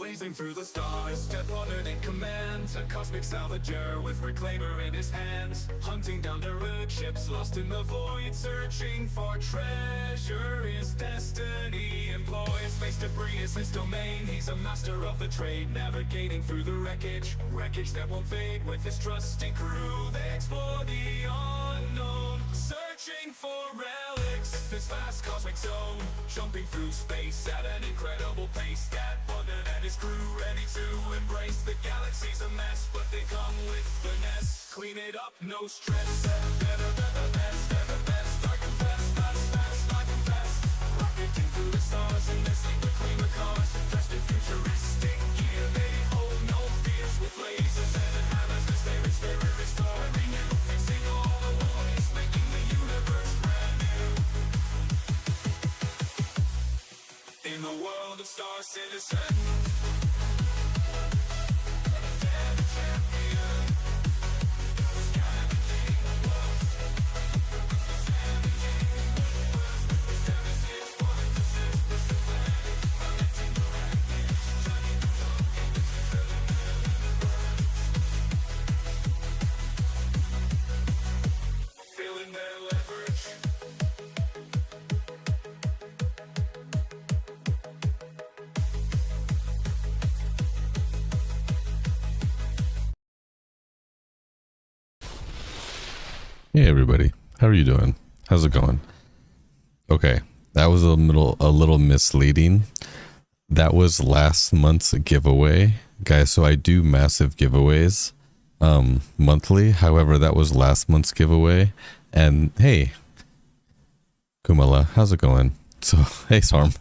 blazing through the stars, step honored in command, a cosmic salvager with reclaimer in his hands, hunting down derelict ships lost in the void, searching for treasure. His destiny employs space debris as his domain. He's a master of the trade, navigating through the wreckage that won't fade. With his trusting crew, they explore the unknown, searching for relics. This vast cosmic zone, jumping through space at an incredible pace. Dad London and his crew ready to embrace. The galaxy's a mess, but they come with finesse. Clean it up, no stress. Better than the best, ever best. I confess, fast, I confess. Rocketing through the stars in their sleep between the cars. Dressed in futuristic gear, they hold no fears. With lasers and inhabitants, they restoring you, fixing all the noise, making the universe brand new. In the world of Star Citizen, they're the champion. Scavenging the worlds, savaging the universe with this devastating fortresses. This is planet, connecting the wreckage, shining the zone, this is the universe. Feeling their leverage. Hey everybody, how are you doing? How's it going? Okay, that was a little misleading. That was last month's giveaway, guys. So I do massive giveaways monthly. However, that was last month's giveaway. And hey, Kumala, how's it going? So hey, Sarm.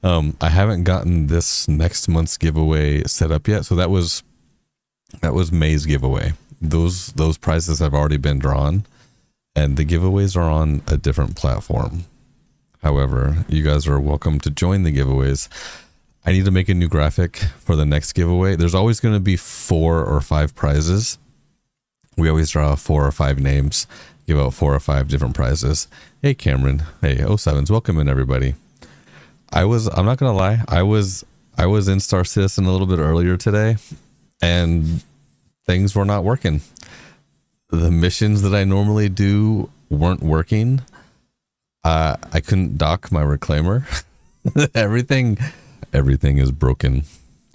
I haven't gotten this next month's giveaway set up yet. So that was May's giveaway. Those prizes have already been drawn, and the giveaways are on a different platform. However, you guys are welcome to join the giveaways. I need to make a new graphic for the next giveaway. There's always going to be 4 or 5 prizes. We always draw 4 or 5 names, give out 4 or 5 different prizes. Hey Cameron, hey 07s, welcome in everybody. I'm not gonna lie, I was in Star Citizen a little bit earlier today, and things were not working. The missions that I normally do weren't working. I couldn't dock my reclaimer. everything is broken.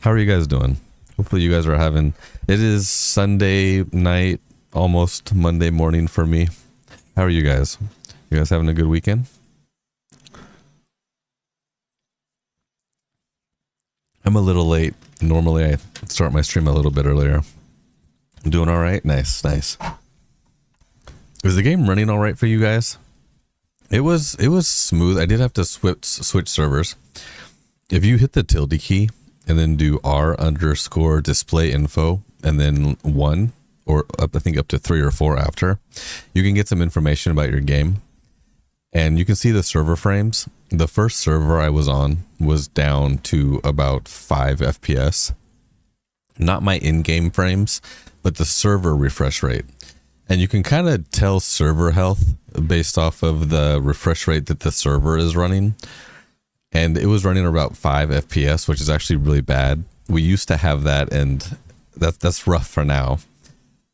How are you guys doing? Hopefully you guys are having, it is Sunday night, almost Monday morning for me. How are you guys? You guys having a good weekend? I'm a little late. Normally I start my stream a little bit earlier. Doing all right? Nice. Is the game running all right for you guys? It was smooth. I did have to switch servers. If you hit the tilde key and then do R_display info and then 1 or I think up to 3 or 4 after, you can get some information about your game. And you can see the server frames. The first server I was on was down to about 5 FPS. Not my in-game frames, but the server refresh rate. And you can kind of tell server health based off of the refresh rate that the server is running. And it was running about 5 FPS, which is actually really bad. We used to have that, and that's rough for now.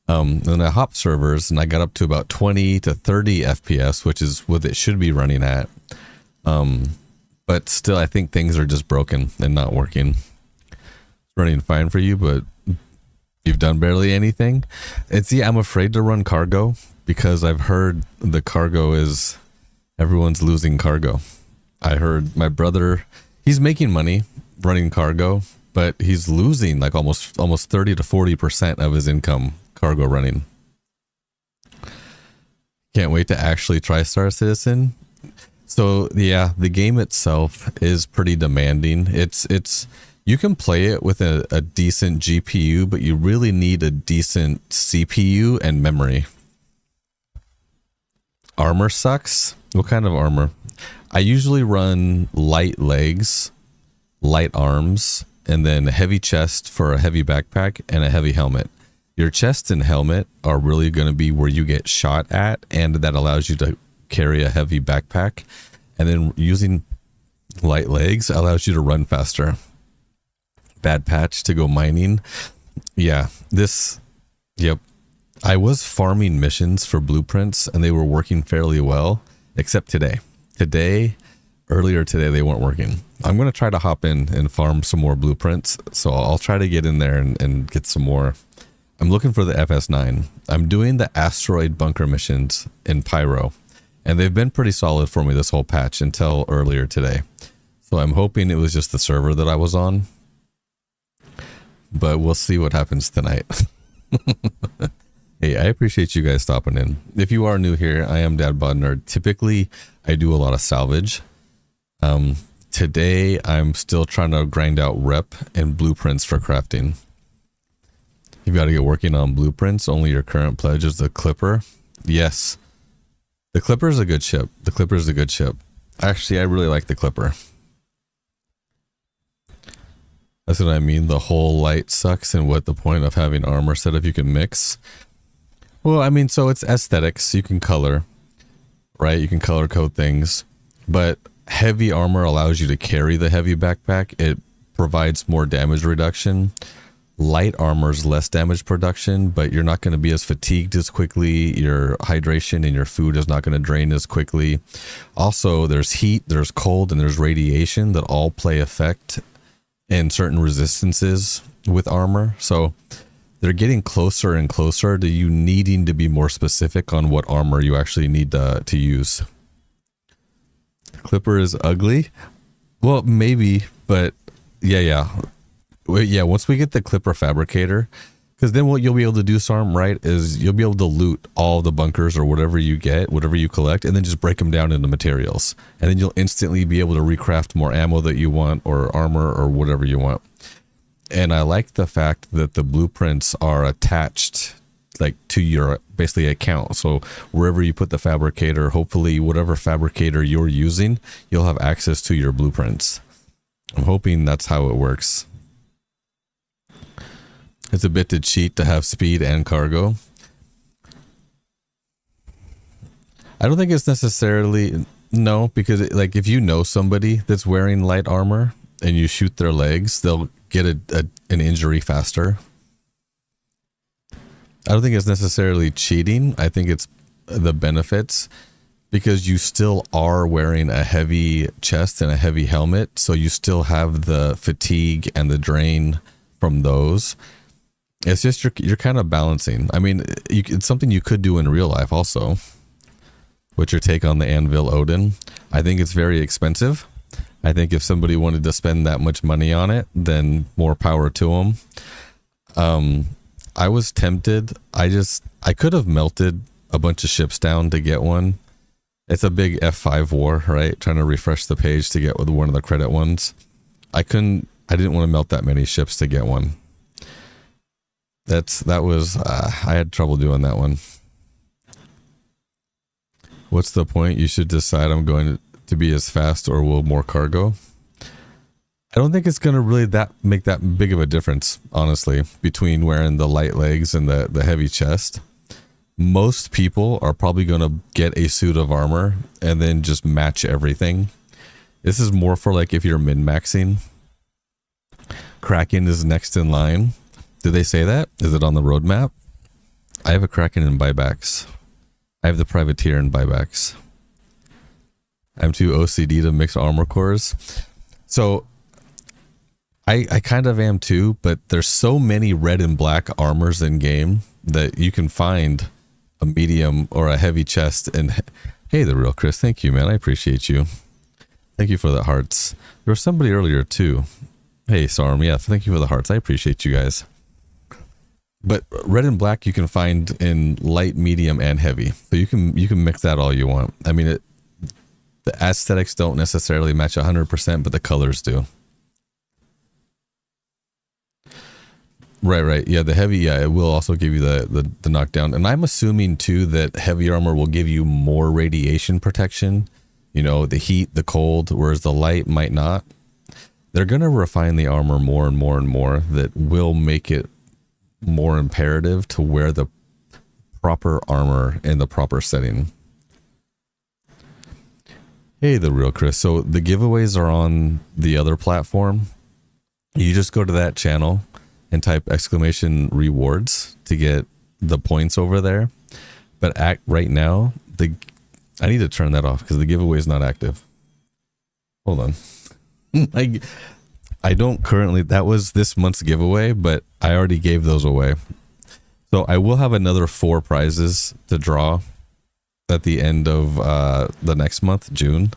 And I hopped servers and I got up to about 20 to 30 FPS, which is what it should be running at. But still, I think things are just broken and not working. It's running fine for you, but you've done barely anything. I'm afraid to run cargo because I've heard the cargo is, everyone's losing cargo. I heard my brother, he's making money running cargo, but he's losing like almost 30 to 40% of his income cargo running. Can't wait to actually try Star Citizen. So yeah, the game itself is pretty demanding. It's you can play it with a decent GPU, but you really need a decent CPU and memory. Armor sucks. What kind of armor? I usually run light legs, light arms, and then a heavy chest for a heavy backpack and a heavy helmet. Your chest and helmet are really going to be where you get shot at, and that allows you to carry a heavy backpack. And then using light legs allows you to run faster. bad patch to go mining. Yeah, yep. I was farming missions for blueprints and they were working fairly well, except today. Earlier today, they weren't working. I'm going to try to hop in and farm some more blueprints. So I'll try to get in there and get some more. I'm looking for the FS9. I'm doing the asteroid bunker missions in Pyro, and they've been pretty solid for me this whole patch until earlier today. So I'm hoping it was just the server that I was on, but we'll see what happens tonight. Hey, I appreciate you guys stopping in. If you are new here, I am Dad Bod Nerd. Typically, I do a lot of salvage. Today, I'm still trying to grind out rep and blueprints for crafting. You've got to get working on blueprints. Only your current pledge is the Clipper. Yes. The Clipper is a good ship. Actually, I really like the Clipper. That's what I mean. The whole light sucks, and what the point of having armor set if you can mix? Well, I mean, so it's aesthetics. You can color, right? You can color code things, but heavy armor allows you to carry the heavy backpack. It provides more damage reduction. Light armor's less damage production, but you're not going to be as fatigued as quickly. Your hydration and your food is not going to drain as quickly. Also, there's heat, there's cold, and there's radiation that all play effect in certain resistances with armor. So they're getting closer and closer to you needing to be more specific on what armor you actually need to use. Clipper is ugly. Well, maybe, but yeah. Once we get the Clipper Fabricator, because then what you'll be able to do, Sarm, right, is you'll be able to loot all the bunkers or whatever you get, whatever you collect, and then just break them down into materials. And then you'll instantly be able to recraft more ammo that you want, or armor, or whatever you want. And I like the fact that the blueprints are attached like to your basically account. So wherever you put the fabricator, hopefully whatever fabricator you're using, you'll have access to your blueprints. I'm hoping that's how it works. It's a bit to cheat to have speed and cargo. I don't think it's necessarily, no, because like if you know somebody that's wearing light armor and you shoot their legs, they'll get an injury faster. I don't think it's necessarily cheating. I think it's the benefits, because you still are wearing a heavy chest and a heavy helmet, so you still have the fatigue and the drain from those. It's just you're kind of balancing. I mean, it's something you could do in real life also. What's your take on the Anvil Odin? I think it's very expensive. I think if somebody wanted to spend that much money on it, then more power to them. I was tempted. I could have melted a bunch of ships down to get one. It's a big F5 war, right? Trying to refresh the page to get one of the credit ones. I didn't want to melt that many ships to get one. I had trouble doing that one. What's the point? You should decide I'm going to be as fast or will more cargo. I don't think it's going to really make that big of a difference, honestly, between wearing the light legs and the heavy chest. Most people are probably going to get a suit of armor and then just match everything. This is more for like if you're min-maxing. Kraken is next in line. Did they say that? Is it on the roadmap? I have a Kraken in buybacks. I have the Privateer in buybacks. I'm too OCD to mix armor cores. So I kind of am too, but there's so many red and black armors in game that you can find a medium or a heavy chest. And hey, the real Chris, thank you, man. I appreciate you. Thank you for the hearts. There was somebody earlier too. Hey, Sarm, yeah, thank you for the hearts. I appreciate you guys. But red and black you can find in light, medium, and heavy. So you can mix that all you want. I mean, the aesthetics don't necessarily match 100%, but the colors do. Right. Yeah, the heavy, yeah, it will also give you the knockdown. And I'm assuming too that heavy armor will give you more radiation protection. You know, the heat, the cold, whereas the light might not. They're going to refine the armor more and more and more. That will make it more imperative to wear the proper armor in the proper setting. Hey, the real Chris. So the giveaways are on the other platform. You just go to that channel and type exclamation rewards to get the points over there. But right now, I need to turn that off because the giveaway is not active. Hold on. I don't currently, that was this month's giveaway, but I already gave those away. So I will have another 4 prizes to draw at the end of the next month, June.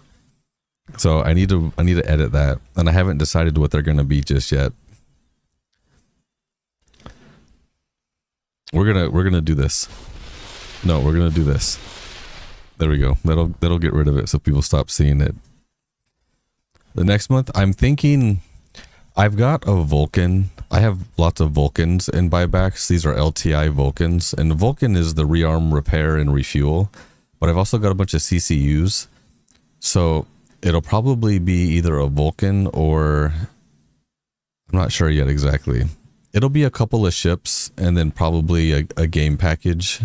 So I need to edit that, and I haven't decided what they're going to be just yet. We're gonna do this. No, we're gonna do this. There we go. That'll get rid of it so people stop seeing it. The next month, I'm thinking I've got a Vulcan. I have lots of Vulcans in buybacks. These are LTI Vulcans, and Vulcan is the rearm, repair, and refuel. But I've also got a bunch of CCUs, so it'll probably be either a Vulcan or I'm not sure yet exactly. It'll be a couple of ships and then probably a game package.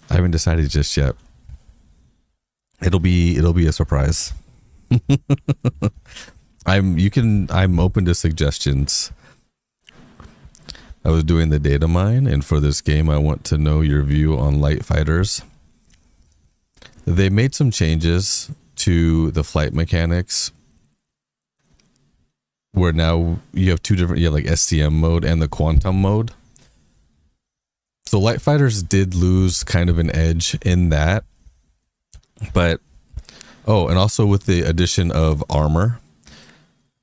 I haven't decided just yet. It'll be a surprise. I'm open to suggestions. I was doing the data mine, and for this game I want to know your view on light fighters. They made some changes to the flight mechanics where now you have 2 different, you have like SCM mode and the quantum mode. So light fighters did lose kind of an edge in that, but and also with the addition of armor,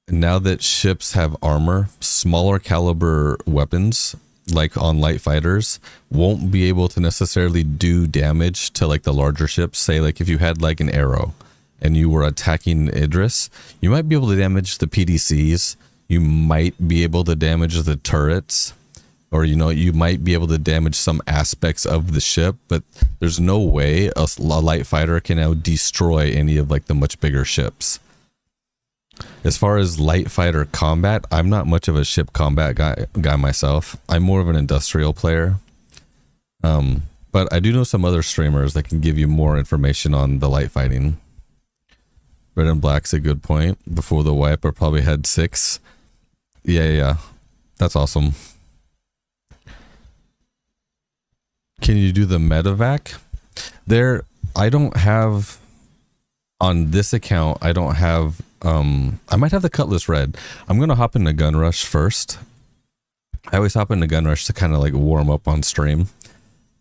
now that ships have armor, smaller caliber weapons like on light fighters won't be able to necessarily do damage to like the larger ships. Say like if you had like an arrow and you were attacking Idris, you might be able to damage the PDCs, you might be able to damage the turrets, or you might be able to damage some aspects of the ship, but there's no way a light fighter can now destroy any of like the much bigger ships. As far as light fighter combat, I'm not much of a ship combat guy myself. I'm more of an industrial player. But I do know some other streamers that can give you more information on the light fighting. Red and Black's a good point. Before the wipe, I probably had 6. Yeah. That's awesome. Can you do the medevac? I don't have, on this account, I don't have, I might have the Cutlass Red. I'm going to hop into Gun Rush first. I always hop into Gun Rush to kind of like warm up on stream.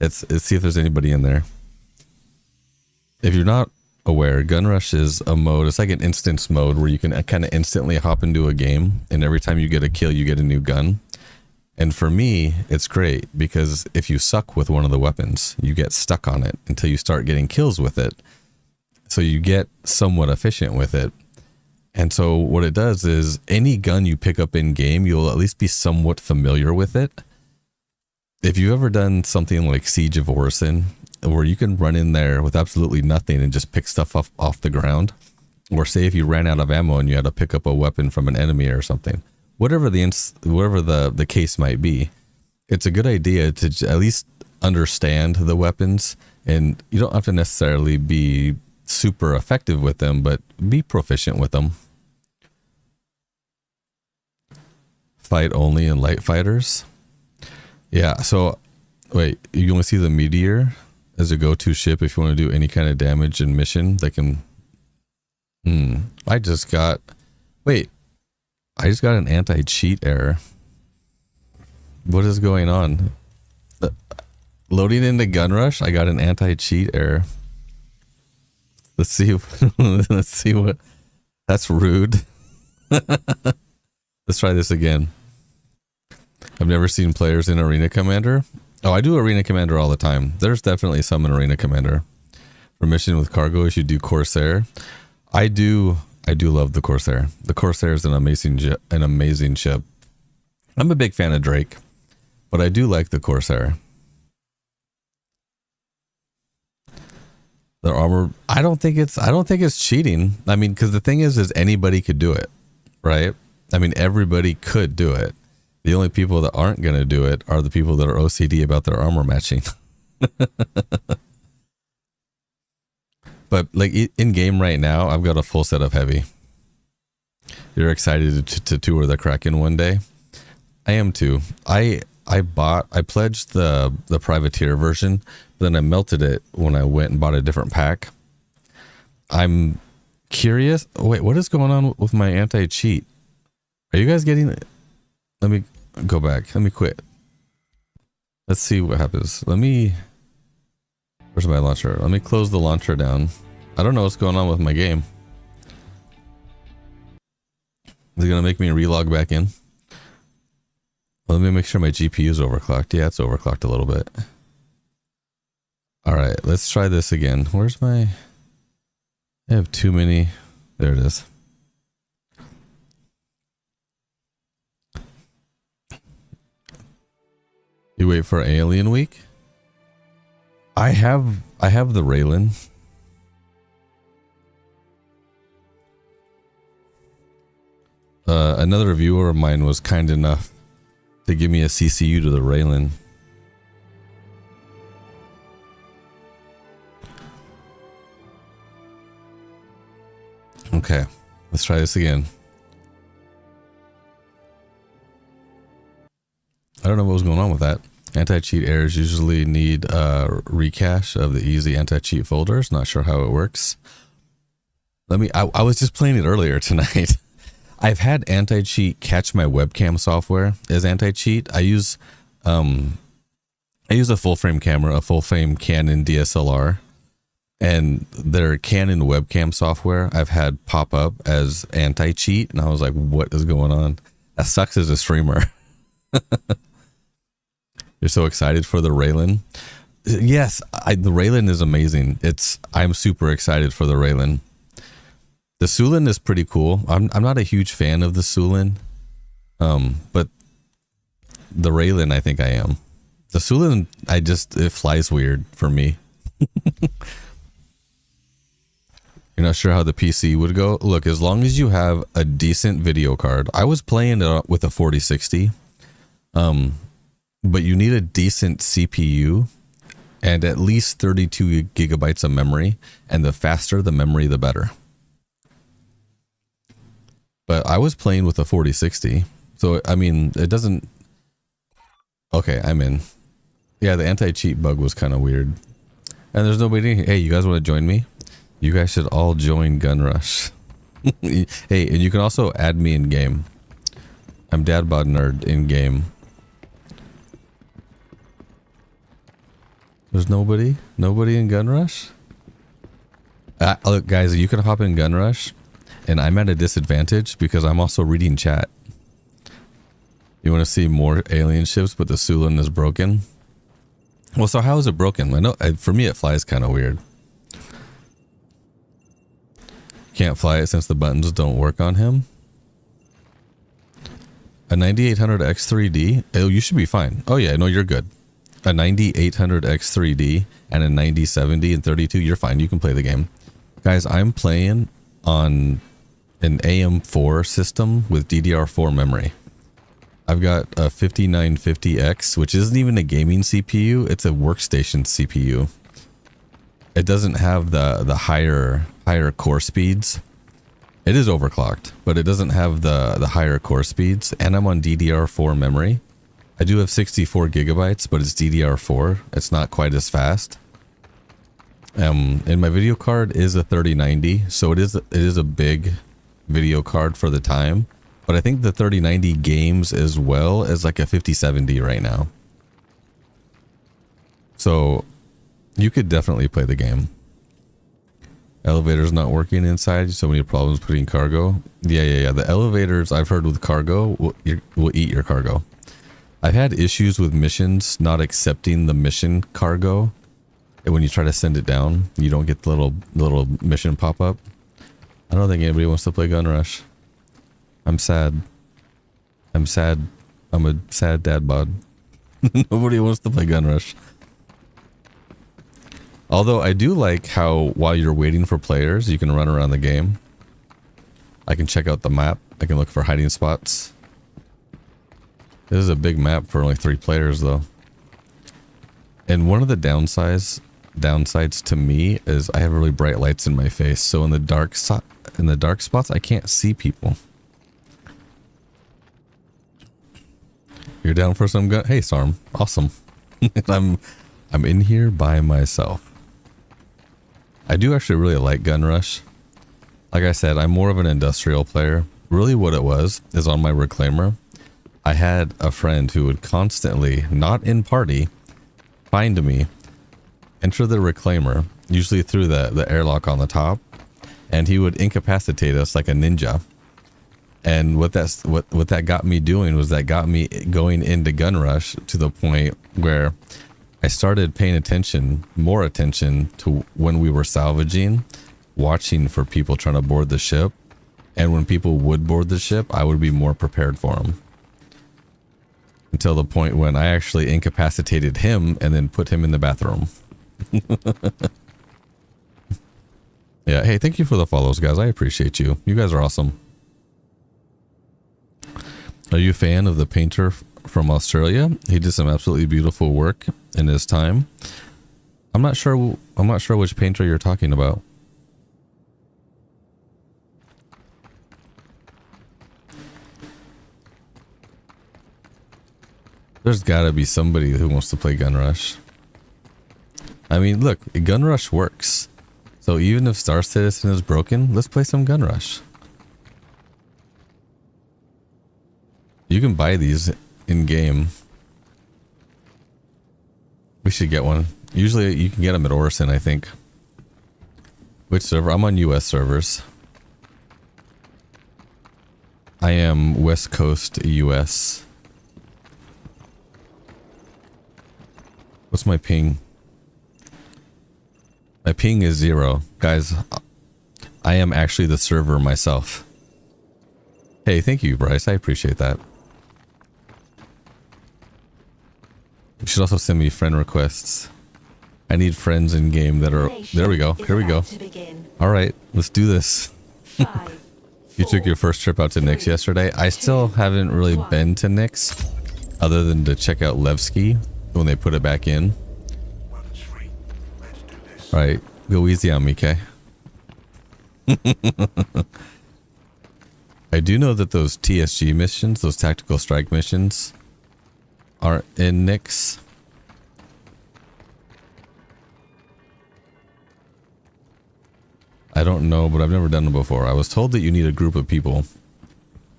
Let's see if there's anybody in there. If you're not aware, Gun Rush is a mode, it's like an instance mode where you can kind of instantly hop into a game, and every time you get a kill, you get a new gun. And for me, it's great because if you suck with one of the weapons, you get stuck on it until you start getting kills with it. So you get somewhat efficient with it. And so what it does is any gun you pick up in game, you'll at least be somewhat familiar with it. If you've ever done something like Siege of Orison, where you can run in there with absolutely nothing and just pick stuff off the ground, or say if you ran out of ammo and you had to pick up a weapon from an enemy or something, whatever the case might be, it's a good idea to at least understand the weapons, and you don't have to necessarily be super effective with them, but be proficient with them. Fight only in light fighters. Yeah, so wait, you want to see the Meteor as a go-to ship if you want to do any kind of damage in mission that can... I just got an anti-cheat error. What is going on? Loading into Gun Rush, I got an anti-cheat error. Let's see. Let's see what... That's rude. Let's try this again. I've never seen players in Arena Commander. Oh, I do Arena Commander all the time. There's definitely some in Arena Commander. For mission with cargo, you should do Corsair. I do love the Corsair. The Corsair is an amazing ship. I'm a big fan of Drake, but I do like the Corsair. The armor, I don't think it's cheating. I mean, because the thing is anybody could do it, right? I mean, everybody could do it. The only people that aren't going to do it are the people that are OCD about their armor matching. But like in game right now, I've got a full set of heavy. You're excited to tour the Kraken one day. I am too. I pledged the privateer version, but then I melted it when I went and bought a different pack. I'm curious. Wait, what is going on with my anti-cheat? Are you guys getting it? Let me go back. Let me quit. Let's see what happens. Where's my launcher? Let me close the launcher down. I don't know what's going on with my game. Is it gonna make me relog back in? Well, let me make sure my GPU is overclocked. Yeah, it's overclocked a little bit. All right, let's try this again. Where's my... I have too many. There it is. You wait for Alien Week? I have the Raylan. Another viewer of mine was kind enough to give me a CCU to the Raylan. Okay, let's try this again. I don't know what was going on with that. Anti-cheat errors usually need a recache of the easy anti-cheat folders. Not sure how it works. I was just playing it earlier tonight. I've had anti-cheat catch my webcam software as anti-cheat. I use a full frame camera, a full frame Canon DSLR, and their Canon webcam software I've had pop up as anti-cheat, and I was like, what is going on? That sucks as a streamer. You're so excited for the Raylan. Yes, the Raylan is amazing. I'm super excited for the Raylan. The Sulin is pretty cool. I'm not a huge fan of the Sulin, but the Raylan I think I am. The Sulin, it flies weird for me. You're not sure how the PC would go? Look, as long as you have a decent video card. I was playing it with a 4060, but you need a decent CPU and at least 32 gigabytes of memory, and the faster the memory, the better. But I was playing with a 4060, so I mean, it doesn't... Okay, I'm in. Yeah, the anti-cheat bug was kind of weird. And there's nobody... Hey, you guys want to join me? You guys should all join Gun Rush. Hey, and you can also add me in game. I'm Dadbod Nerd in game. There's nobody in Gun Rush. Look, guys, you can hop in Gun Rush, and I'm at a disadvantage because I'm also reading chat. You want to see more alien ships, but the Sulin is broken. Well, so how is it broken? I know for me it flies kind of weird. Can't fly it since the buttons don't work on him. A 9800 X3D. Oh, you should be fine. Oh yeah, no, you're good. A 9800 X3D and a 9070 and 32. You're fine. You can play the game, guys. I'm playing on an AM4 system with DDR4 memory. I've got a 5950X, which isn't even a gaming CPU. It's a workstation CPU. It doesn't have the higher core speeds. It is overclocked, but it doesn't have the higher core speeds. And I'm on DDR4 memory. I do have 64 gigabytes, but it's DDR4. It's not quite as fast. And my video card is a 3090, so it is a big video card for the time. But I think the 3090 games as well as like a 5070 right now. So you could definitely play the game. Elevator's not working inside. So many problems putting cargo. Yeah. The elevators I've heard with cargo will eat your cargo. I've had issues with missions not accepting the mission cargo. And when you try to send it down, you don't get the little mission pop up. I don't think anybody wants to play Gun Rush. I'm sad. I'm sad. I'm a sad dad bod. Nobody wants to play Gun Rush. Although I do like how while you're waiting for players, you can run around the game. I can check out the map. I can look for hiding spots. This is a big map for only 3 players though. And one of the downsides to me is I have really bright lights in my face. So in the dark spots, I can't see people. You're down for some gun? Hey, Sarm. Awesome. I'm in here by myself. I do actually really like Gun Rush. Like I said, I'm more of an industrial player. Really what it was is on my Reclaimer, I had a friend who would constantly, not in party, find me, enter the Reclaimer, usually through the airlock on the top, and he would incapacitate us like a ninja. And what that got me doing was that got me going into Gun Rush to the point where I started paying more attention to when we were salvaging, watching for people trying to board the ship. And when people would board the ship, I would be more prepared for them. Until the point when I actually incapacitated him and then put him in the bathroom. Yeah, hey, thank you for the follows, guys. I appreciate you. You guys are awesome. Are you a fan of the painter from Australia? He did some absolutely beautiful work in his time. I'm not sure which painter you're talking about. There's gotta be somebody who wants to play Gun Rush. I mean, look, Gun Rush works. So even if Star Citizen is broken, let's play some Gun Rush. You can buy these in game. We should get one. Usually you can get them at Orison, I think. Which server? I'm on US servers. I am West Coast US. What's my ping? My ping is 0. Guys, I am actually the server myself. Hey, thank you, Bryce. I appreciate that. You should also send me friend requests. I need friends in game that are... There we go. Here we go. Alright, let's do this. You took your first trip out to Nick's yesterday. I still haven't really been to Nick's other than to check out Levski when they put it back in. Alright, go easy on me, Kay. I do know that those TSG missions, those tactical strike missions, are in Nick's. I don't know, but I've never done them before. I was told that you need a group of people.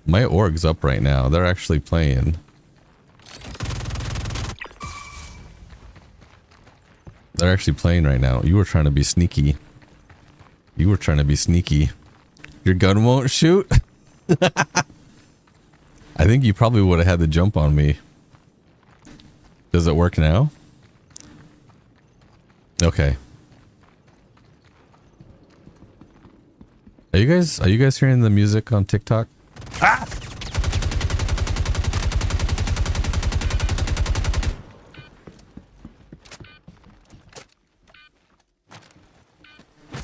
My org's up right now. They're actually playing. They're actually playing right now. You were trying to be sneaky. You were trying to be sneaky. Your gun won't shoot? I think you probably would have had the jump on me. Does it work now? Okay. Are you guys hearing the music on TikTok? Ah!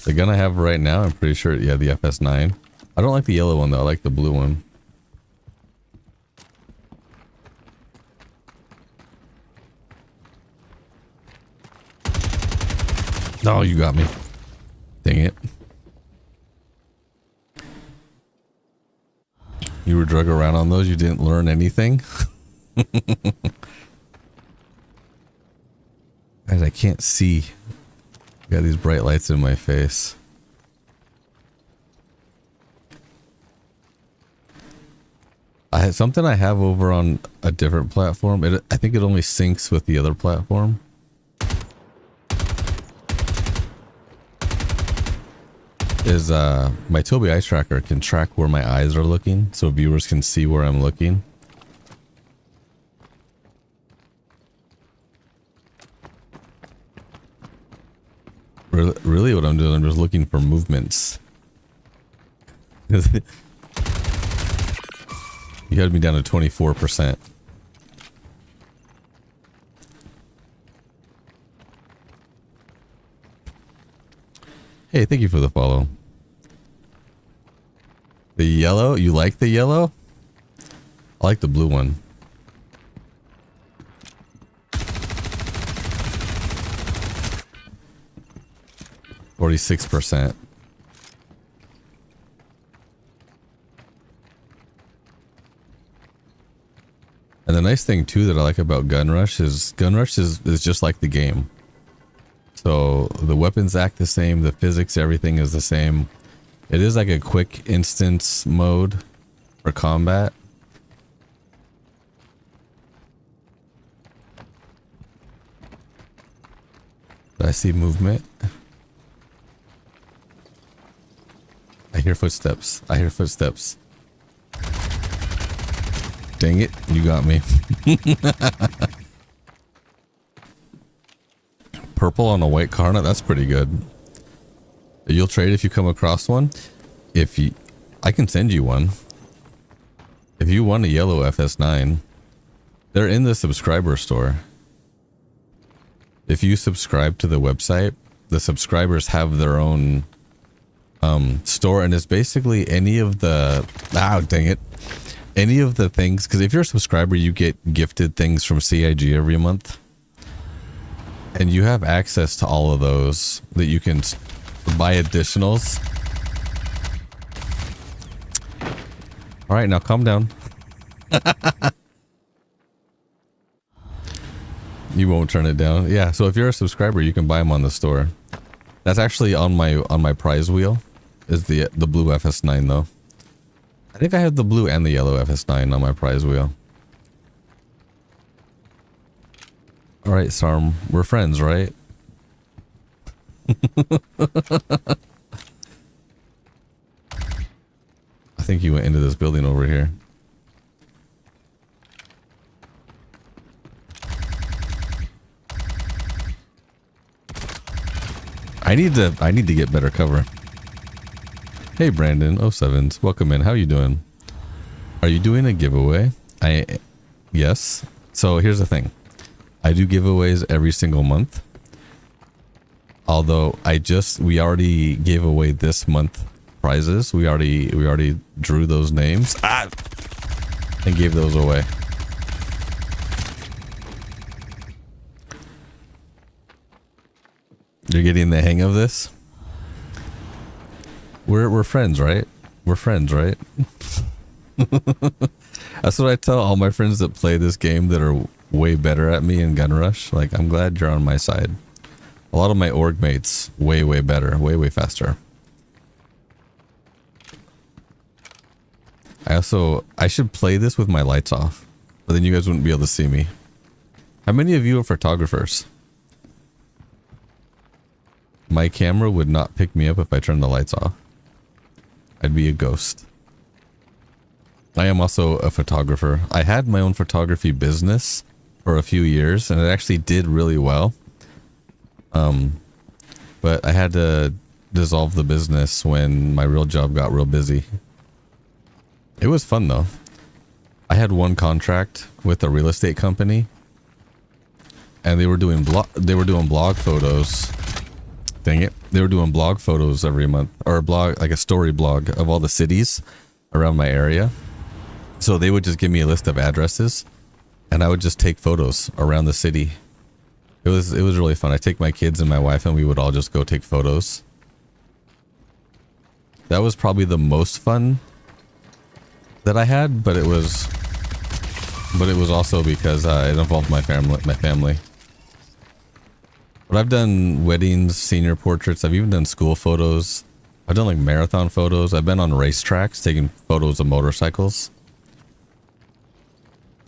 The gun I have right now, I'm pretty sure, yeah, the FS9. I don't like the yellow one though, I like the blue one. Oh, you got me. Dang it. You were drug around on those, you didn't learn anything? Guys, I can't see. Got these bright lights in my face. I had something I have over on a different platform. I think it only syncs with the other platform. Is my Tobii Eye Tracker can track where my eyes are looking, so viewers can see where I'm looking. Really what I'm doing, I'm just looking for movements. You had me down to 24%. Hey, thank you for the follow. The yellow? You like the yellow? I like the blue one. %. And The nice thing too that I like about Gun Rush is just like the game. So the weapons act the same, the physics, everything is the same. It is like a quick instance mode for combat. I see movement. I hear footsteps. I hear footsteps. Dang it, you got me. Purple on a white Karna, that's pretty good. You'll trade if you come across one. I can send you one. If you want a yellow FS9, they're in the subscriber store. If you subscribe to the website, the subscribers have their own store, and it's basically any of the any of the things, because if you're a subscriber you get gifted things from CIG every month, and you have access to all of those that you can buy additionals. All right, now calm down. You won't turn it down. Yeah, so if you're a subscriber, you can buy them on the store. That's actually on my prize wheel. Is the blue FS9 though. I think I have the blue and the yellow FS9 on my prize wheel. All right, Sarm, we're friends, right? I think you went into this building over here. I need to get better cover. Hey Brandon 07s, welcome in. How you doing? Are you doing a giveaway? Yes. So here's the thing. I do giveaways every single month. Although we already gave away this month prizes. We already drew those names and gave those away. You're getting the hang of this? We're friends, right? We're friends, right? That's what I tell all my friends that play this game that are way better at me in Gun Rush. Like, I'm glad you're on my side. A lot of my org mates, way better, way faster. I should play this with my lights off, but then you guys wouldn't be able to see me. How many of you are photographers? My camera would not pick me up if I turned the lights off. I'd be a ghost. I am also a photographer. I had my own photography business for a few years, and it actually did really well. But I had to dissolve the business when my real job got real busy. It was fun though. I had one contract with a real estate company, and they were doing blog photos. Dang it. They were doing blog photos every month, or a blog, like a story blog of all the cities around my area. So they would just give me a list of addresses, and I would just take photos around the city. It was really fun. I take my kids and my wife, and we would all just go take photos. That was probably the most fun that I had, but it was also because it involved my family. But I've done weddings, senior portraits. I've even done school photos. I've done like marathon photos. I've been on racetracks taking photos of motorcycles.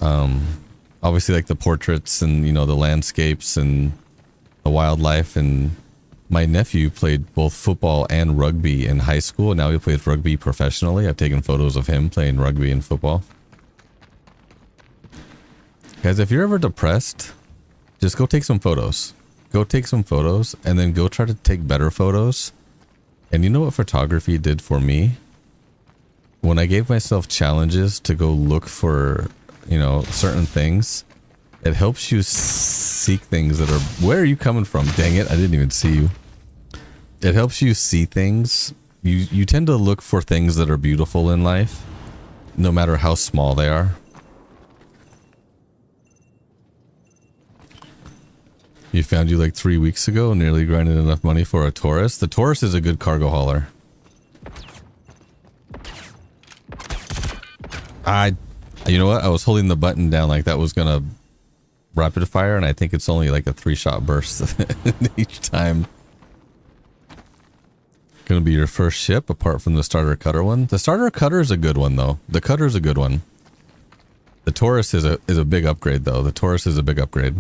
Obviously like the portraits and, you know, the landscapes and the wildlife. And my nephew played both football and rugby in high school. And now he plays rugby professionally. I've taken photos of him playing rugby and football. Guys, if you're ever depressed, just go take some photos. Go take some photos and then go try to take better photos. And you know what photography did for me? When I gave myself challenges to go look for, you know, certain things, it helps you seek things that are... Where are you coming from? Dang it, I didn't even see you. It helps you see things. You tend to look for things that are beautiful in life, no matter how small they are. You found you like 3 weeks ago, nearly grinded enough money for a Taurus. The Taurus is a good cargo hauler. You know what? I was holding the button down like that was gonna rapid fire, and I think it's only like a 3-shot burst each time. Gonna be your first ship apart from the starter cutter one. The starter cutter is a good one though. The cutter is a good one. The Taurus is a big upgrade though. The Taurus is a big upgrade.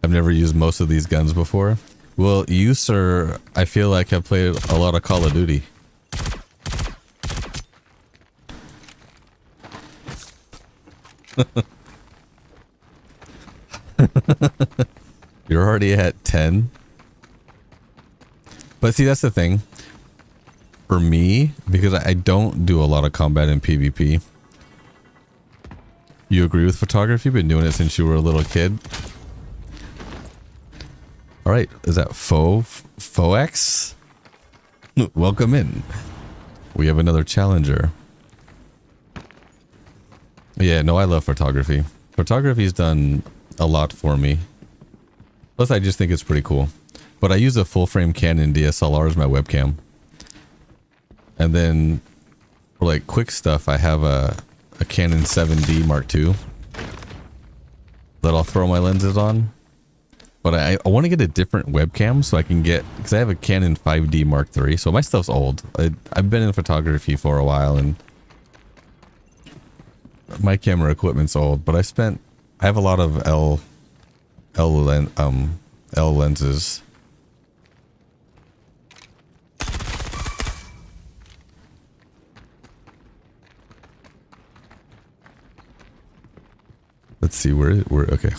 I've never used most of these guns before. Well, you sir, I feel like have played a lot of Call of Duty. You're already at 10. But see, that's the thing. For me, because I don't do a lot of combat in PvP. You agree with photography? You've been doing it since you were a little kid. All right, is that Fox? Welcome in. We have another challenger. Yeah, no, I love photography. Photography's done a lot for me. Plus, I just think it's pretty cool. But I use a full-frame Canon DSLR as my webcam. And then, for like quick stuff, I have a Canon 7D Mark II that I'll throw my lenses on. But I want to get a different webcam so I can get, because I have a Canon 5D Mark III, so my stuff's old. I've been in photography for a while and my camera equipment's old, but I have a lot of L lenses. Let's see where okay.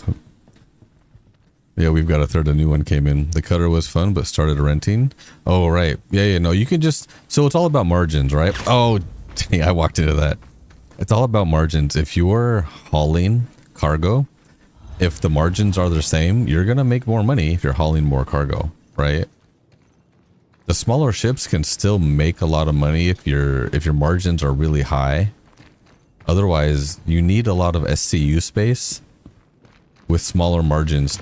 Yeah, we've got a third. A new one came in. The cutter was fun, but started renting. Oh, right. Yeah, no, you can just... So it's all about margins, right? Oh, dang, I walked into that. It's all about margins. If you're hauling cargo, if the margins are the same, you're going to make more money if you're hauling more cargo, right? The smaller ships can still make a lot of money if your margins are really high. Otherwise, you need a lot of SCU space with smaller margins.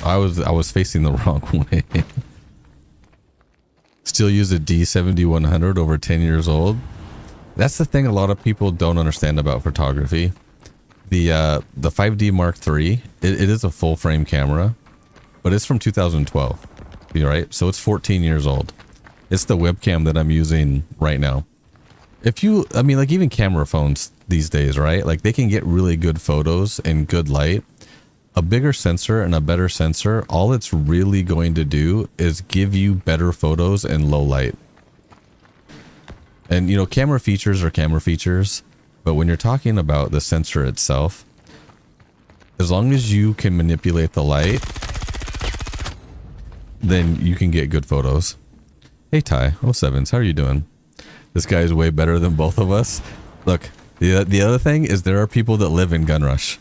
I was facing the wrong way. Still use a D7100 over 10 years old. That's the thing a lot of people don't understand about photography. The 5D Mark III, it is a full frame camera, but it's from 2012. Right? So it's 14 years old. It's the webcam that I'm using right now. I mean, like even camera phones these days, right? Like they can get really good photos in good light. A bigger sensor and a better sensor, all it's really going to do is give you better photos in low light. And, you know, camera features are camera features, but when you're talking about the sensor itself, as long as you can manipulate the light, then you can get good photos. Hey, Ty, 07s, how are you doing? This guy is way better than both of us. Look, the other thing is there are people that live in Gun Rush.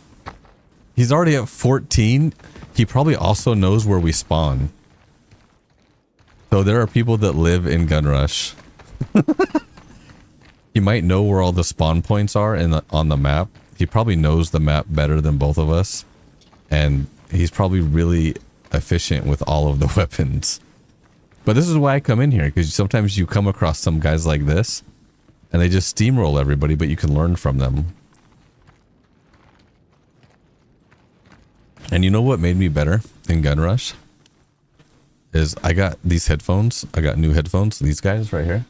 He's already at 14. He probably also knows where we spawn. So there are people that live in Gun Rush. He might know where all the spawn points are on the map. He probably knows the map better than both of us. And he's probably really efficient with all of the weapons. But this is why I come in here, because sometimes you come across some guys like this and they just steamroll everybody, but you can learn from them. And you know what made me better in Gun Rush? Is I got these headphones. I got new headphones, these guys right here.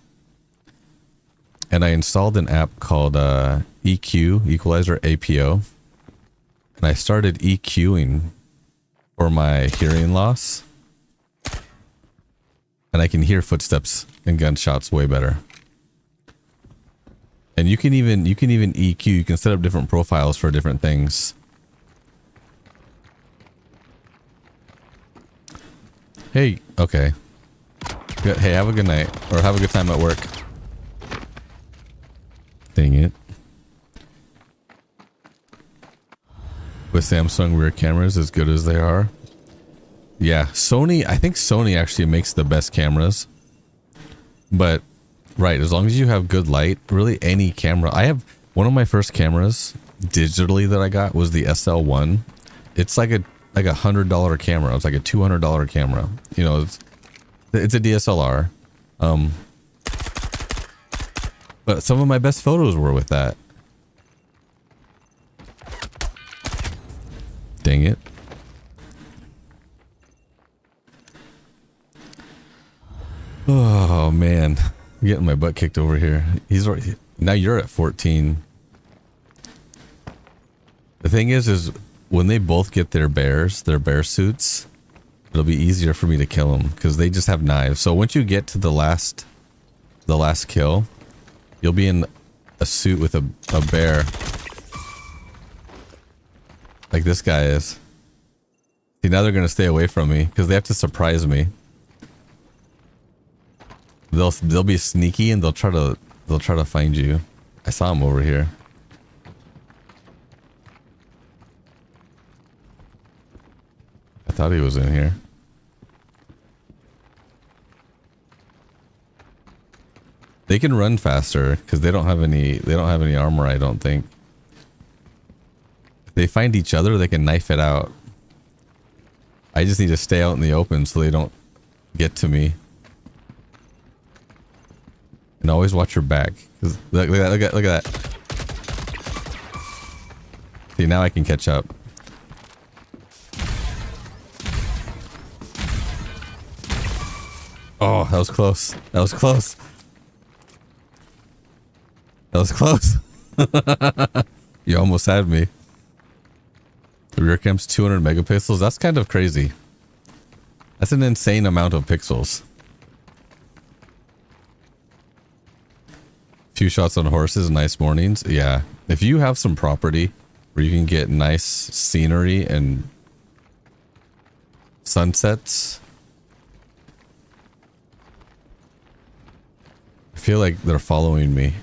And I installed an app called EQ, Equalizer APO. And I started EQing for my hearing loss. And I can hear footsteps and gunshots way better. And you can even EQ, you can set up different profiles for different things. Hey, okay. Good. Hey, have a good night. Or have a good time at work. Dang it. With Samsung rear cameras as good as they are. Yeah, Sony, I think Sony actually makes the best cameras. But, right, as long as you have good light, really any camera. I have one of my first cameras digitally that I got was the SL1. It's like a $100 camera. It's like a $200 camera. You know, it's a DSLR. But But some of my best photos were with that. Dang it. Oh man, I'm getting my butt kicked over here. He's already, now you're at 14. The thing is when they both get their bear suits, it'll be easier for me to kill them because they just have knives. So once you get to the last kill, you'll be in a suit with a bear, like this guy is. See, now they're gonna stay away from me because they have to surprise me. They'll be sneaky and they'll try to find you. I saw him over here. I thought he was in here. They can run faster because they don't have any armor, I don't think. If they find each other, they can knife it out. I just need to stay out in the open so they don't get to me. And always watch your back. Look at that. See, now I can catch up. Oh, that was close. That was close. That was close. You almost had me. The rear cam's 200 megapixels. That's kind of crazy. That's an insane amount of pixels. Few shots on horses, nice mornings. Yeah. If you have some property where you can get nice scenery and sunsets, I feel like they're following me.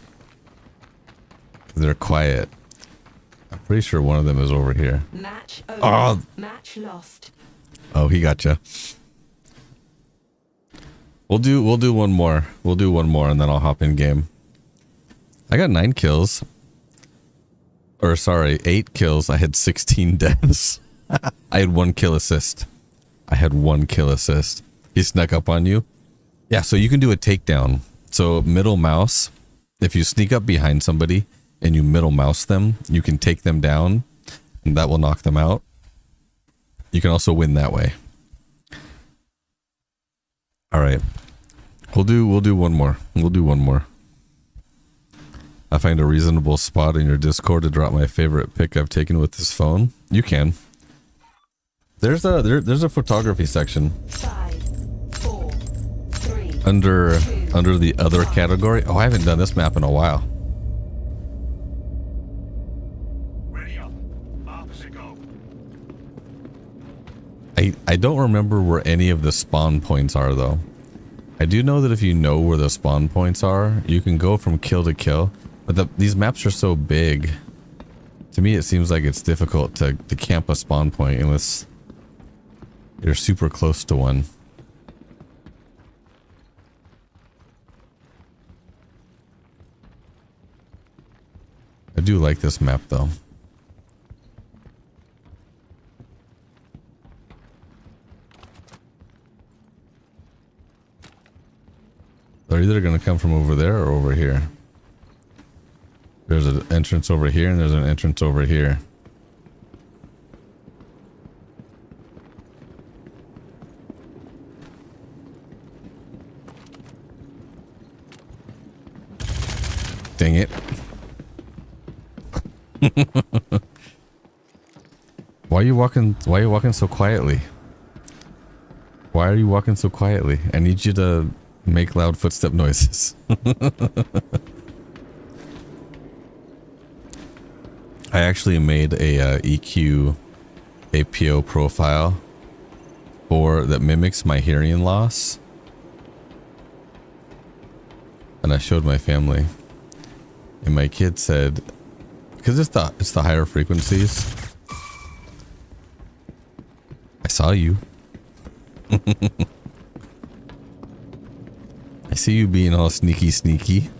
They're quiet. I'm pretty sure one of them is over here. Match over. Oh. Match lost. Oh, he gotcha. We'll do one more. We'll do one more and then I'll hop in game. I got 9 kills. Or sorry, 8 kills. I had 16 deaths. I had 1 kill assist. He snuck up on you. Yeah, so you can do a takedown. So middle mouse, if you sneak up behind somebody and you middle mouse them, you can take them down and that will knock them out. You can also win that way. All right. We'll do one more. I find a reasonable spot in your Discord to drop my favorite pic I've taken with this phone. You can. There's a photography section. 5, 4, 3, Under 2, the other category. Oh, I haven't done this map in a while. Ready up. Opposite go. I don't remember where any of the spawn points are though. I do know that if you know where the spawn points are, you can go from kill to kill. But these maps are so big. To me, it seems like it's difficult to camp a spawn point unless you're super close to one. I do like this map though. They're either going to come from over there or over here. There's an entrance over here and there's an entrance over here. Dang it. Why are you walking so quietly? Why are you walking so quietly? I need you to make loud footstep noises. I actually made a EQ APO profile that mimics my hearing loss, and I showed my family, and my kid said, because it's the higher frequencies. I saw you. I see you being all sneaky.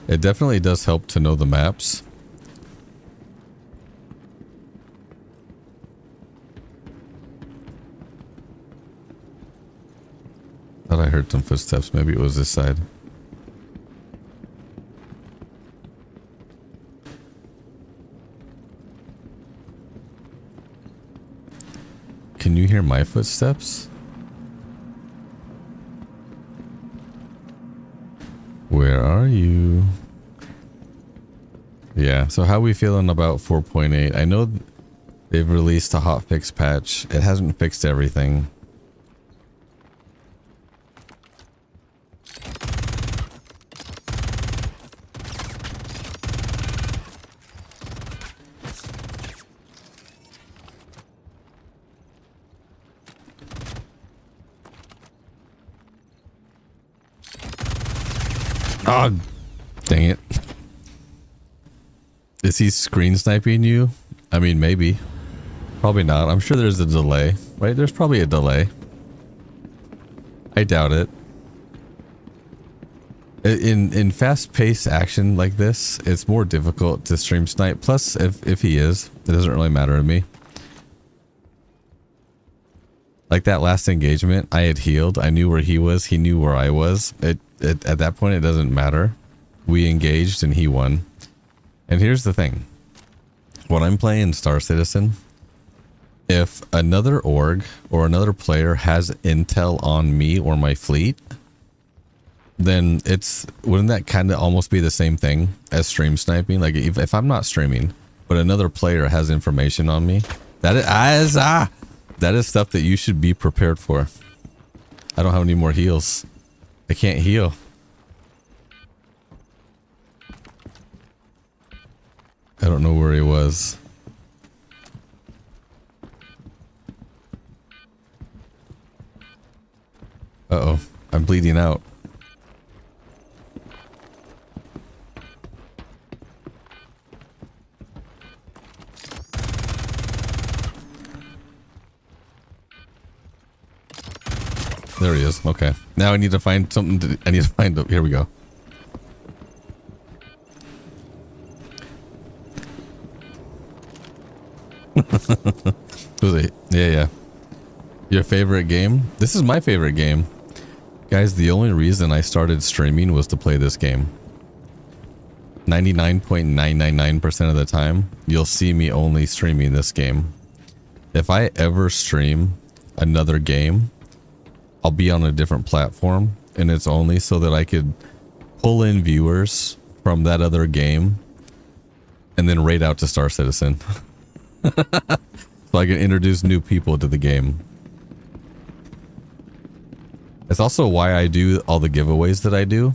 It definitely does help to know the maps. Thought I heard some footsteps. Maybe it was this side. Can you hear my footsteps? Where are you? Yeah, so how we feeling about 4.8? I know they've released a hotfix patch. It hasn't fixed everything. Oh, dang it. Is he screen sniping you? I mean, maybe. Probably not. I'm sure there's a delay, right? There's probably a delay. I doubt it. In fast-paced action like this, it's more difficult to stream snipe. Plus, if he is, it doesn't really matter to me. Like that last engagement, I had healed. I knew where he was. He knew where I was. At that point, it doesn't matter. We engaged and he won. And here's the thing. When I'm playing Star Citizen, if another org or another player has intel on me or my fleet, then wouldn't that kind of almost be the same thing as stream sniping? Like if I'm not streaming, but another player has information on me, that is stuff that you should be prepared for. I don't have any more heals. I can't heal. I don't know where he was. Uh-oh. I'm bleeding out. There he is. Okay. Now I need to find something I need to find... Here we go. Yeah. Your favorite game? This is my favorite game. Guys, the only reason I started streaming was to play this game. 99.999% of the time, you'll see me only streaming this game. If I ever stream another game, I'll be on a different platform, and it's only so that I could pull in viewers from that other game and then raid out to Star Citizen. So I can introduce new people to the game. It's also why I do all the giveaways that I do,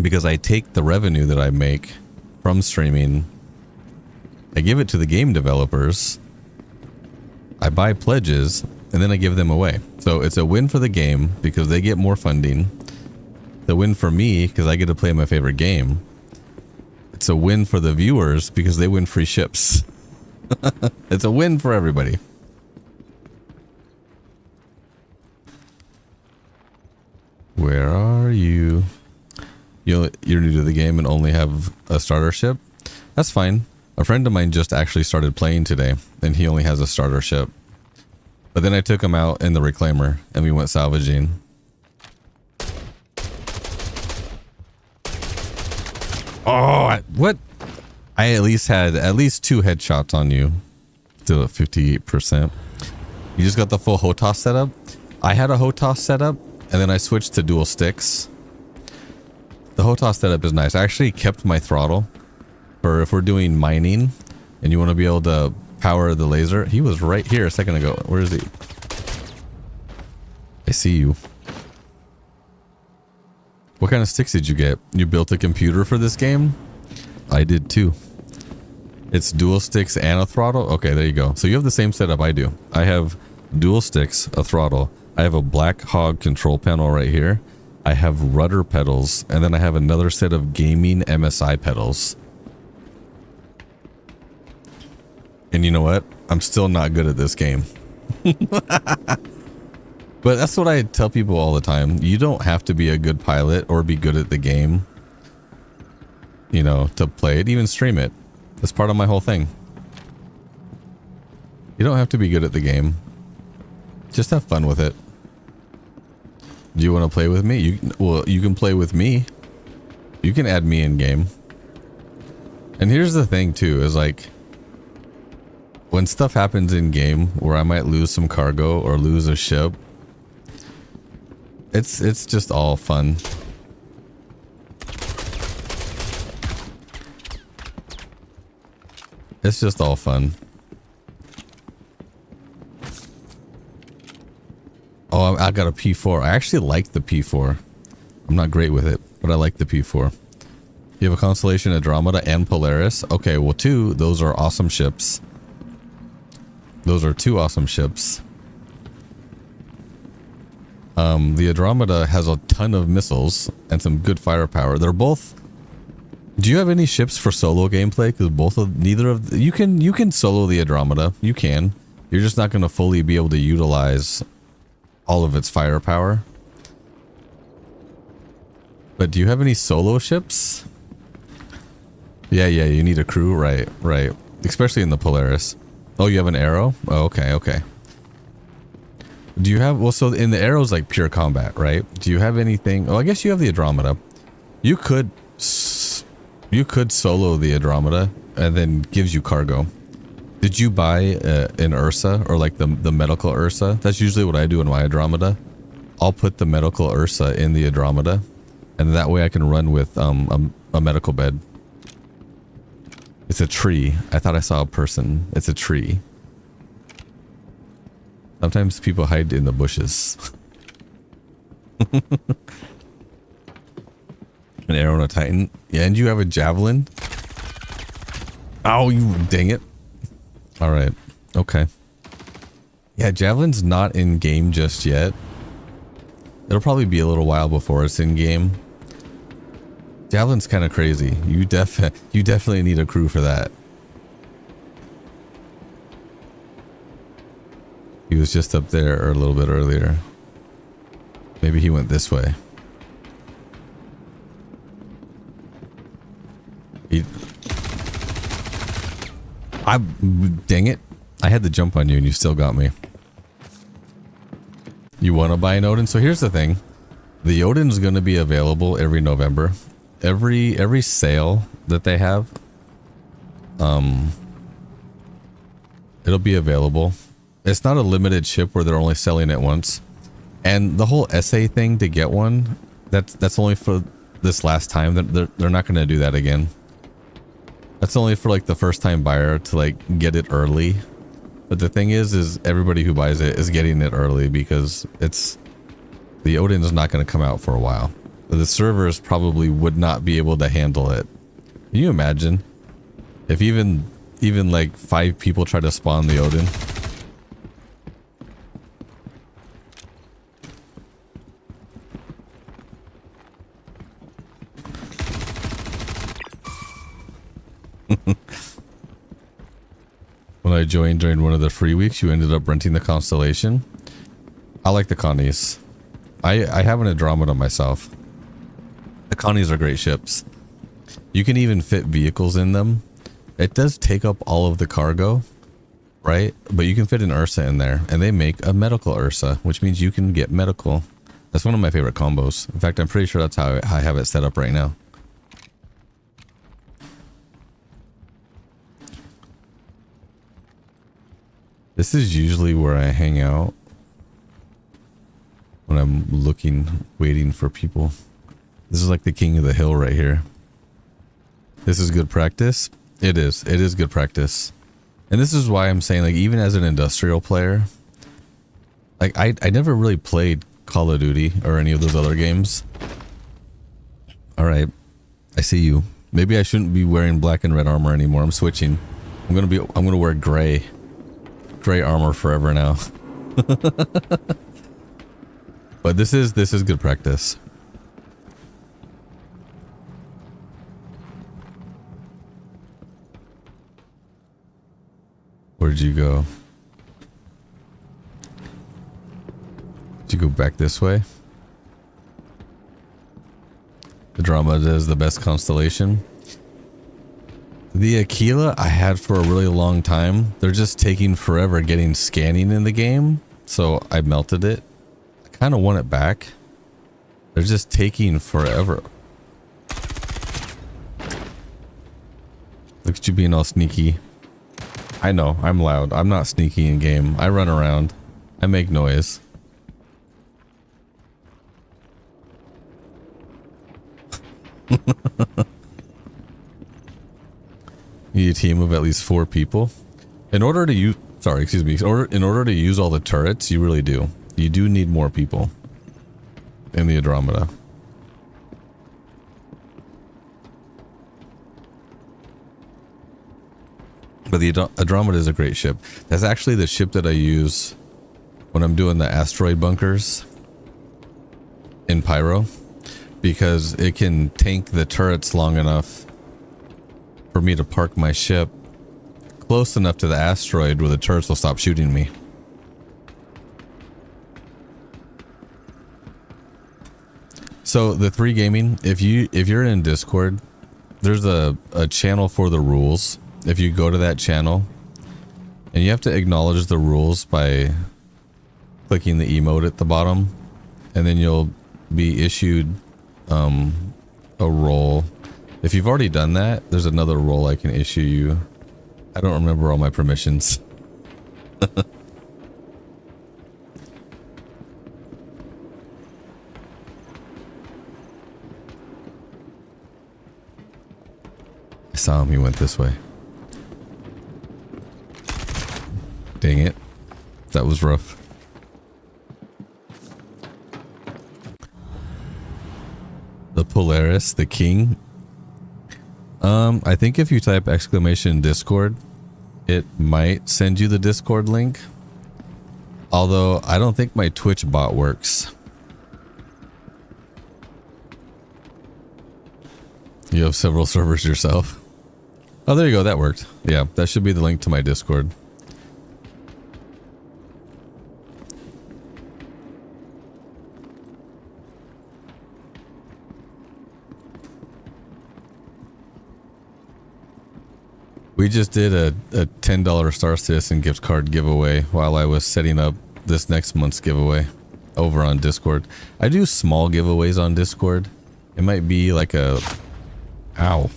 because I take the revenue that I make from streaming, I give it to the game developers, I buy pledges, and then I give them away. So it's a win for the game because they get more funding. The win for me because I get to play my favorite game. It's a win for the viewers because they win free ships. It's a win for everybody. Where are you? You're new to the game and only have a starter ship? That's fine. A friend of mine just actually started playing today and he only has a starter ship. But then I took him out in the reclaimer and we went salvaging. Oh, what? I at least had 2 headshots on you. Still at 58%. You just got the full HOTAS setup? I had a HOTAS setup and then I switched to dual sticks. The HOTAS setup is nice. I actually kept my throttle for if we're doing mining and you want to be able to power the laser. He was right here a second ago. Where is he? I see you. What kind of sticks did you get? You built a computer for this game? I did too. It's dual sticks and a throttle? Okay, there you go. So you have the same setup I do. I have dual sticks, a throttle. I have a Black Hog control panel right here. I have rudder pedals, and then I have another set of gaming MSI pedals. And you know what? I'm still not good at this game. But that's what I tell people all the time. You don't have to be a good pilot or be good at the game, you know, to play it, even stream it. That's part of my whole thing. You don't have to be good at the game. Just have fun with it. Do you want to play with me? You can play with me. You can add me in game. And here's the thing too, is like when stuff happens in game where I might lose some cargo or lose a ship, it's just all fun. It's just all fun. Oh, I got a P4. I actually like the P4. I'm not great with it, but I like the P4. You have a Constellation, Andromeda, and Polaris. Okay, well, those are awesome ships. Those are 2 awesome ships. The Andromeda has a ton of missiles and some good firepower. They're both... Do you have any ships for solo gameplay? Because neither of... You can solo the Andromeda. You can. You're just not going to fully be able to utilize all of its firepower. But do you have any solo ships? Yeah, you need a crew. Right. Especially in the Polaris. Oh, you have an arrow? Oh, okay. Do you have... Well, so in the arrow's like pure combat, right? Do you have anything... Oh, I guess you have the Andromeda. You could solo the Andromeda and then gives you cargo. Did you buy an Ursa or like the medical Ursa? That's usually what I do in my Andromeda. I'll put the medical Ursa in the Andromeda, and that way I can run with a medical bed. It's a tree. I thought I saw a person. It's a tree. Sometimes people hide in the bushes. An arrow and a Titan. Yeah, and you have a javelin. Oh, you dang it. All right. Okay. Yeah, javelin's not in game just yet. It'll probably be a little while before it's in game. Javelin's kind of crazy. You definitely need a crew for that. He was just up there or a little bit earlier. Maybe he went this way. Dang it. I had to jump on you and you still got me. You want to buy an Odin? So here's the thing. The Odin's going to be available every November. Every sale that they have, it'll be available. It's not a limited ship where they're only selling it once. And the whole essay thing to get one, that's only for this last time. They're not going to do that again. That's only for like the first time buyer to like get it early. But the thing is everybody who buys it is getting it early because the Odin is not going to come out for a while. The servers probably would not be able to handle it. Can you imagine if even like 5 people try to spawn the Odin? When I joined during one of the free weeks, you ended up renting the Constellation. I like the Connies. I have an Andromeda myself. The Connies are great ships. You can even fit vehicles in them. It does take up all of the cargo, right? But you can fit an Ursa in there, and they make a medical Ursa, which means you can get medical. That's one of my favorite combos. In fact, I'm pretty sure that's how I have it set up right now. This is usually where I hang out when I'm waiting for people. This is like the king of the hill right here. This is good practice. It is good practice. And this is why I'm saying, like, even as an industrial player, like I never really played Call of Duty or any of those other games. All right. I see you. Maybe I shouldn't be wearing black and red armor anymore. I'm switching. I'm going to wear gray armor forever now. But this is good practice. Where'd you go? Did you go back this way? The Andromeda is the best constellation. The Aquila I had for a really long time. They're just taking forever getting scanning in the game. So I melted it. I kind of want it back. They're just taking forever. Look at you being all sneaky. I know, I'm loud. I'm not sneaky in game. I run around. I make noise. You need a team of at least 4 people. In order to use, sorry, excuse me. In order to use all the turrets, you really do. You do need more people in the Andromeda. But the Andromeda is a great ship. That's actually the ship that I use when I'm doing the asteroid bunkers in Pyro, because it can tank the turrets long enough for me to park my ship close enough to the asteroid where the turrets will stop shooting me. So the 3 gaming, if you're in Discord, there's a channel for the rules. If you go to that channel, and you have to acknowledge the rules by clicking the emote at the bottom, and then you'll be issued a role. If you've already done that, there's another role I can issue you. I don't remember all my permissions. I saw him, he went this way. Dang it. That was rough. The Polaris, the king. I think if you type exclamation Discord, it might send you the Discord link. Although I don't think my Twitch bot works. You have several servers yourself. Oh, there you go. That worked. Yeah, that should be the link to my Discord. We just did a $10 Star Citizen gift card giveaway while I was setting up this next month's giveaway over on Discord. I do small giveaways on Discord. It might be like a... Ow.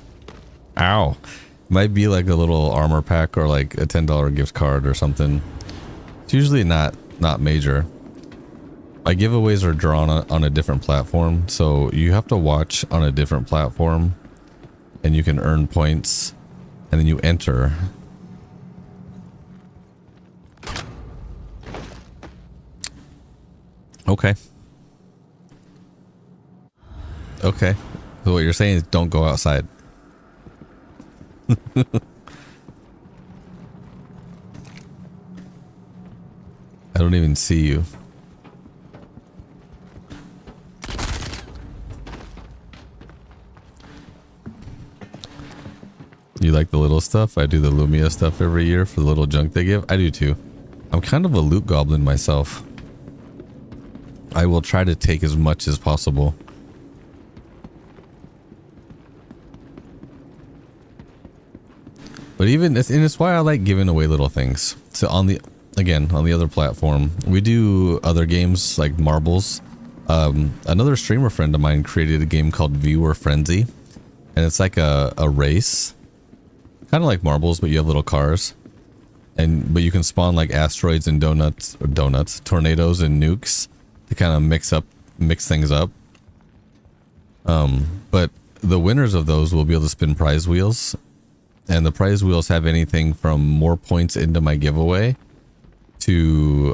Ow. It might be like a little armor pack or like a $10 gift card or something. It's usually not major. My giveaways are drawn on a different platform, so you have to watch on a different platform and you can earn points. And then you enter. Okay. Okay. So what you're saying is don't go outside. I don't even see you. You like the little stuff? I do the Lumia stuff every year for the little junk they give. I do too. I'm kind of a loot goblin myself. I will try to take as much as possible. But even, and it's why I like giving away little things. So on the other platform, we do other games like marbles. Another streamer friend of mine created a game called Viewer Frenzy. And it's like a race. Kind of like marbles, but you have little cars, but you can spawn like asteroids and tornadoes and nukes to kind of mix things up. But the winners of those will be able to spin prize wheels, and the prize wheels have anything from more points into my giveaway to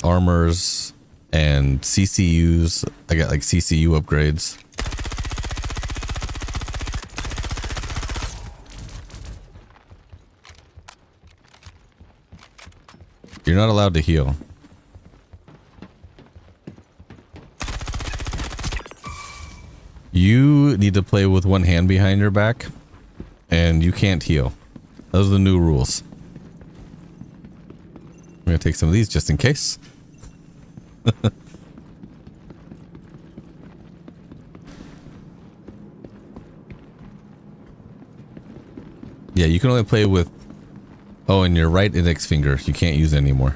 armors and CCUs. I got like CCU upgrades. You're not allowed to heal. You need to play with one hand behind your back, and you can't heal. Those are the new rules. I'm gonna take some of these just in case. Yeah, you can only play with... Oh, and your right index finger. You can't use it anymore.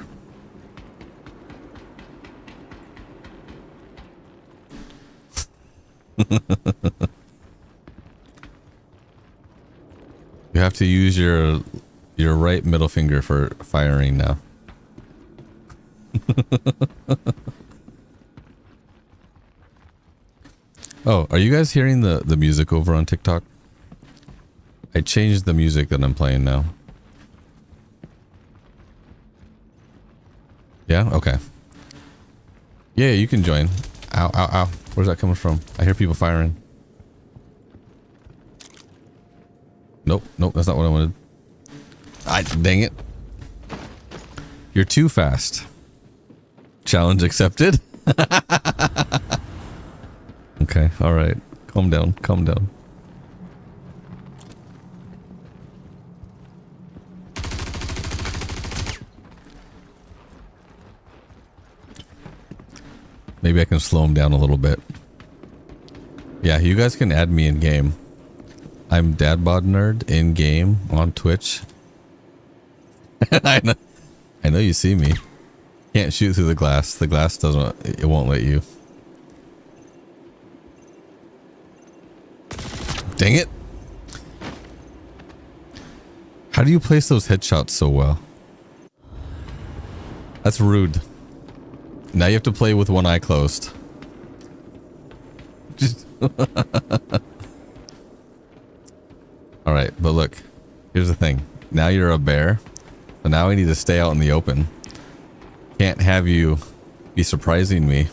your right middle finger for firing now. Oh, are you guys hearing the music over on TikTok? I changed the music that I'm playing now. Yeah? Okay. Yeah, you can join. Ow, ow, ow. Where's that coming from? I hear people firing. Nope, nope, that's not what I wanted. Dang it. You're too fast. Challenge accepted. Okay, alright. Calm down, calm down. Maybe I can slow him down a little bit. Yeah, you guys can add me in game. I'm Dadbod Nerd in game on Twitch. I know you see me. Can't shoot through the glass. The glass doesn't. It won't let you. Dang it! How do you place those headshots so well? That's rude. Now you have to play with one eye closed. Just Alright, but look. Here's the thing. Now you're a bear. So now I need to stay out in the open. Can't have you be surprising me.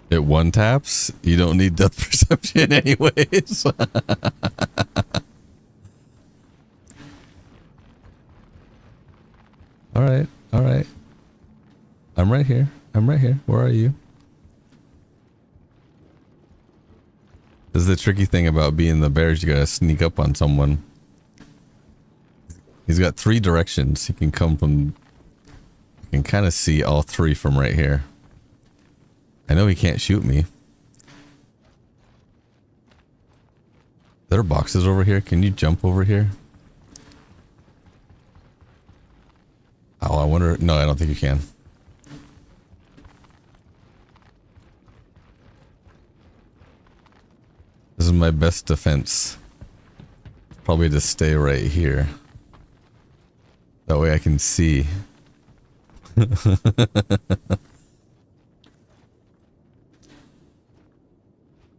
It one taps? You don't need depth perception anyways. Alright, alright. I'm right here. I'm right here. Where are you? This is the tricky thing about being the bears. You gotta sneak up on someone. He's got 3 directions. He can come from... You can kind of see all 3 from right here. I know he can't shoot me. There are boxes over here. Can you jump over here? Oh, I wonder... No, I don't think you can. This is my best defense. Probably to stay right here. That way I can see.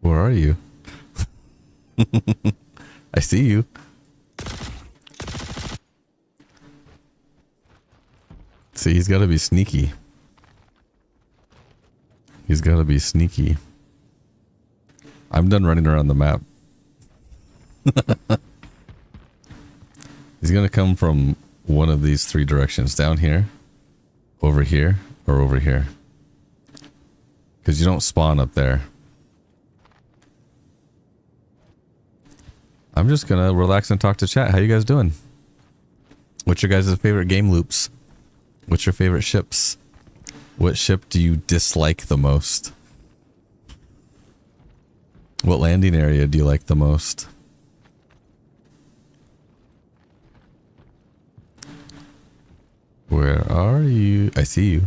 Where are you? I see you. See, he's got to be sneaky. He's got to be sneaky. I'm done running around the map. He's going to come from one of these 3 directions. Down here, over here, or over here. Because you don't spawn up there. I'm just going to relax and talk to chat. How you guys doing? What's your guys' favorite game loops? What's your favorite ships? What ship do you dislike the most? What landing area do you like the most? Where are you? I see you.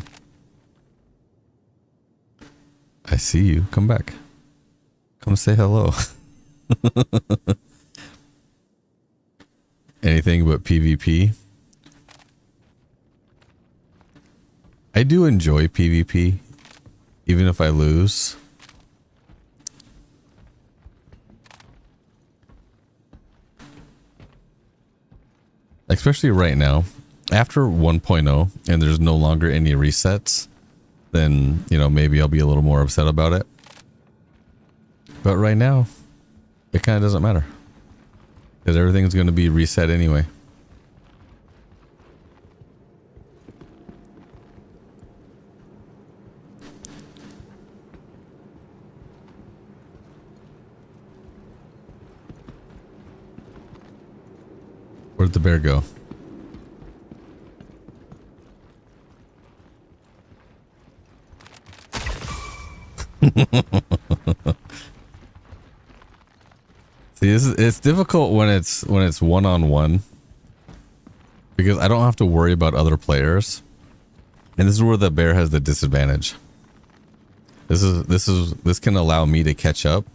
I see you. Come back. Come say hello. Anything but PvP? I do enjoy PvP, even if I lose. Especially right now, after 1.0 and there's no longer any resets, then, you know, maybe I'll be a little more upset about it. But right now, it kind of doesn't matter. Because everything's going to be reset anyway. Where'd the bear go? See, it's difficult when it's one-on-one because I don't have to worry about other players, and this is where the bear has the disadvantage. This can allow me to catch up.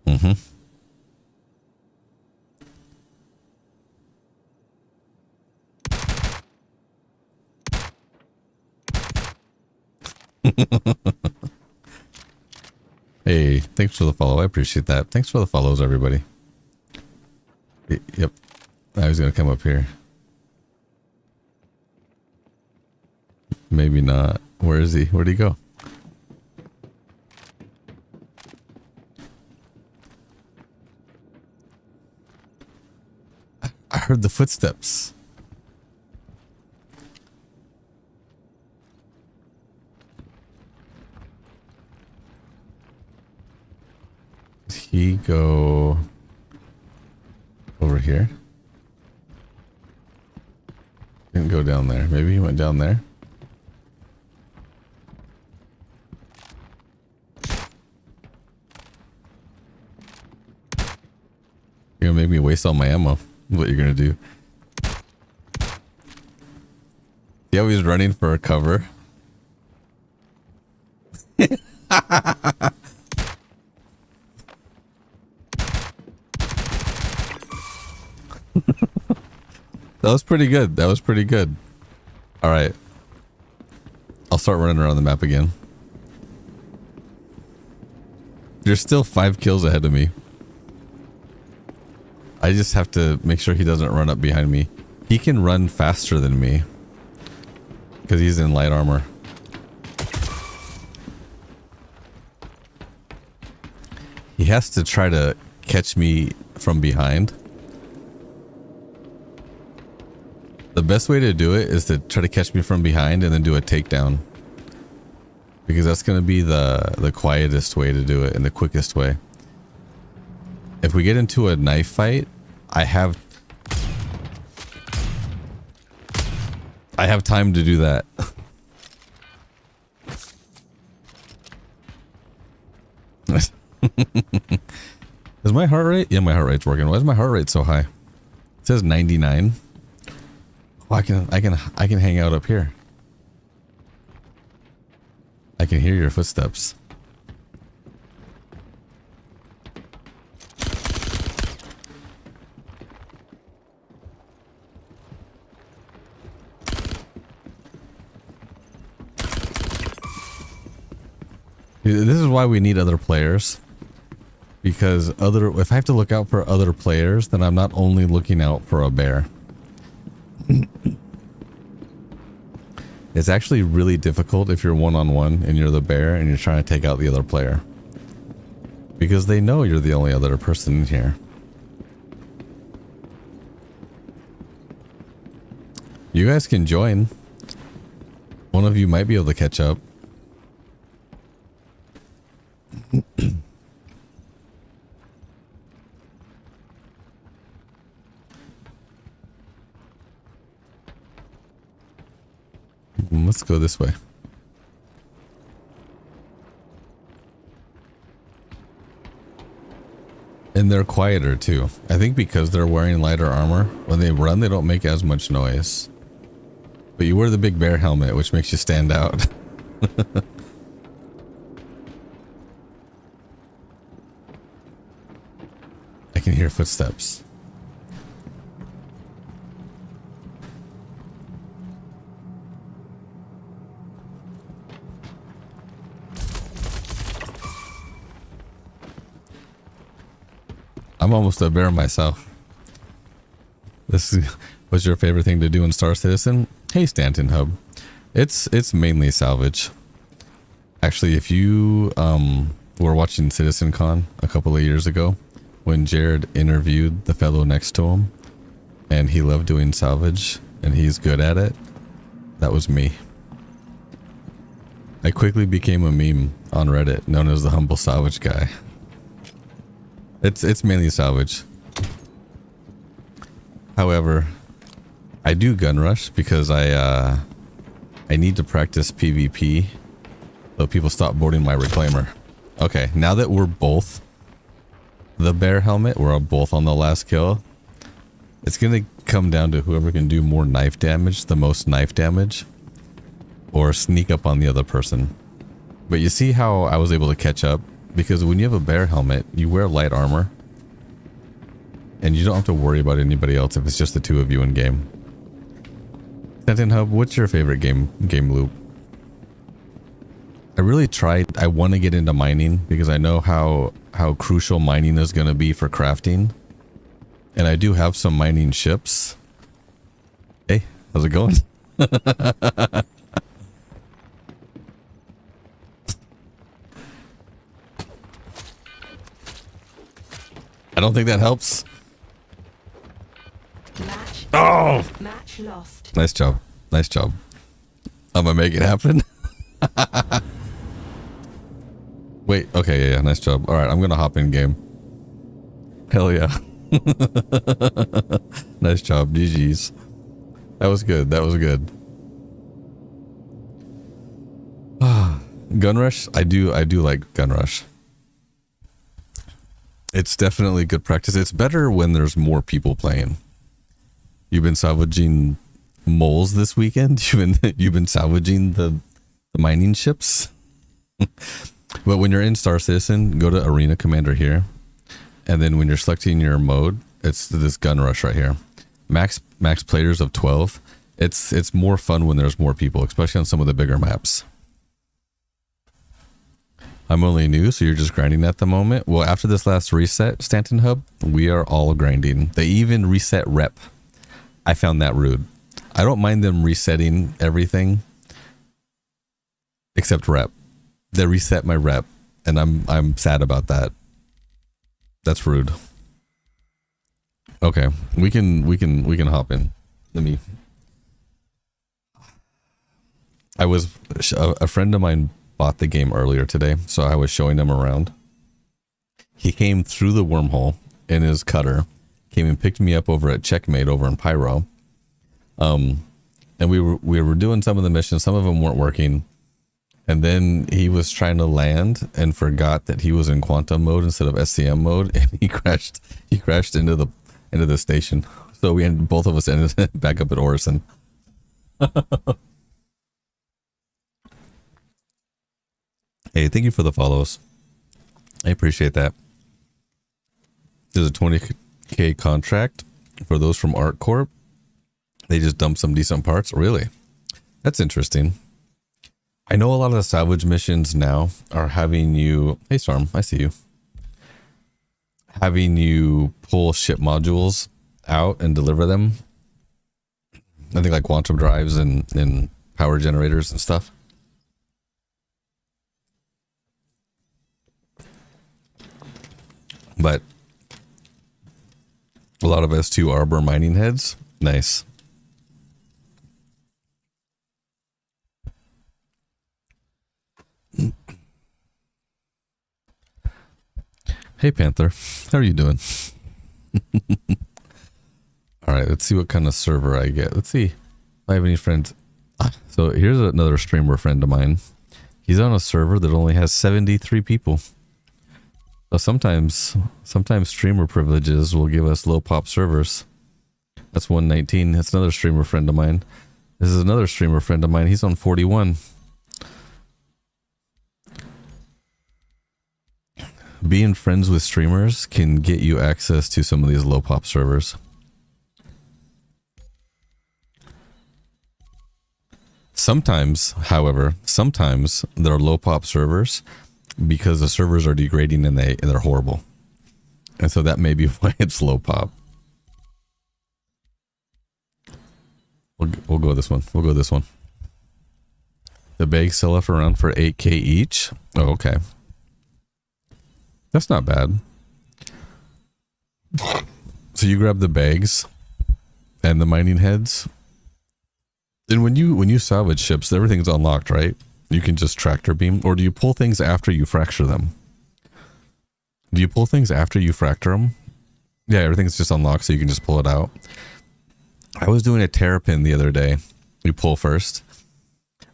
Mm-hmm. Hey, thanks for the follow. I appreciate that. Thanks for the follows, everybody. Yep. I was gonna come up here. Maybe not. Where is he? Where'd he go? I heard the footsteps. Did he go over here? Didn't go down there. Maybe he went down there. You're gonna make me waste all my ammo. What you're gonna do? He always running for a cover. That was pretty good. That was pretty good. All right. I'll start running around the map again. You're still 5 kills ahead of me. I just have to make sure he doesn't run up behind me. He can run faster than me because he's in light armor. He has to try to catch me from behind. The best way to do it is to try to catch me from behind and then do a takedown. Because that's going to be the quietest way to do it and the quickest way. If we get into a knife fight, I have time to do that. Is my heart rate? Yeah, my heart rate's working. Why is my heart rate so high? It says 99. Oh, I can hang out up here. I can hear your footsteps. This is why we need other players. Because if I have to look out for other players, then I'm not only looking out for a bear. It's actually really difficult if you're one-on-one and you're the bear and you're trying to take out the other player. Because they know you're the only other person in here. You guys can join. One of you might be able to catch up. Let's go this way. And they're quieter too. I think because they're wearing lighter armor, when they run, they don't make as much noise. But you wear the big bear helmet, which makes you stand out. I can hear footsteps. I'm almost a bear myself. What's your favorite thing to do in Star Citizen? Hey, Stanton Hub. It's mainly salvage. Actually, if you were watching CitizenCon a couple of years ago, when Jared interviewed the fellow next to him, and he loved doing salvage, and he's good at it, that was me. I quickly became a meme on Reddit, known as the HumbleSalvageGuy. It's mainly salvage. However, I do gun rush because I need to practice PvP so people stop boarding my reclaimer. Okay, now that we're both the bear helmet, we're both on the last kill. It's gonna come down to whoever can do more knife damage, the most knife damage, or sneak up on the other person. But you see how I was able to catch up? Because when you have a bear helmet, you wear light armor. And you don't have to worry about anybody else if it's just the two of you in game. Stanton Hub, what's your favorite game loop? I really tried. I want to get into mining because I know how crucial mining is going to be for crafting. And I do have some mining ships. Hey, how's it going? I don't think that helps. Match. Oh! Match lost. Nice job. Nice job. I'm gonna make it happen. Wait, okay, yeah, nice job. Alright, I'm gonna hop in game. Hell yeah. Nice job, GG's. That was good, that was good. Gun Rush? I do like Gun Rush. It's definitely good practice. It's better when there's more people playing. You've been salvaging moles this weekend? You've been salvaging the mining ships? But when you're in Star Citizen, go to Arena Commander here. And then when you're selecting your mode, it's this Gun Rush right here. Max players of 12. It's more fun when there's more people, especially on some of the bigger maps. I'm only new, so you're just grinding at the moment. Well, after this last reset, Stanton Hub, we are all grinding. They even reset rep. I found that rude. I don't mind them resetting everything except rep. They reset my rep, and I'm sad about that. That's rude. Okay, we can hop in. Let me. A friend of mine bought the game earlier today, so I was showing him around. He came through the wormhole in his cutter, came and picked me up over at Checkmate over in Pyro. And we were doing some of the missions, some of them weren't working. And then he was trying to land and forgot that he was in quantum mode instead of SCM mode, and he crashed into the station. So both of us ended back up at Orison. Hey, thank you for the follows. I appreciate that. There's a 20K contract for those from Art Corp. They just dumped some decent parts. Really? That's interesting. I know a lot of the salvage missions now are having you... Hey, Storm, I see you. Having you pull ship modules out and deliver them. I think like quantum drives and power generators and stuff. But a lot of S2 Arbor mining heads. Nice. Hey Panther, how are you doing? All right, let's see what kind of server I get. Let's see if I have any friends. So here's another streamer friend of mine. He's on a server that only has 73 people. So sometimes streamer privileges will give us low pop servers. That's 119. That's another streamer friend of mine. This is another streamer friend of mine. He's on 41. Being friends with streamers can get you access to some of these low pop servers. Sometimes, however, there are low pop servers because the servers are degrading and they're horrible. And so that may be why it's low pop. We'll go this one. We'll go this one. The bags sell off around for 8K each. Oh, okay. That's not bad. So you grab the bags and the mining heads. And when you salvage ships, everything's unlocked, right? You can just tractor beam, or do you pull things after you fracture them? Do you pull things after you fracture them? Yeah, everything's just unlocked, so you can just pull it out. I was doing a terrapin the other day. We pull first.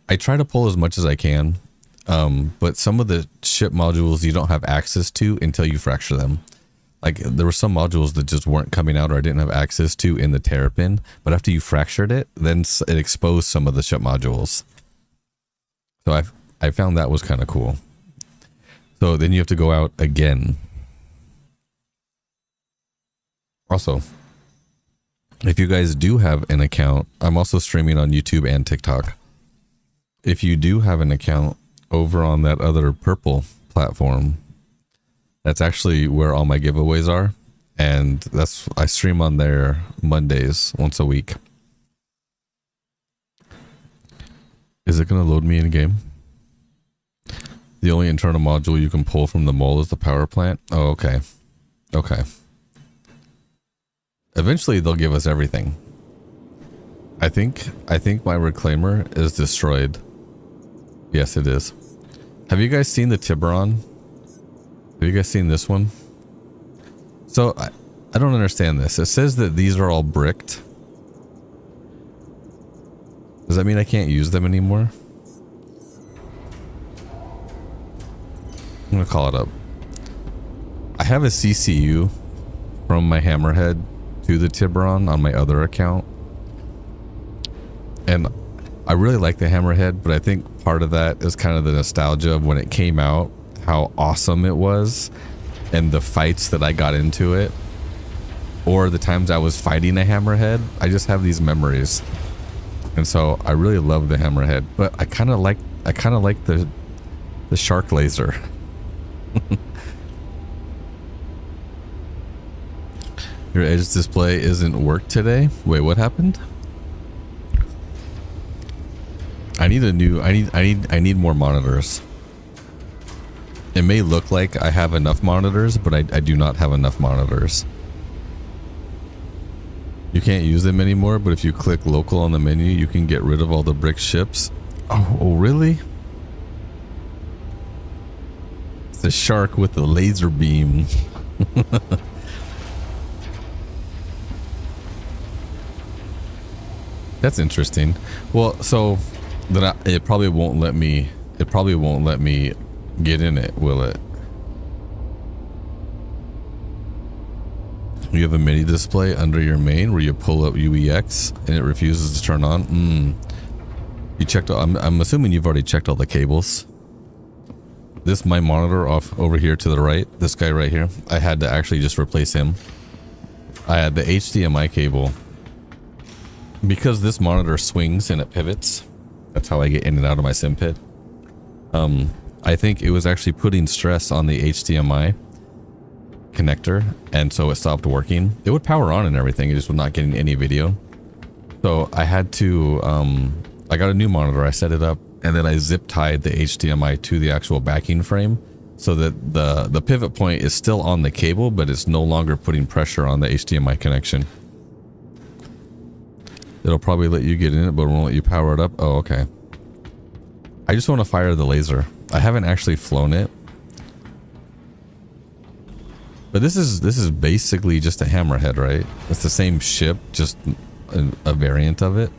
I try to pull as much as I can, but some of the ship modules you don't have access to until you fracture them. Like there were some modules that just weren't coming out or I didn't have access to in the Terrapin, but after you fractured it, then it exposed some of the ship modules. So I found that was kind of cool. So then you have to go out again. Also, if you guys do have an account, I'm also streaming on YouTube and TikTok. If you do have an account over on that other purple platform, that's actually where all my giveaways are. And I stream on there Mondays, once a week. Is it going to load me in game? The only internal module you can pull from the mole is the power plant. Oh, okay. Okay. Eventually they'll give us everything. I think my reclaimer is destroyed. Yes, it is. Have you guys seen the Tiburon? Have you guys seen this one? So I don't understand this. It says that these are all bricked. Does that mean I can't use them anymore? I'm gonna call it up. I have a CCU from my Hammerhead to the Tiburon on my other account. And I really like the Hammerhead, but I think part of that is kind of the nostalgia of when it came out, how awesome it was, and the fights that I got into it, or the times I was fighting a Hammerhead. I just have these memories. And so I really love the Hammerhead, but I kind of like the shark laser. Your edge display isn't work today. Wait, what happened? I need more monitors. It may look like I have enough monitors, but I do not have enough monitors. You can't use them anymore, but if you click local on the menu, you can get rid of all the brick ships. Oh really? It's the shark with the laser beam. That's interesting. Well, so then it probably won't let me. It probably won't let me get in it, will it? You have a mini display under your main where you pull up UEX and it refuses to turn on. You checked. I'm assuming you've already checked all the cables. This my monitor off over here to the right. This guy right here. I had to actually just replace him. I had the HDMI cable. Because this monitor swings and it pivots, that's how I get in and out of my sim pit. I think it was actually putting stress on the HDMI connector, and so it stopped working. It would power on and everything, it just was not getting any video. So I had to, I got a new monitor, I set it up, and then I zip tied the HDMI to the actual backing frame so that the pivot point is still on the cable, but it's no longer putting pressure on the HDMI connection. It'll probably let you get in it, but it won't let you power it up. Oh, okay. I just want to fire the laser. I haven't actually flown it. But this is basically just a Hammerhead, right? It's the same ship, just a variant of it.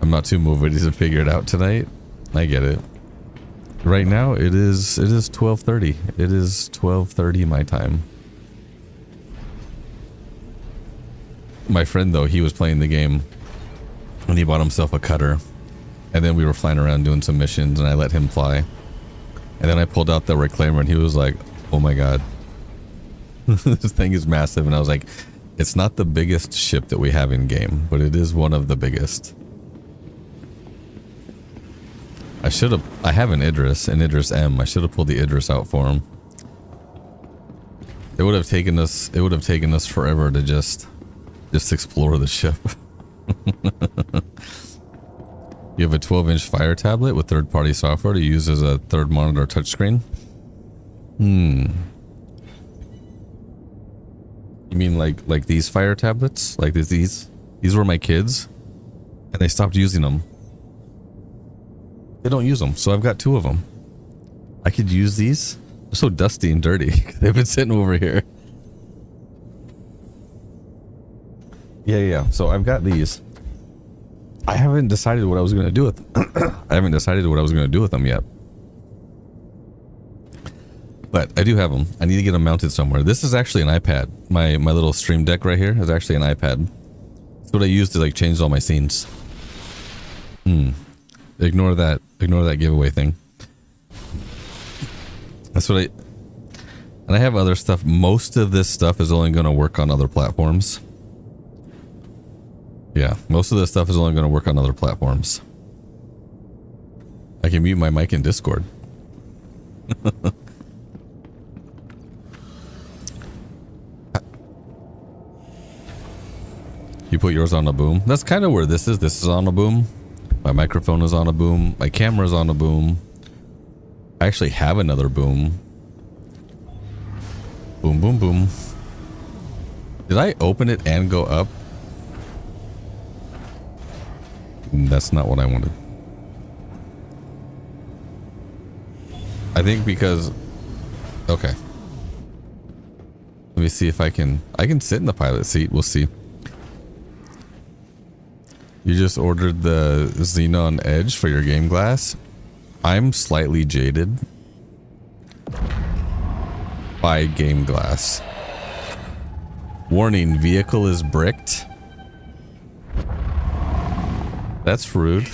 I'm not too motivated to figure it out tonight. I get it. Right now it is 12:30. It is 12:30 my time. My friend though, he was playing the game and he bought himself a cutter, and then we were flying around doing some missions and I let him fly, and then I pulled out the reclaimer and he was like, oh my god, this thing is massive. And I was like, it's not the biggest ship that we have in game, but it is one of the biggest. I have an Idris M. I should have pulled the Idris out for him. It would have taken us forever to just explore the ship. You have a 12-inch Fire tablet with third-party software to use as a third monitor touchscreen. You mean like these Fire tablets? Like these were my kids, and they stopped using them. They don't use them, so I've got two of them. I could use these. They're so dusty and dirty. They've been sitting over here. Yeah. So I've got these. I haven't decided what I was going to do with them. I haven't decided what I was going to do with them yet. But I do have them. I need to get them mounted somewhere. This is actually an iPad. My little stream deck right here is actually an iPad. That's what I use to like change all my scenes. Ignore that giveaway thing. That's what and I have other stuff. Most of this stuff is only going to work on other platforms. Yeah, most of this stuff is only going to work on other platforms. I can mute my mic in Discord. You put yours on a boom. That's kind of where this is. This is on a boom. My microphone is on a boom. My camera's on a boom. I actually have another boom. Boom, boom, boom. Did I open it and go up? That's not what I wanted. I think because... Okay. Let me see if I can sit in the pilot seat. We'll see. You just ordered the Xenon Edge for your game glass. I'm slightly jaded by game glass. Warning, vehicle is bricked. That's rude.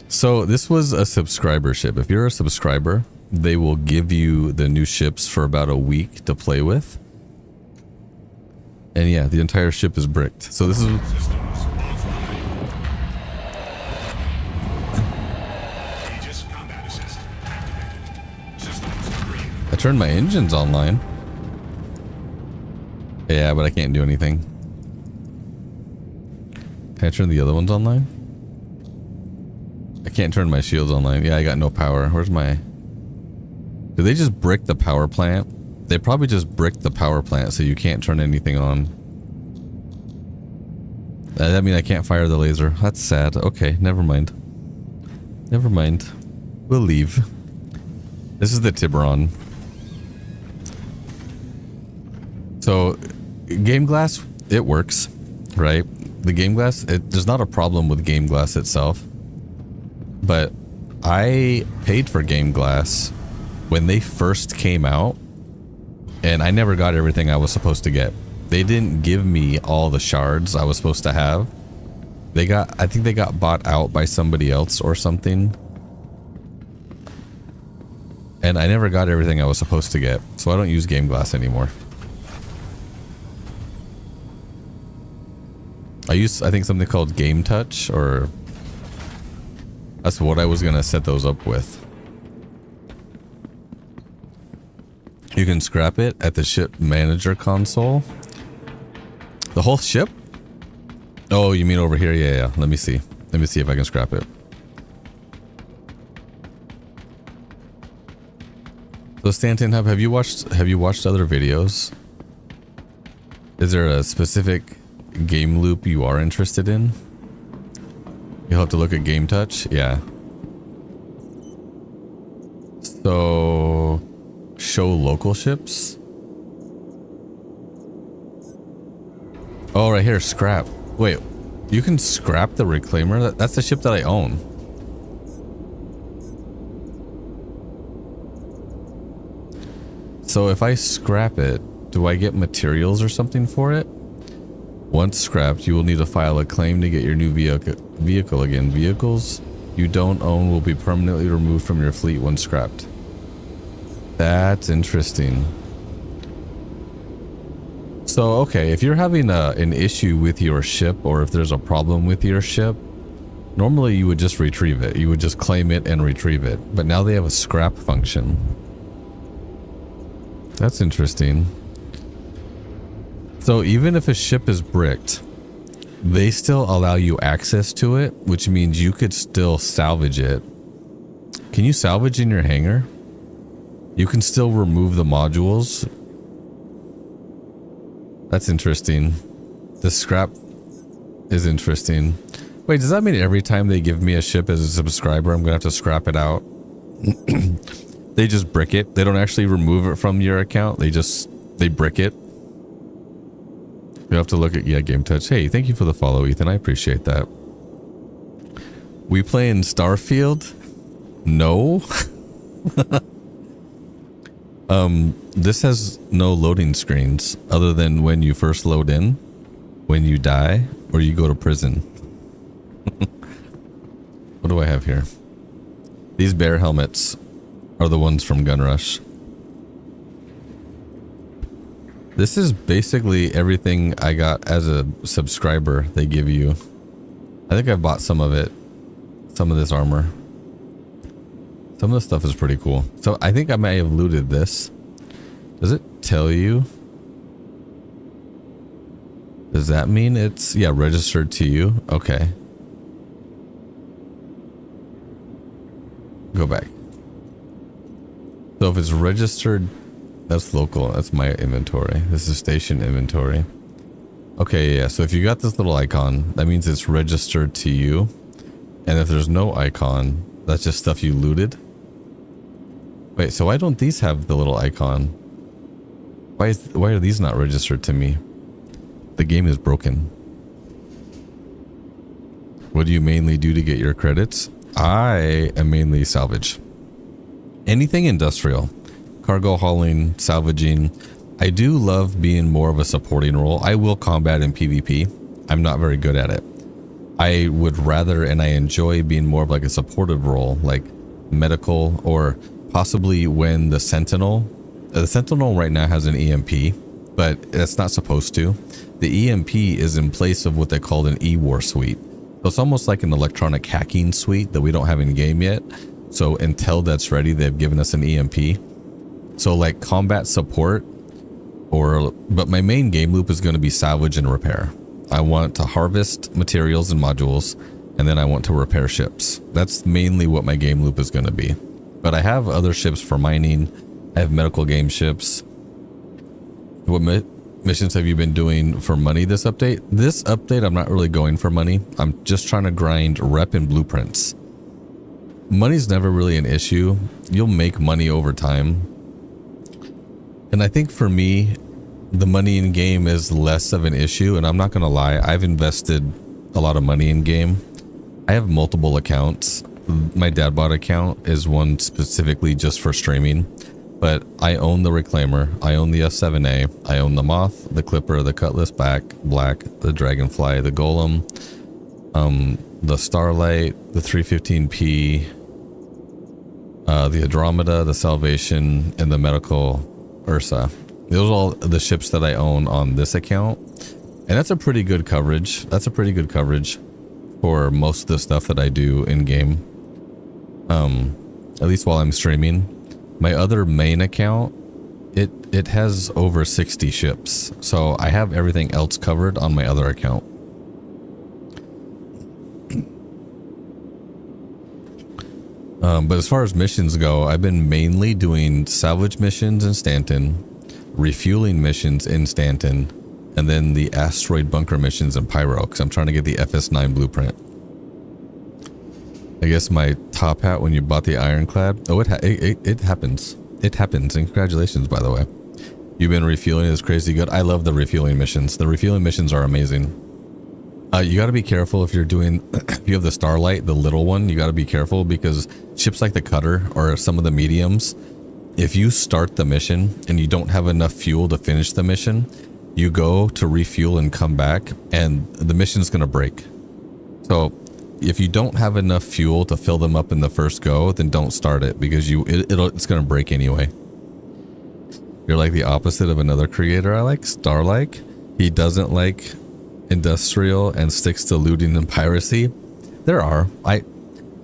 So this was a subscriber ship. If you're a subscriber, they will give you the new ships for about a week to play with. And yeah, the entire ship is bricked. So this is... I turned my engines online. Yeah, but I can't do anything. Can I turn the other ones online? I can't turn my shields online. Yeah, I got no power. Where's my... Did they just brick the power plant? They probably just bricked the power plant so you can't turn anything on. That means I can't fire the laser. That's sad. Okay, never mind. Never mind. We'll leave. This is the Tiburon. So, game glass, it works, right? The game glass, there's not a problem with game glass itself. But I paid for game glass when they first came out, and I never got everything I was supposed to get. They didn't give me all the shards I was supposed to have. I think they got bought out by somebody else or something. And I never got everything I was supposed to get, so I don't use game glass anymore. I think something called Game Touch, or that's what I was gonna set those up with. You can scrap it at the ship manager console. The whole ship? Oh, you mean over here? Yeah. Let me see. Let me see if I can scrap it. So Stanton Hub, have you watched other videos? Is there a specific game loop you are interested in? You'll have to look at Game Touch. Yeah. So show local ships. Oh, right here, scrap. Wait, you can scrap the Reclaimer? That's the ship that I own. So if I scrap it, do I get materials or something for it? Once scrapped, you will need to file a claim to get your new vehicle again. Vehicles you don't own will be permanently removed from your fleet when scrapped. That's interesting. So, okay, if you're having an issue with your ship, or if there's a problem with your ship, normally you would just retrieve it. You would just claim it and retrieve it. But now they have a scrap function. That's interesting. So even if a ship is bricked, they still allow you access to it, which means you could still salvage it. Can you salvage in your hangar? You can still remove the modules. That's interesting. The scrap is interesting. Wait, does that mean every time they give me a ship as a subscriber, I'm gonna have to scrap it out? They just brick it. They don't actually remove it from your account. They brick it. You have to look at, yeah, Game Touch. Hey, thank you for the follow, Ethan. I appreciate that. We play in Starfield. No. This has no loading screens other than when you first load in, when you die, or you go to prison. What do I have here? These bear helmets are the ones from Gun Rush. This is basically everything I got as a subscriber they give you. I think I bought some of it. Some of this armor. Some of the stuff is pretty cool. So I think I may have looted this. Does it tell you? Does that mean it's, yeah, registered to you? Okay. Go back. So if it's registered, that's local. That's my inventory. This is station inventory. Okay, yeah. So if you got this little icon, that means it's registered to you. And if there's no icon, that's just stuff you looted. Wait, so why don't these have the little icon? Why are these not registered to me? The game is broken. What do you mainly do to get your credits? I am mainly salvage. Anything industrial. Cargo hauling, salvaging. I do love being more of a supporting role. I will combat in PvP. I'm not very good at it. I would rather, and I enjoy being more of like a supportive role, like medical, or possibly when the Sentinel right now has an EMP, but it's not supposed to. The EMP is in place of what they call an E-War suite. So it's almost like an electronic hacking suite that we don't have in game yet. So until that's ready, they've given us an EMP. So like combat support, but my main game loop is going to be salvage and repair. I want to harvest materials and modules, and then I want to repair ships. That's mainly what my game loop is going to be. But I have other ships for mining. I have medical game ships. What missions have you been doing for money this update? This update, I'm not really going for money. I'm just trying to grind rep and blueprints. Money's never really an issue. You'll make money over time. And I think for me, the money in game is less of an issue. And I'm not going to lie, I've invested a lot of money in game. I have multiple accounts. My dad bought account is one specifically just for streaming. But I own the Reclaimer, I own the F7A, I own the Moth, the Clipper, the Cutlass Black, the Dragonfly, the Golem, the Starlight, the 315P, the Andromeda, the Salvation, and the Medical Ursa. Those are all the ships that I own on this account. And that's a pretty good coverage. That's a pretty good coverage for most of the stuff that I do in game. At least while I'm streaming. My other main account, it has over 60 ships. So I have everything else covered on my other account. But as far as missions go, I've been mainly doing salvage missions in Stanton, refueling missions in Stanton, and then the asteroid bunker missions in Pyro, because I'm trying to get the FS9 blueprint. I guess my top hat when you bought the Ironclad. Oh, it happens. It happens. And congratulations, by the way. You've been refueling. It's crazy good. I love the refueling missions. The refueling missions are amazing. You got to be careful if you're doing, if you have the Starlight, the little one, you got to be careful because ships like the Cutter or some of the mediums, if you start the mission and you don't have enough fuel to finish the mission, you go to refuel and come back and the mission's going to break. So if you don't have enough fuel to fill them up in the first go, then don't start it because it's going to break anyway. You're like the opposite of another creator I like, Starlike. He doesn't like industrial and sticks to looting and piracy. There are. I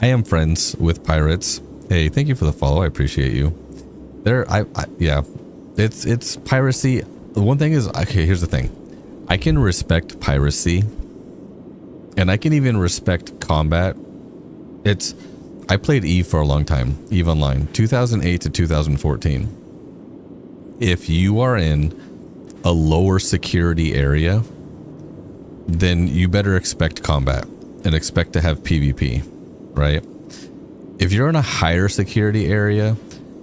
am friends with pirates. Hey, thank you for the follow. I appreciate you. Yeah. It's piracy. The one thing is, okay, here's the thing. I can respect piracy. And I can even respect combat. I played EVE for a long time. EVE Online, 2008 to 2014. If you are in a lower security area, then you better expect combat and expect to have PvP, right? If you're in a higher security area,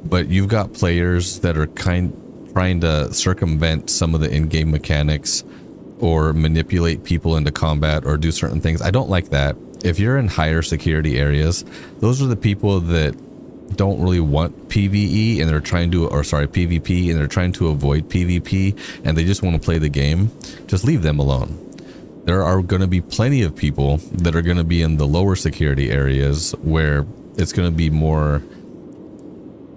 but you've got players that are trying to circumvent some of the in-game mechanics or manipulate people into combat or do certain things, I don't like that. If you're in higher security areas, those are the people that don't really want PvE and they're trying to, or sorry, PvP, and they're trying to avoid PvP and they just want to play the game, just leave them alone. There are going to be plenty of people that are going to be in the lower security areas where it's going to be more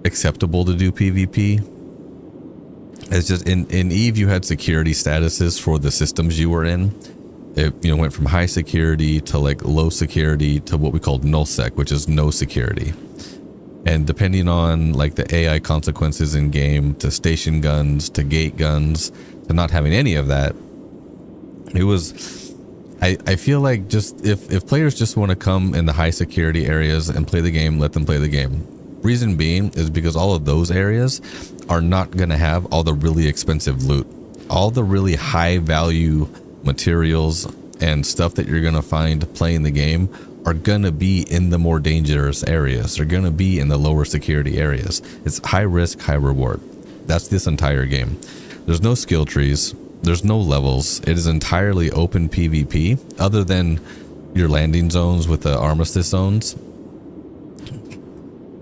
acceptable to do PvP. It's just in Eve you had security statuses for the systems you were in. It, you know, went from high security to like low security to what we called nullsec, which is no security. And depending on like the AI consequences in game, to station guns, to gate guns, to not having any of that, it was, I feel like just if players just want to come in the high security areas and play the game, let them play the game. Reason being is because all of those areas are not going to have all the really expensive loot, all the really high value materials and stuff that you're going to find playing the game are going to be in the more dangerous areas. They're going to be in the lower security areas. It's high risk, high reward. That's this entire game. There's no skill trees. There's no levels. It is entirely open PvP other than your landing zones with the armistice zones.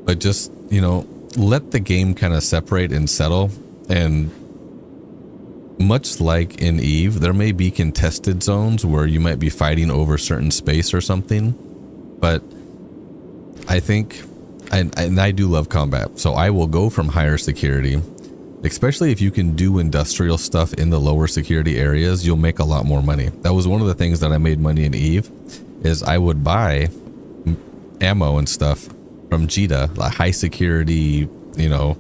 But just, you know, let the game kind of separate and settle. And much like in Eve, there may be contested zones where you might be fighting over certain space or something. But I think, and I do love combat, so I will go from higher security, especially if you can do industrial stuff in the lower security areas. You'll make a lot more money. That was one of the things that I made money in Eve, is I would buy ammo and stuff from Jita, like high security, you know,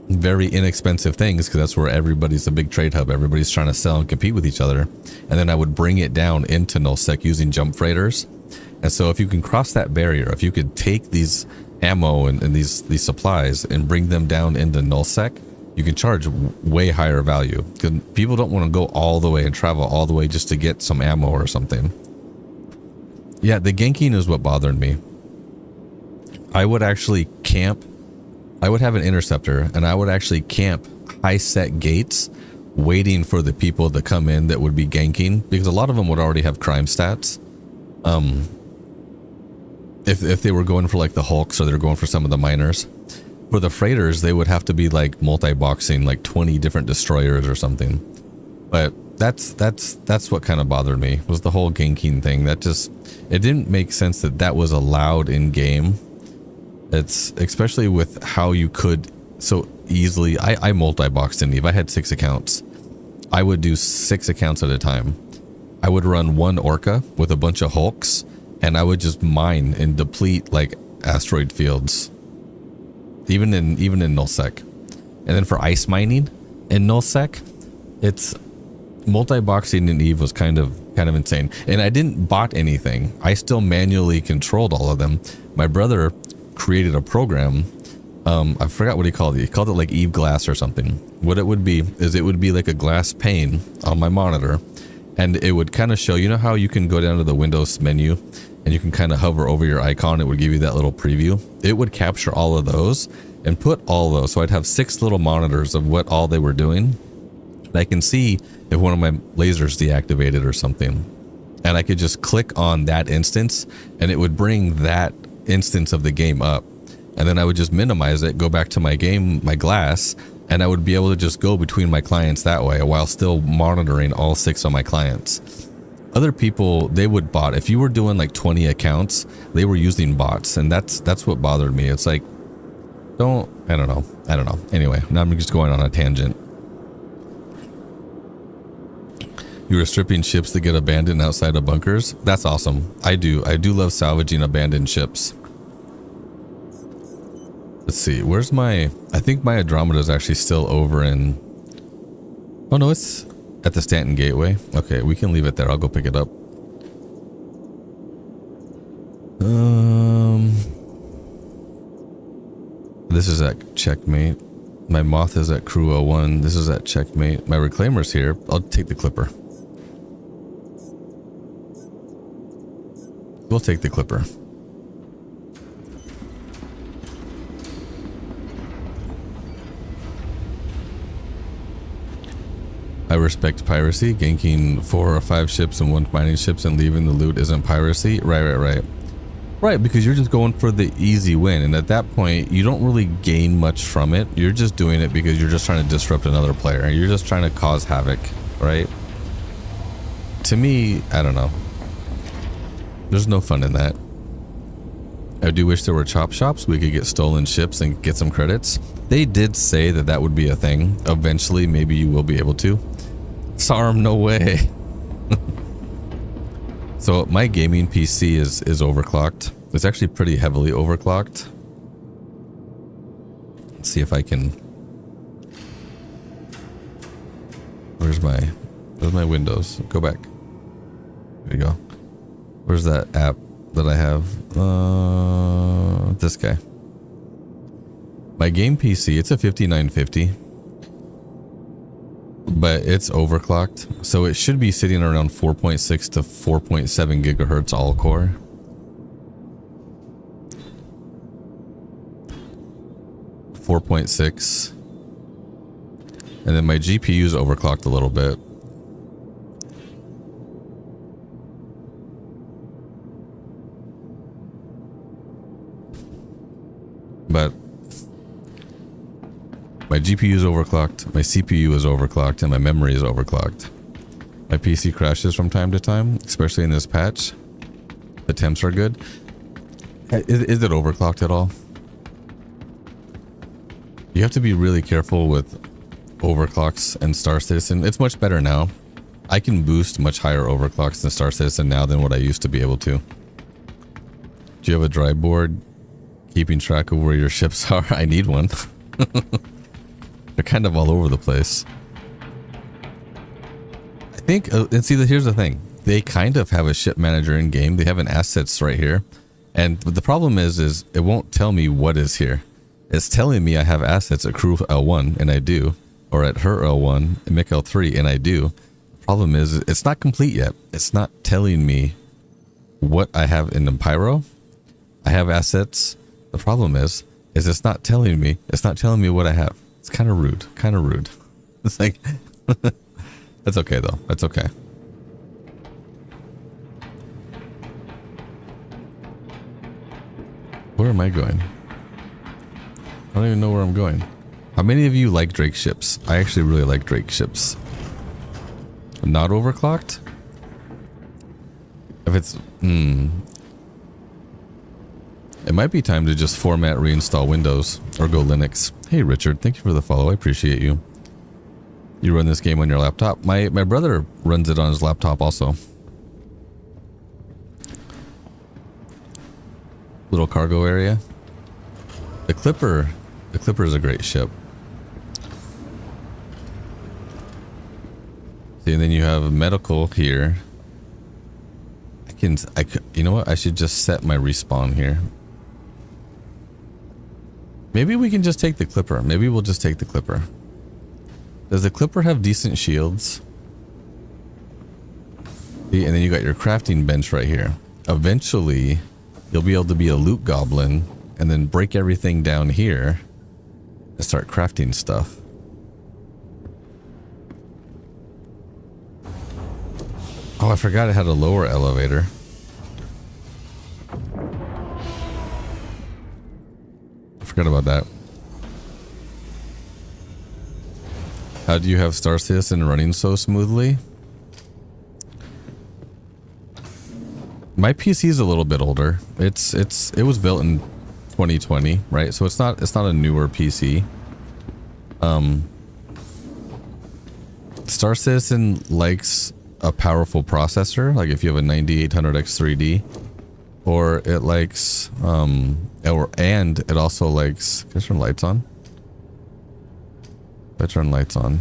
very inexpensive things, because that's where everybody's a big trade hub. Everybody's trying to sell and compete with each other. And then I would bring it down into nullsec using jump freighters. And so if you can cross that barrier, if you could take these ammo and these supplies and bring them down into nullsec, you can charge way higher value, because people don't want to go all the way and travel all the way just to get some ammo or something. Yeah, the ganking is what bothered me. I would actually camp. I would have an interceptor and I would actually camp high set gates waiting for the people to come in that would be ganking, because a lot of them would already have crime stats. If they were going for like the Hulks, or they're going for some of the miners. For the freighters, they would have to be like multi-boxing like 20 different destroyers or something. But that's what kind of bothered me, was the whole ganking thing. That just, it didn't make sense that was allowed in game. It's especially with how you could so easily. I multi-boxed in Eve. I had 6 accounts. I would do 6 accounts at a time. I would run one Orca with a bunch of Hulks, and I would just mine and deplete like asteroid fields. Even in nullsec. And then for ice mining in nullsec, it's multi-boxing in Eve was kind of insane. And I didn't bot anything. I still manually controlled all of them. My brother created a program. I forgot what he called it. He called it like Eve Glass or something. What it would be is it would be like a glass pane on my monitor, and it would kind of show, you know how you can go down to the Windows menu and you can kind of hover over your icon. It would give you that little preview. It would capture all of those and put all those. So I'd have 6 little monitors of what all they were doing. And I can see if one of my lasers deactivated or something. And I could just click on that instance and it would bring that instance of the game up. And then I would just minimize it, go back to my game, my glass, and I would be able to just go between my clients that way while still monitoring all 6 of my clients. Other people, they would bot. If you were doing like 20 accounts, they were using bots, and that's what bothered me. It's like, I don't know. Anyway, now I'm just going on a tangent. You were stripping ships that get abandoned outside of bunkers? That's awesome. I do love salvaging abandoned ships. Let's see, where's I think my Andromeda is actually still over in, oh no, it's at the Stanton Gateway. Okay, we can leave it there. I'll go pick it up. This is at Checkmate. My Moth is at Crew 01. This is at Checkmate. My Reclaimer's here. I'll take the Clipper. We'll take the Clipper. I respect piracy. Ganking 4 or 5 ships and 1 mining ships and leaving the loot isn't piracy. Right. Right, because you're just going for the easy win, and at that point you don't really gain much from it. You're just doing it because you're just trying to disrupt another player. You're just trying to cause havoc, right? To me, I don't know. There's no fun in that. I do wish there were chop shops. We could get stolen ships and get some credits. They did say that that would be a thing. Eventually, maybe you will be able to. Sarm, no way. So my gaming PC is overclocked. It's actually pretty heavily overclocked. Let's see if I can. Where's my Windows? Go back. There you go. Where's that app that I have? This guy. My game PC, it's a 5950. But it's overclocked, so it should be sitting around 4.6 to 4.7 gigahertz all core. .6, and then my GPU is overclocked a little bit. But my GPU is overclocked, my CPU is overclocked, and my memory is overclocked. My PC crashes from time to time, especially in this patch. The temps are good. Is it overclocked at all? You have to be really careful with overclocks and Star Citizen. It's much better now. I can boost much higher overclocks in Star Citizen now than what I used to be able to. Do you have a dry board? Keeping track of where your ships are? I need one. They're kind of all over the place. I think, and see, here's the thing. They kind of have a ship manager in game. They have an assets right here. And the problem is it won't tell me what is here. It's telling me I have assets at crew L1, and I do. Or at her L1, and Mick L3, and I do. The problem is it's not complete yet. It's not telling me what I have in the Pyro. I have assets. The problem is it's not telling me. It's not telling me what I have. It's kind of rude. Kind of rude. It's like, that's okay though. That's okay. Where am I going? I don't even know where I'm going. How many of you like Drake ships? I actually really like Drake ships. Not overclocked? If it's... It might be time to just format, reinstall Windows, or go Linux. Hey Richard, thank you for the follow. I appreciate you. You run this game on your laptop? My brother runs it on his laptop also. Little cargo area. The Clipper is a great ship. See, and then you have medical here. You know what? I should just set my respawn here. Maybe we can just take the Clipper. Maybe we'll just take the Clipper. Does the Clipper have decent shields? See, and then you got your crafting bench right here. Eventually, you'll be able to be a loot goblin and then break everything down here and start crafting stuff. Oh, I forgot it had a lower elevator. I forgot about that. How do you have Star Citizen running so smoothly? My PC is a little bit older. It was built in 2020, right? So it's not a newer PC. Star Citizen likes a powerful processor, like if you have a 9800X3D, or it likes and it also likes, can I turn lights on? If I turn lights on,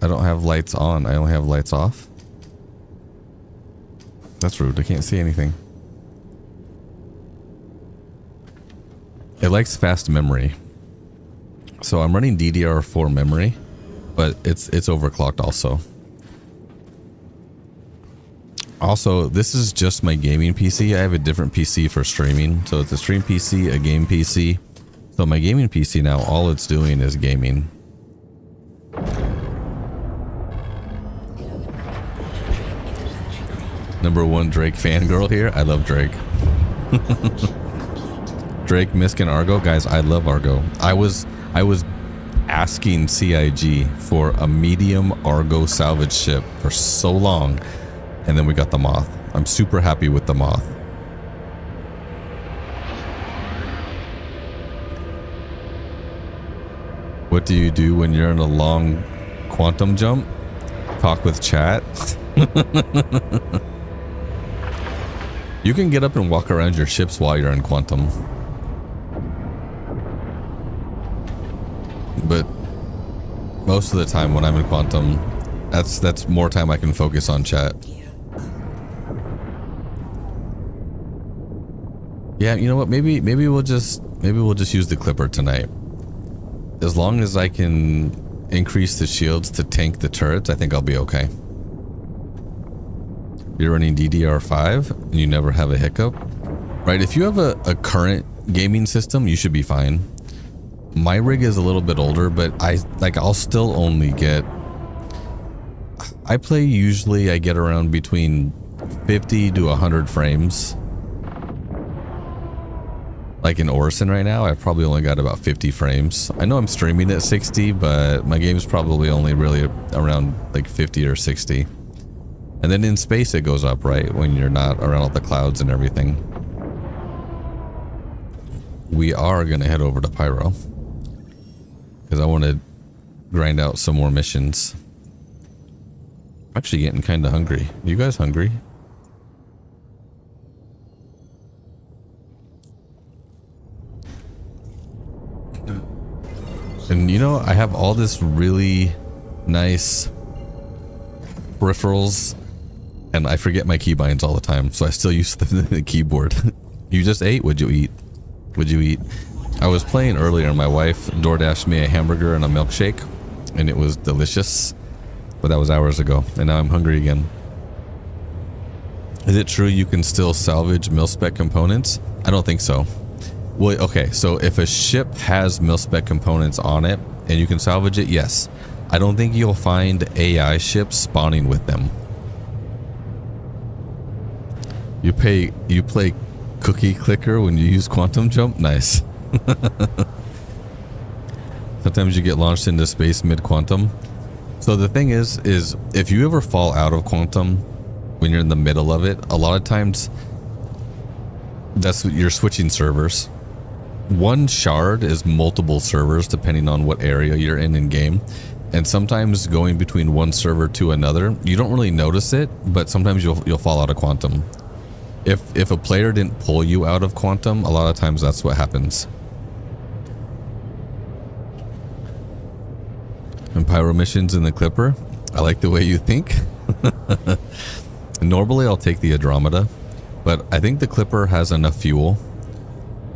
I don't have lights on, I only have lights off. That's rude. I can't see anything. It likes fast memory. So I'm running DDR4 memory, but it's overclocked also. Also, this is just my gaming PC. I have a different PC for streaming. So it's a stream PC, a game PC. So my gaming PC now, all it's doing is gaming. #1 Drake fangirl here. I love Drake. Drake, Misk, and Argo. Guys, I love Argo. I was asking CIG for a medium Argo salvage ship for so long, and then we got the Moth. I'm super happy with the Moth. What do you do when you're in a long quantum jump? Talk with chat. You can get up and walk around your ships while you're in quantum. But most of the time when I'm in quantum, that's more time I can focus on chat. Yeah, you know what? Maybe we'll just use the Clipper tonight. As long as I can increase the shields to tank the turrets, I think I'll be okay. You're running DDR5 and you never have a hiccup, right? If you have a current gaming system, you should be fine. My rig is a little bit older, but I'll still only get, I play usually, I get around between 50 to 100 frames. Like in Orison right now, I've probably only got about 50 frames. I know I'm streaming at 60, but my game's probably only really around like 50 or 60. And then in space it goes up, right? When you're not around all the clouds and everything. We are going to head over to Pyro. Because I want to grind out some more missions. I'm actually getting kind of hungry. You guys hungry? And you know, I have all this really nice peripherals and I forget my keybinds all the time, so I still use the keyboard. You just ate? What'd you eat? What'd you eat? I was playing earlier and my wife DoorDashed me a hamburger and a milkshake and it was delicious, but that was hours ago and now I'm hungry again. Is it true you can still salvage mil-spec components? I don't think so. Well, okay, so if a ship has mil-spec components on it and you can salvage it, yes. I don't think you'll find AI ships spawning with them. You play cookie clicker when you use quantum jump? Nice. Sometimes you get launched into space mid-quantum. So the thing is if you ever fall out of quantum when you're in the middle of it, a lot of times that's what you're switching servers. One shard is multiple servers depending on what area you're in game. And sometimes going between one server to another, you don't really notice it, but sometimes you'll fall out of quantum. If a player didn't pull you out of quantum, a lot of times that's what happens. And pyro missions in the Clipper, I like the way you think. Normally I'll take the Andromeda, but I think the Clipper has enough fuel,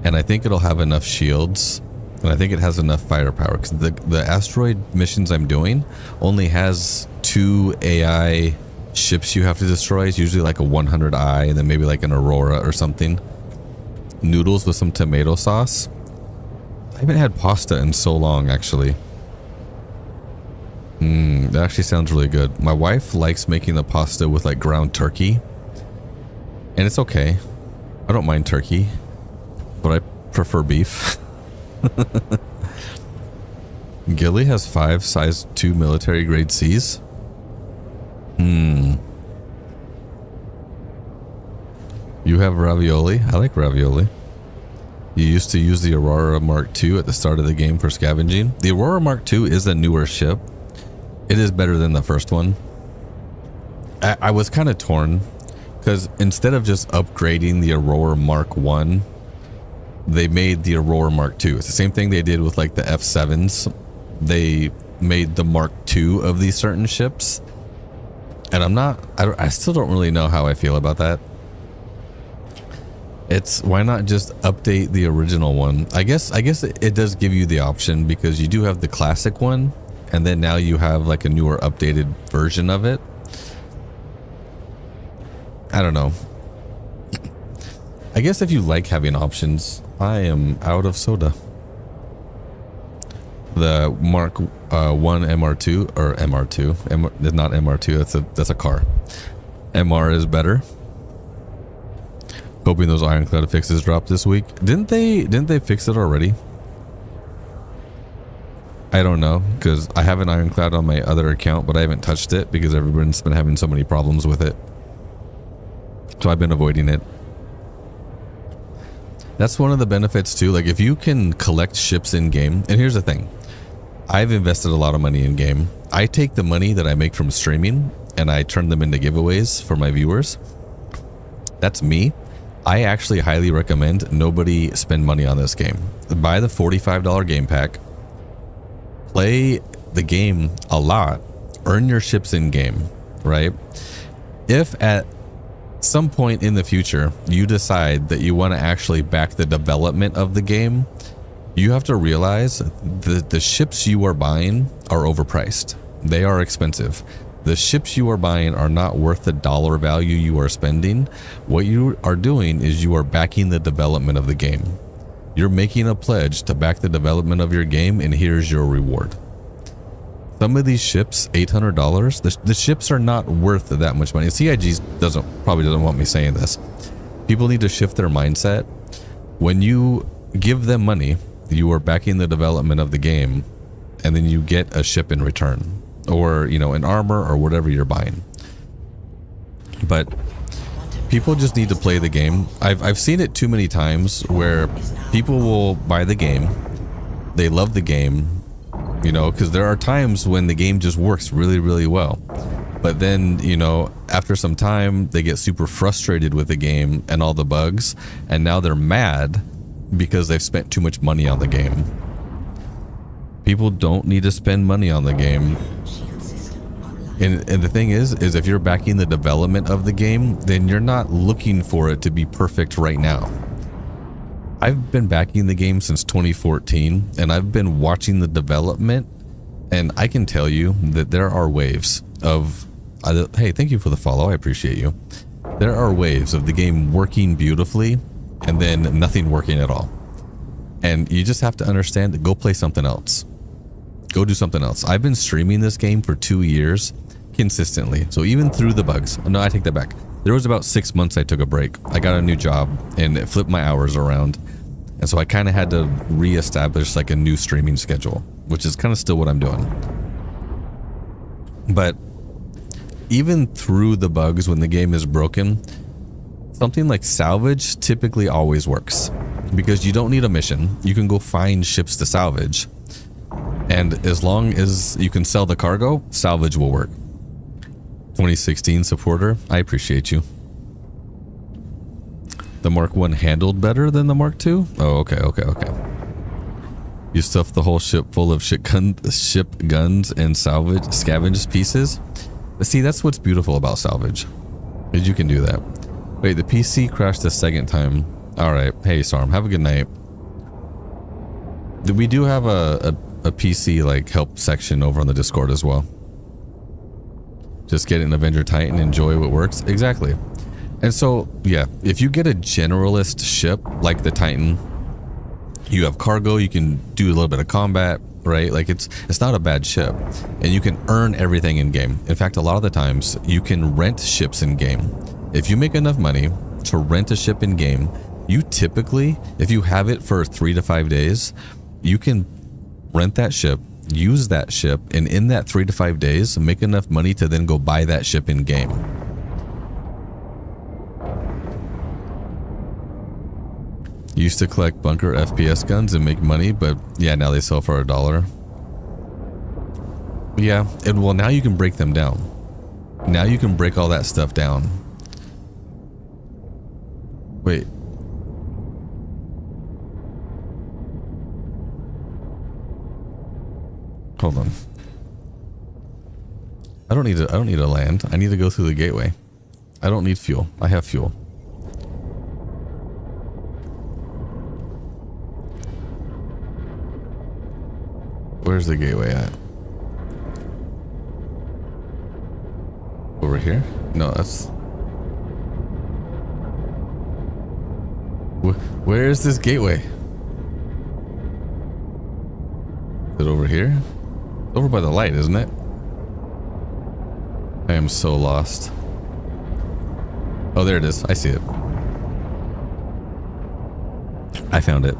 and I think it'll have enough shields, and I think it has enough firepower, because the asteroid missions I'm doing only has 2 AI ships you have to destroy. It's usually like a 100i and then maybe like an Aurora or something. Noodles with some tomato sauce. I haven't had pasta in so long, actually. That actually sounds really good. My wife likes making the pasta with like ground turkey, and it's okay. I don't mind turkey, but I prefer beef. Gilly has 5 size 2 military grade C's. You have ravioli? I like ravioli. You used to use the Aurora Mark II at the start of the game for scavenging. The Aurora Mark II is a newer ship. It is better than the first one. I was kind of torn, because instead of just upgrading the Aurora Mark I, they made the Aurora Mark II. It's the same thing they did with like the F7s. They made the Mark II of these certain ships. And I still don't really know how I feel about that. Why not just update the original one? I guess it does give you the option, because you do have the classic one, and then now you have like a newer updated version of it. I don't know. I guess if you like having options, I am out of soda. The Mark 1 MR2 or MR2, not MR2. That's a car. MR is better. Hoping those ironclad fixes drop this week. Didn't they fix it already? I don't know, because I have an ironclad on my other account, but I haven't touched it because everyone's been having so many problems with it. So I've been avoiding it. That's one of the benefits too. Like if you can collect ships in game, and here's the thing. I've invested a lot of money in game. I take the money that I make from streaming and I turn them into giveaways for my viewers. That's me. I actually highly recommend nobody spend money on this game. Buy the $45 game pack. Play the game a lot. Earn your ships in game, right? If at some point in the future you decide that you want to actually back the development of the game, you have to realize that the ships you are buying are overpriced. They are expensive. The ships you are buying are not worth the dollar value you are spending. What you are doing is you are backing the development of the game. You're making a pledge to back the development of your game, and here's your reward. Some of these ships, $800, the ships are not worth that much money. CIG probably doesn't want me saying this. People need to shift their mindset. When you give them money, you are backing the development of the game, and then you get a ship in return, or an armor or whatever you're buying. But people just need to play the game. I've seen it too many times where people will buy the game, they love the game, because there are times when the game just works really, really well. But then, after some time, they get super frustrated with the game and all the bugs, and now they're mad because they've spent too much money on the game. People don't need to spend money on the game. And the thing is if you're backing the development of the game, then you're not looking for it to be perfect right now. I've been backing the game since 2014, and I've been watching the development, and I can tell you that there are waves of, hey, thank you for the follow, I appreciate you. There are waves of the game working beautifully and then nothing working at all. And you just have to understand, go play something else. Go do something else. I've been streaming this game for 2 years consistently. So even through the bugs, no, I take that back. There was about 6 months I took a break. I got a new job and it flipped my hours around. And so I kind of had to reestablish like a new streaming schedule, which is kind of still what I'm doing. But even through the bugs, when the game is broken, something like salvage typically always works, because you don't need a mission. You can go find ships to salvage. And as long as you can sell the cargo, salvage will work. 2016 supporter, I appreciate you. The Mark 1 handled better than the Mark 2? Oh, okay. You stuff the whole ship full of ship guns and scavenge pieces. But see, that's what's beautiful about salvage, is you can do that. Wait, the PC crashed a second time. Alright, hey Sarm, have a good night. We do have a PC like help section over on the Discord as well. Just get an Avenger Titan, enjoy what works. Exactly. And so, yeah, if you get a generalist ship like the Titan, you have cargo, you can do a little bit of combat, right? Like it's not a bad ship, and you can earn everything in game. In fact, a lot of the times you can rent ships in game. If you make enough money to rent a ship in game, you typically, if you have it for 3 to 5 days, you can rent that ship, use that ship, and in that 3 to 5 days, make enough money to then go buy that ship in game. Used to collect bunker FPS guns and make money, but yeah, now they sell for $1. Yeah, and well, now you can break them down. Now you can break all that stuff down. Wait. Hold on. I don't need to land. I need to go through the gateway. I don't need fuel. I have fuel. Where's the gateway at? Over here? No, that's... Where is this gateway? Is it over here? Over by the light, isn't it? I am so lost. Oh, there it is. I see it. I found it.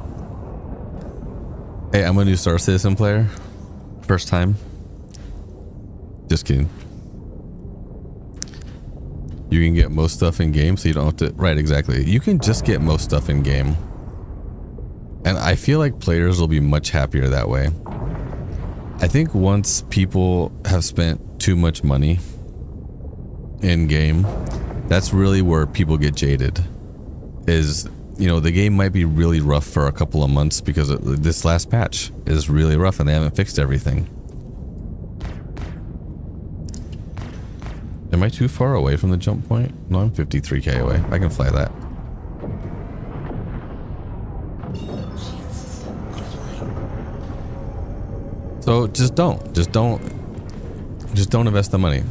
Hey, I'm a new Star Citizen player. First time. Just kidding. You can get most stuff in game, so you don't have to... Right, exactly. You can just get most stuff in game. And I feel like players will be much happier that way. I think once people have spent too much money in game, that's really where people get jaded. Is, you know, the game might be really rough for a couple of months because this last patch is really rough and they haven't fixed everything. Am I too far away from the jump point? No, I'm 53k away. I can fly that. So just don't invest the money.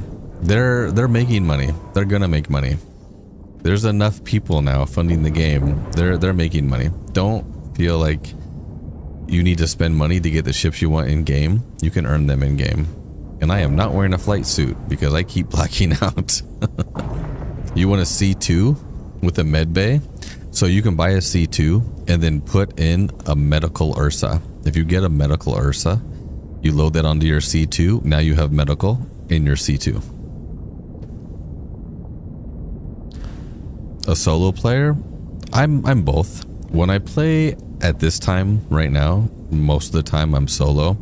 They're making money. They're gonna make money. There's enough people now funding the game. They're making money. Don't feel like you need to spend money to get the ships you want in game. You can earn them in game. And I am not wearing a flight suit because I keep blacking out. You want a C2 with a med bay? So you can buy a C2 and then put in a medical Ursa. If you get a medical Ursa, you load that onto your C2. Now you have medical in your C2. A solo player? I'm both. When I play at this time right now, most of the time I'm solo,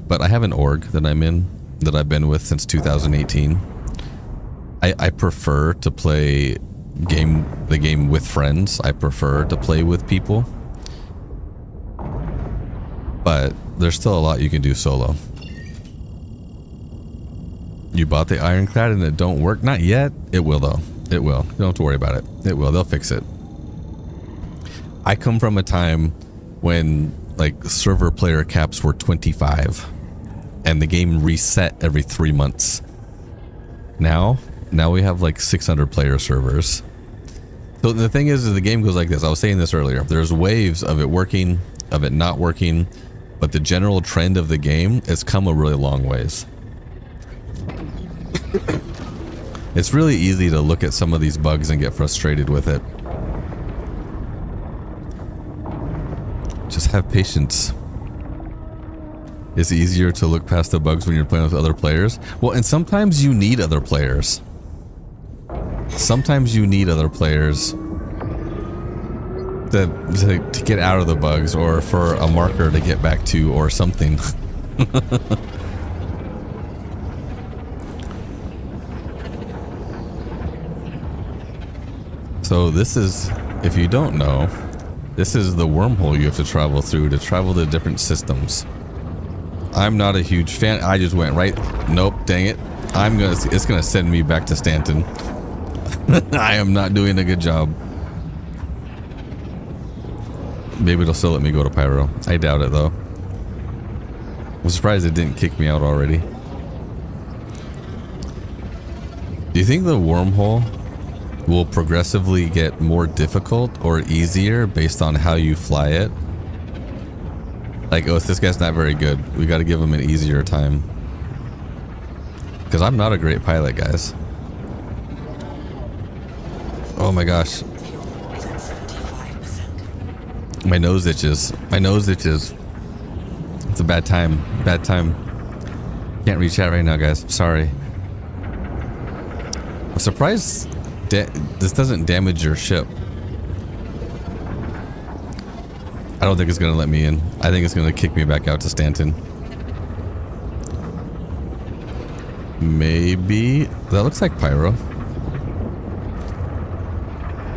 but I have an org that I'm in that I've been with since 2018. I prefer to play the game with friends. I prefer to play with people. But there's still a lot you can do solo. You bought the ironclad and it don't work? Not yet. It will though. It will. You don't have to worry about it. It will. They'll fix it. I come from a time when like server player caps were 25 and the game reset every 3 months. Now we have like 600 player servers. So the thing is the game goes like this. I was saying this earlier. There's waves of it working, of it not working, but the general trend of the game has come a really long ways. It's really easy to look at some of these bugs and get frustrated with it. Just have patience. It's easier to look past the bugs when you're playing with other players. Well, and sometimes you need other players. Sometimes you need other players to get out of the bugs or for a marker to get back to or something. So this is, if you don't know, this is the wormhole you have to travel through to travel to different systems. I'm not a huge fan. I just went right. Nope, dang it. It's gonna send me back to Stanton. I am not doing a good job. Maybe it'll still let me go to Pyro. I doubt it though. I'm surprised it didn't kick me out already. Do you think the wormhole will progressively get more difficult or easier based on how you fly it? Like, oh, this guy's not very good. We got to give him an easier time. Because I'm not a great pilot, guys. Oh my gosh. My nose itches. My nose itches. It's a bad time. Bad time. Can't reach out right now, guys. Sorry. I'm surprised this doesn't damage your ship. I don't think it's going to let me in. I think it's going to kick me back out to Stanton. Maybe. That looks like Pyro.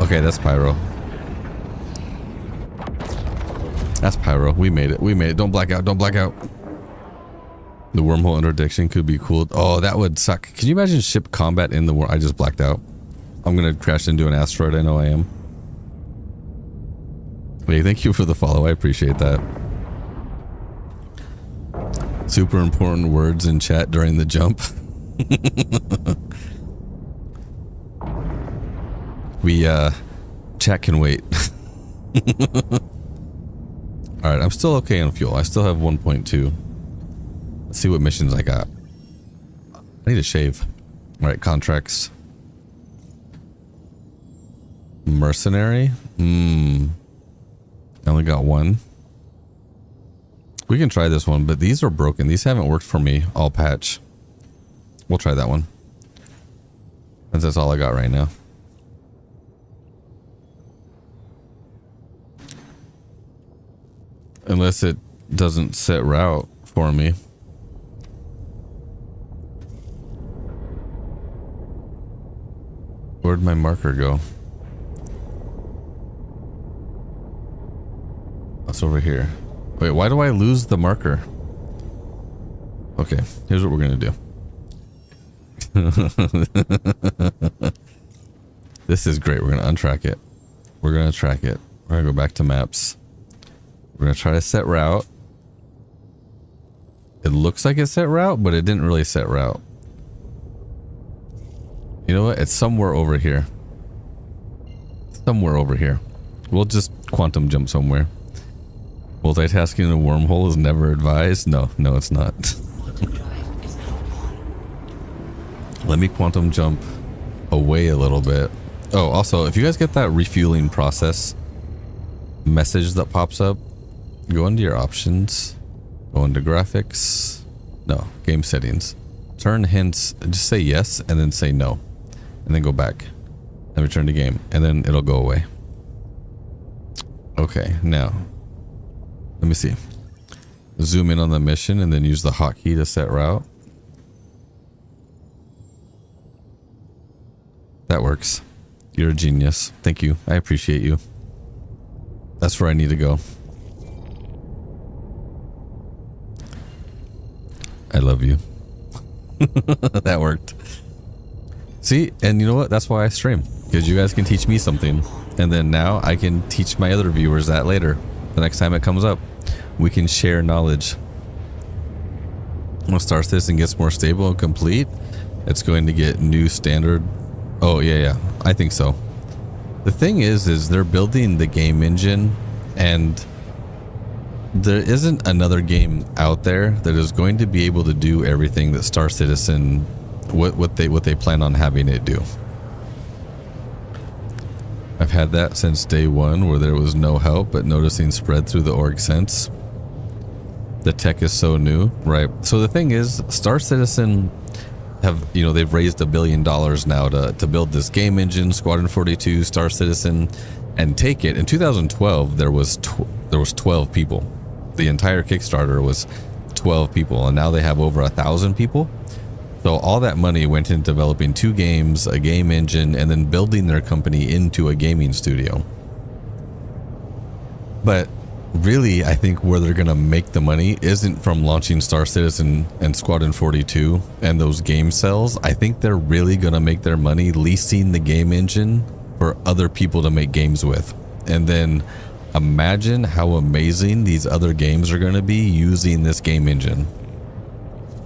Okay, that's Pyro. That's Pyro. We made it. We made it. Don't black out. Don't black out. The wormhole interdiction could be cool. Oh, that would suck. Can you imagine ship combat in the war? I just blacked out. I'm going to crash into an asteroid. I know I am. Hey, thank you for the follow. I appreciate that. Super important words in chat during the jump. Chat can wait. Alright, I'm still okay on fuel. I still have 1.2. Let's see what missions I got. I need a shave. Alright, contracts. mercenary. I only got one. We can try this one, but these are broken. These haven't worked for me all patch. We'll try that one. That's all I got right now. Unless it doesn't set route for me. Where'd my marker go? That's over here. Wait, why do I lose the marker? Okay, here's what we're gonna do. This is great. We're gonna untrack it. We're gonna track it. We're gonna go back to maps. We're gonna try to set route. It looks like it set route, but it didn't really set route. You know what? It's somewhere over here. Somewhere over here. We'll just quantum jump somewhere. Multitasking in a wormhole is never advised. No, it's not. Let me quantum jump away a little bit. Oh, also, if you guys get that refueling process message that pops up, go into your options, go into graphics, no, game settings, turn hints, just say yes and then say no, and then go back and return to game, and then it'll go away. Okay, now let me see. Zoom in on the mission and then use the hotkey to set route. That works. You're a genius. Thank you. I appreciate you. That's where I need to go. I love you. That worked. See, and you know what? That's why I stream. Because you guys can teach me something. And then now I can teach my other viewers that later. The next time it comes up. We can share knowledge. When Star Citizen gets more stable and complete, it's going to get new standard. Oh, yeah. I think so. The thing is they're building the game engine, and there isn't another game out there that is going to be able to do everything that Star Citizen, what they plan on having it do. I've had that since day one, where there was no help but noticing spread through the org sense. The tech is so new, right? So the thing is, Star Citizen have, they've raised $1 billion now to build this game engine, Squadron 42, Star Citizen, and take it. In 2012, there was 12 people. The entire Kickstarter was 12 people, and now they have over 1,000 people. So all that money went into developing 2 games, a game engine, and then building their company into a gaming studio. But really, I think where they're going to make the money isn't from launching Star Citizen and Squadron 42 and those game cells. I think they're really going to make their money leasing the game engine for other people to make games with. And then imagine how amazing these other games are going to be using this game engine.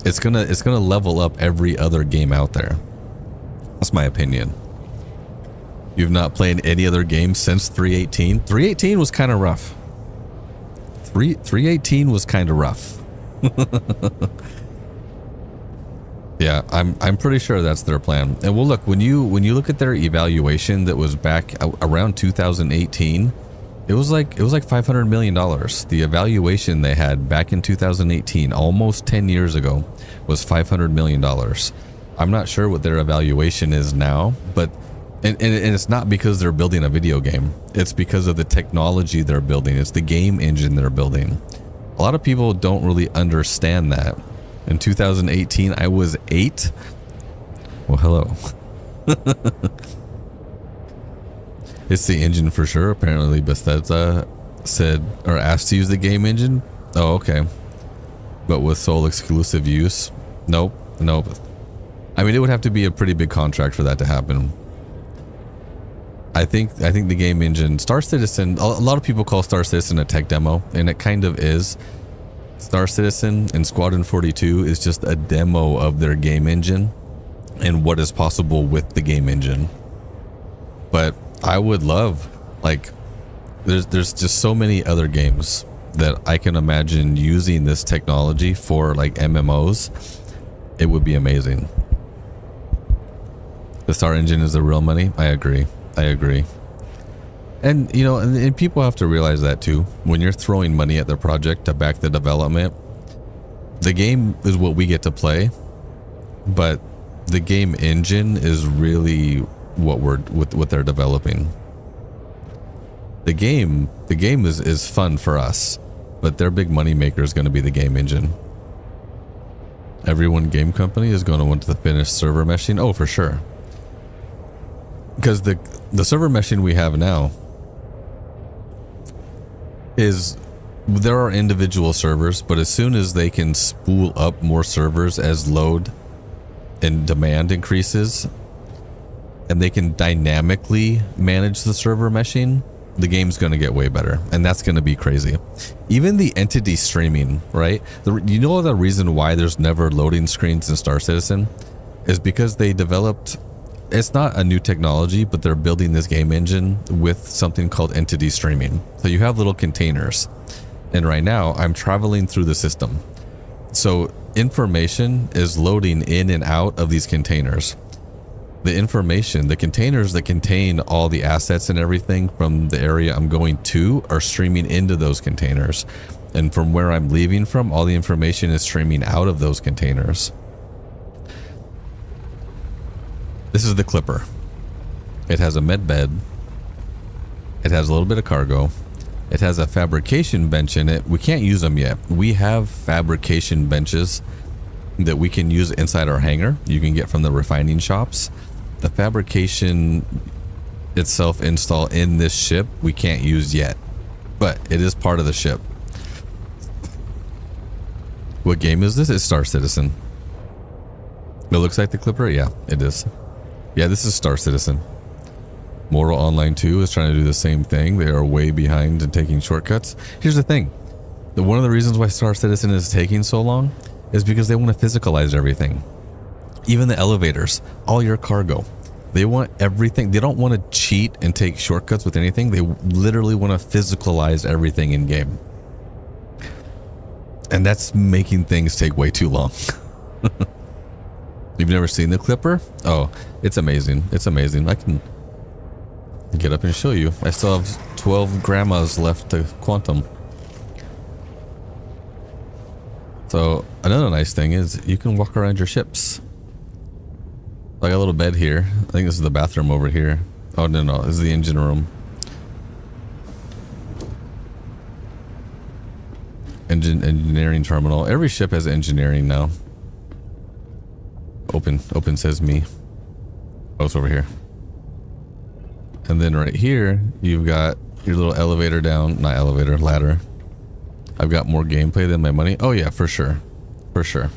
It's going to level up every other game out there. That's my opinion. You've not played any other game since 3.18? 3.18 was kind of rough. 3.18 was kind of rough. Yeah, I'm pretty sure that's their plan. And well, look, when you look at their evaluation that was back around 2018, it was like $500 million. The evaluation they had back in 2018, almost 10 years ago, was $500 million. I'm not sure what their evaluation is now, but and it's not because they're building a video game. It's because of the technology they're building. It's the game engine they're building. A lot of people don't really understand that. In 2018, I was 8. Well, hello. It's the engine for sure. Apparently Bethesda said or asked to use the game engine. Oh, okay. But with sole exclusive use? Nope. I mean, it would have to be a pretty big contract for that to happen. I think the game engine, Star Citizen, a lot of people call Star Citizen a tech demo, and it kind of is. Star Citizen and Squadron 42 is just a demo of their game engine and what is possible with the game engine. But I would love, there's just so many other games that I can imagine using this technology for, like MMOs. It would be amazing. The Star engine is the real money. I agree. And you know, and people have to realize that too. When you're throwing money at the project to back the development, the game is what we get to play, but the game engine is really what they're developing. The game is fun for us, but their big money maker is going to be the game engine. Everyone game company is going to want the finished server meshing. Oh, for sure. Because the server meshing we have now is, there are individual servers, but as soon as they can spool up more servers as load and demand increases, and they can dynamically manage the server meshing, the game's going to get way better, and that's going to be crazy. Even the entity streaming, right? You know the reason why there's never loading screens in Star Citizen is because they developed, it's not a new technology, but they're building this game engine with something called entity streaming. So you have little containers, and right now I'm traveling through the system. So information is loading in and out of these containers. The information, the containers that contain all the assets and everything from the area I'm going to are streaming into those containers. And from where I'm leaving from, all the information is streaming out of those containers. This is the Clipper. It has a med bed. It has a little bit of cargo. It has a fabrication bench in it. We can't use them yet. We have fabrication benches that we can use inside our hangar. You can get from the refining shops. The fabrication itself install in this ship we can't use yet, but it is part of the ship. What game is this? It's Star Citizen. It looks like the Clipper. Yeah, it is. Yeah, this is Star Citizen. Mortal Online 2 is trying to do the same thing. They are way behind and taking shortcuts. Here's the thing. One of the reasons why Star Citizen is taking so long is because they want to physicalize everything. Even the elevators, all your cargo. They want everything. They don't want to cheat and take shortcuts with anything. They literally want to physicalize everything in game. And that's making things take way too long. You've never seen the Clipper? Oh, it's amazing. It's amazing. I can get up and show you. I still have 12 grandmas left to quantum. So another nice thing is you can walk around your ships. I got a little bed here. I think this is the bathroom over here. Oh, no, this is the engine room. Engineering terminal. Every ship has engineering now. Open says me. Oh, it's over here. And then right here, you've got your little elevator down. Not elevator, ladder. I've got more gameplay than my money. Oh, yeah, for sure. For sure.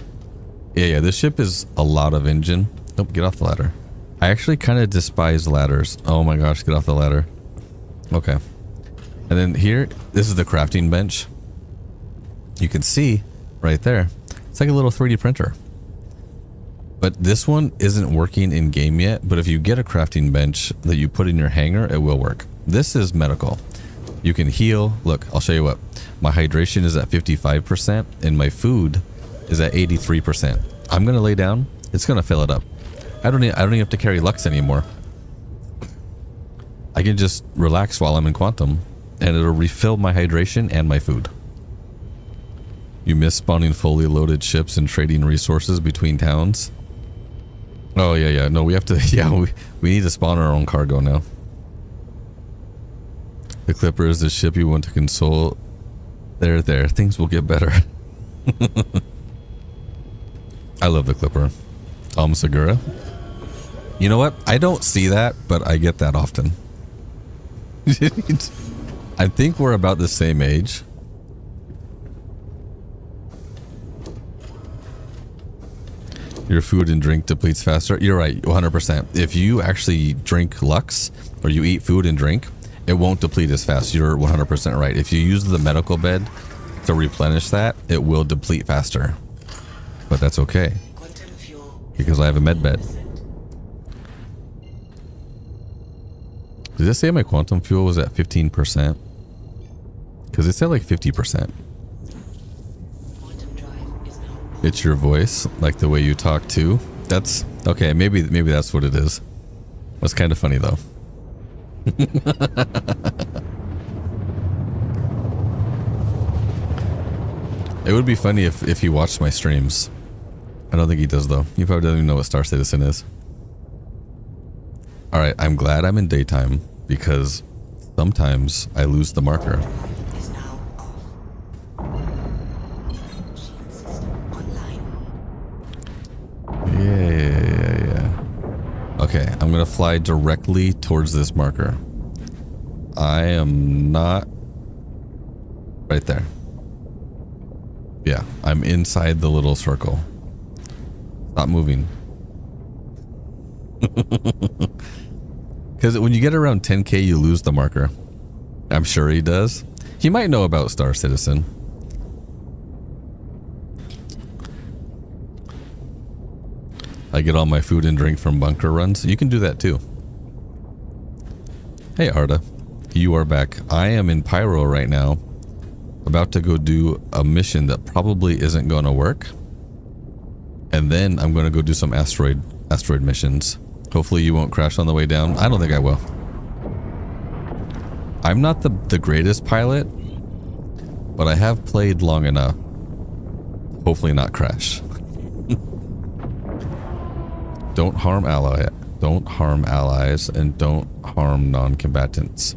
Yeah, this ship is a lot of engine. Nope, get off the ladder. I actually kind of despise ladders. Oh my gosh, get off the ladder. Okay. And then here, this is the crafting bench. You can see right there. It's like a little 3D printer. But this one isn't working in game yet. But if you get a crafting bench that you put in your hangar, it will work. This is medical. You can heal. Look, I'll show you what. My hydration is at 55% and my food is at 83%. I'm going to lay down. It's going to fill it up. I don't even have to carry Lux anymore. I can just relax while I'm in quantum and it'll refill my hydration and my food. You miss spawning fully loaded ships and trading resources between towns. Oh yeah. No, we have to, yeah, we need to spawn our own cargo now. The Clipper is the ship you want to console. There, things will get better. I love the Clipper. Segura. You know what? I don't see that, but I get that often. I think we're about the same age. Your food and drink depletes faster. You're right, 100%. If you actually drink Lux or you eat food and drink, it won't deplete as fast. You're 100% right. If you use the medical bed to replenish that, it will deplete faster. But that's okay, because I have a med bed. Did it say my quantum fuel was at 15%? Because it said like 50%. It's your voice, like the way you talk too. That's okay. Maybe that's what it is. That's kind of funny though. It would be funny if he watched my streams. I don't think he does though. He probably doesn't even know what Star Citizen is. Alright, I'm glad I'm in daytime because sometimes I lose the marker. Is now off. Shield system online. Yeah. Okay, I'm gonna fly directly towards this marker. I am not right there. Yeah, I'm inside the little circle. Stop moving. Because when you get around 10k, you lose the marker. I'm sure he does. He might know about Star Citizen. I get all my food and drink from bunker runs. You can do that too. Hey Arda, you are back. I am in Pyro right now, about to go do a mission that probably isn't going to work. And then I'm going to go do some asteroid missions. Hopefully you won't crash on the way down. I don't think I will. I'm not the greatest pilot, but I have played long enough. Hopefully not crash. Don't harm allies, and don't harm non-combatants.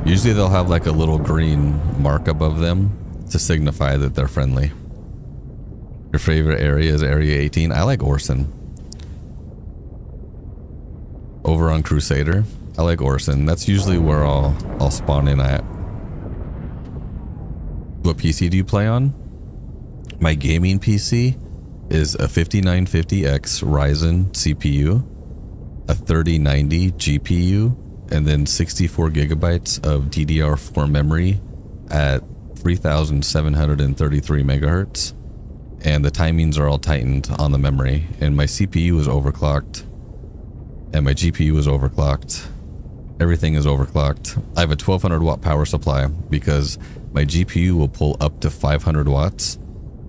Usually they'll have like a little green mark above them to signify that they're friendly. Your favorite area is Area 18. I like Orson. Over on Crusader, I like Orson. That's usually where I'll spawn in at. What PC do you play on? My gaming PC is a 5950X Ryzen CPU, a 3090 GPU, and then 64 gigabytes of DDR4 memory at 3733 megahertz. And the timings are all tightened on the memory. And my CPU is overclocked. And my GPU is overclocked. Everything is overclocked. I have a 1200 watt power supply because my GPU will pull up to 500 watts.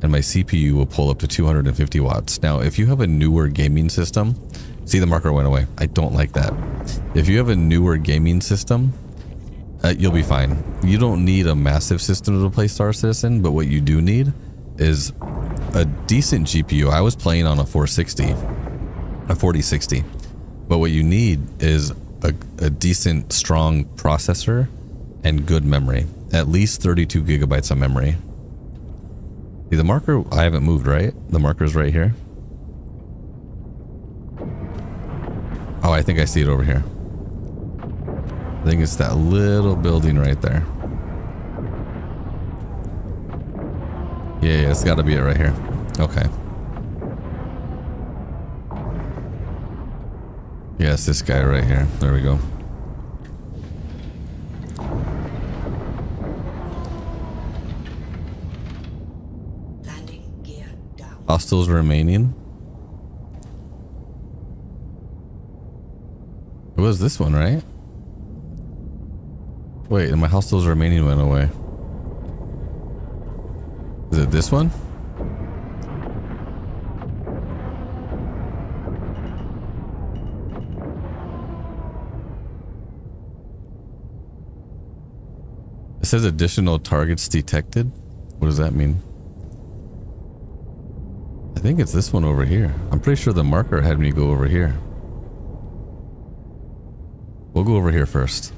And my CPU will pull up to 250 watts. Now, if you have a newer gaming system, see the marker went away. I don't like that. If you have a newer gaming system, you'll be fine. You don't need a massive system to play Star Citizen, but what you do need is a decent GPU. I was playing on a 4060. But what you need is a decent, strong processor and good memory. At least 32 gigabytes of memory. See, the marker, I haven't moved, right? The marker's right here. Oh, I think I see it over here. I think it's that little building right there. Yeah, it's got to be it right here. Okay. Yeah, it's this guy right here. There we go. Hostiles remaining. It was this one, right? Wait, and my hostiles remaining went away. Is it this one? It says additional targets detected. What does that mean? I think it's this one over here. I'm pretty sure the marker had me go over here. We'll go over here first.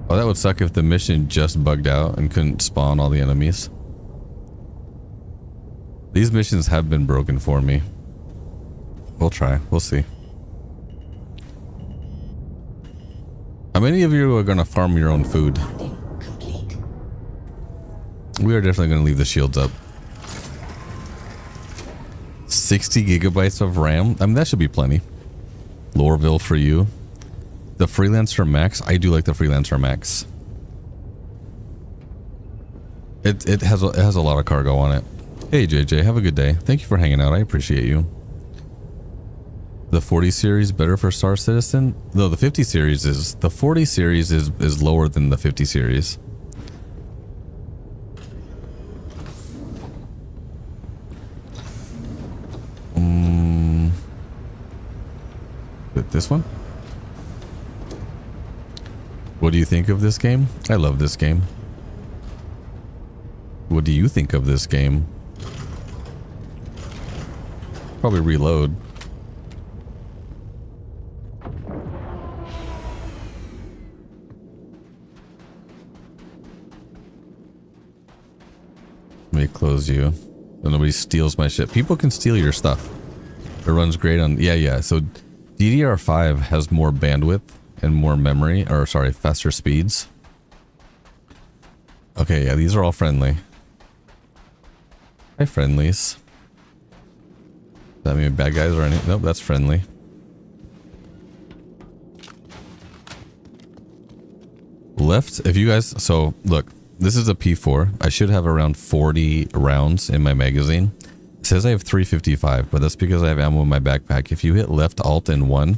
Oh, that would suck if the mission just bugged out and couldn't spawn all the enemies. These missions have been broken for me. We'll try. We'll see. How many of you are going to farm your own food? We are definitely going to leave the shields up. 60 gigabytes of RAM. I mean, that should be plenty. Loreville for you. The Freelancer Max. I do like the Freelancer Max. It has a lot of cargo on it. Hey JJ, have a good day. Thank you for hanging out. I appreciate you. The 40 series better for Star Citizen? No, the 50 series is. The 40 series is lower than the 50 series. This one? What do you think of this game? I love this game. What do you think of this game? Probably reload. Let me close you. So nobody steals my shit. People can steal your stuff. It runs great on... Yeah. So DDR5 has more bandwidth and more memory. Or sorry, faster speeds. Okay, yeah, these are all friendly. Hi, friendlies. Does that mean bad guys or anything? Nope, that's friendly. Left, if you guys... So, look. This is a P4. I should have around 40 rounds in my magazine. It says I have 355, but that's because I have ammo in my backpack. If you hit left, alt, and 1,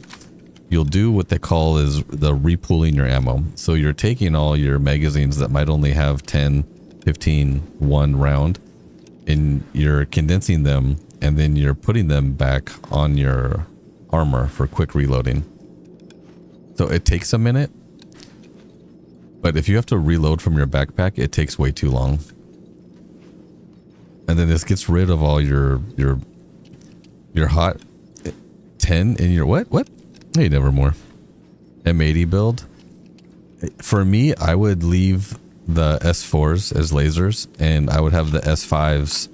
you'll do what they call is the repooling your ammo. So you're taking all your magazines that might only have 10, 15, 1 round, and you're condensing them, and then you're putting them back on your armor for quick reloading. So it takes a minute. But if you have to reload from your backpack, it takes way too long. And then this gets rid of all your hot 10 in your what? Hey, nevermore. M80 build. For me, I would leave the S4s as lasers, and I would have the S5s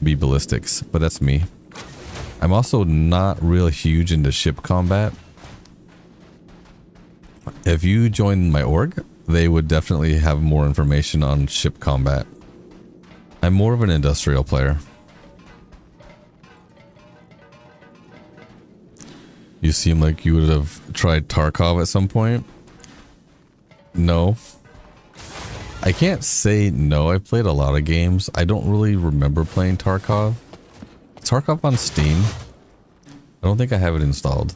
be ballistics. But that's me. I'm also not real huge into ship combat. If you join my org, they would definitely have more information on ship combat. I'm more of an industrial player. You seem like you would have tried Tarkov at some point. No. I can't say no. I've played a lot of games. I don't really remember playing Tarkov. Tarkov on Steam? I don't think I have it installed.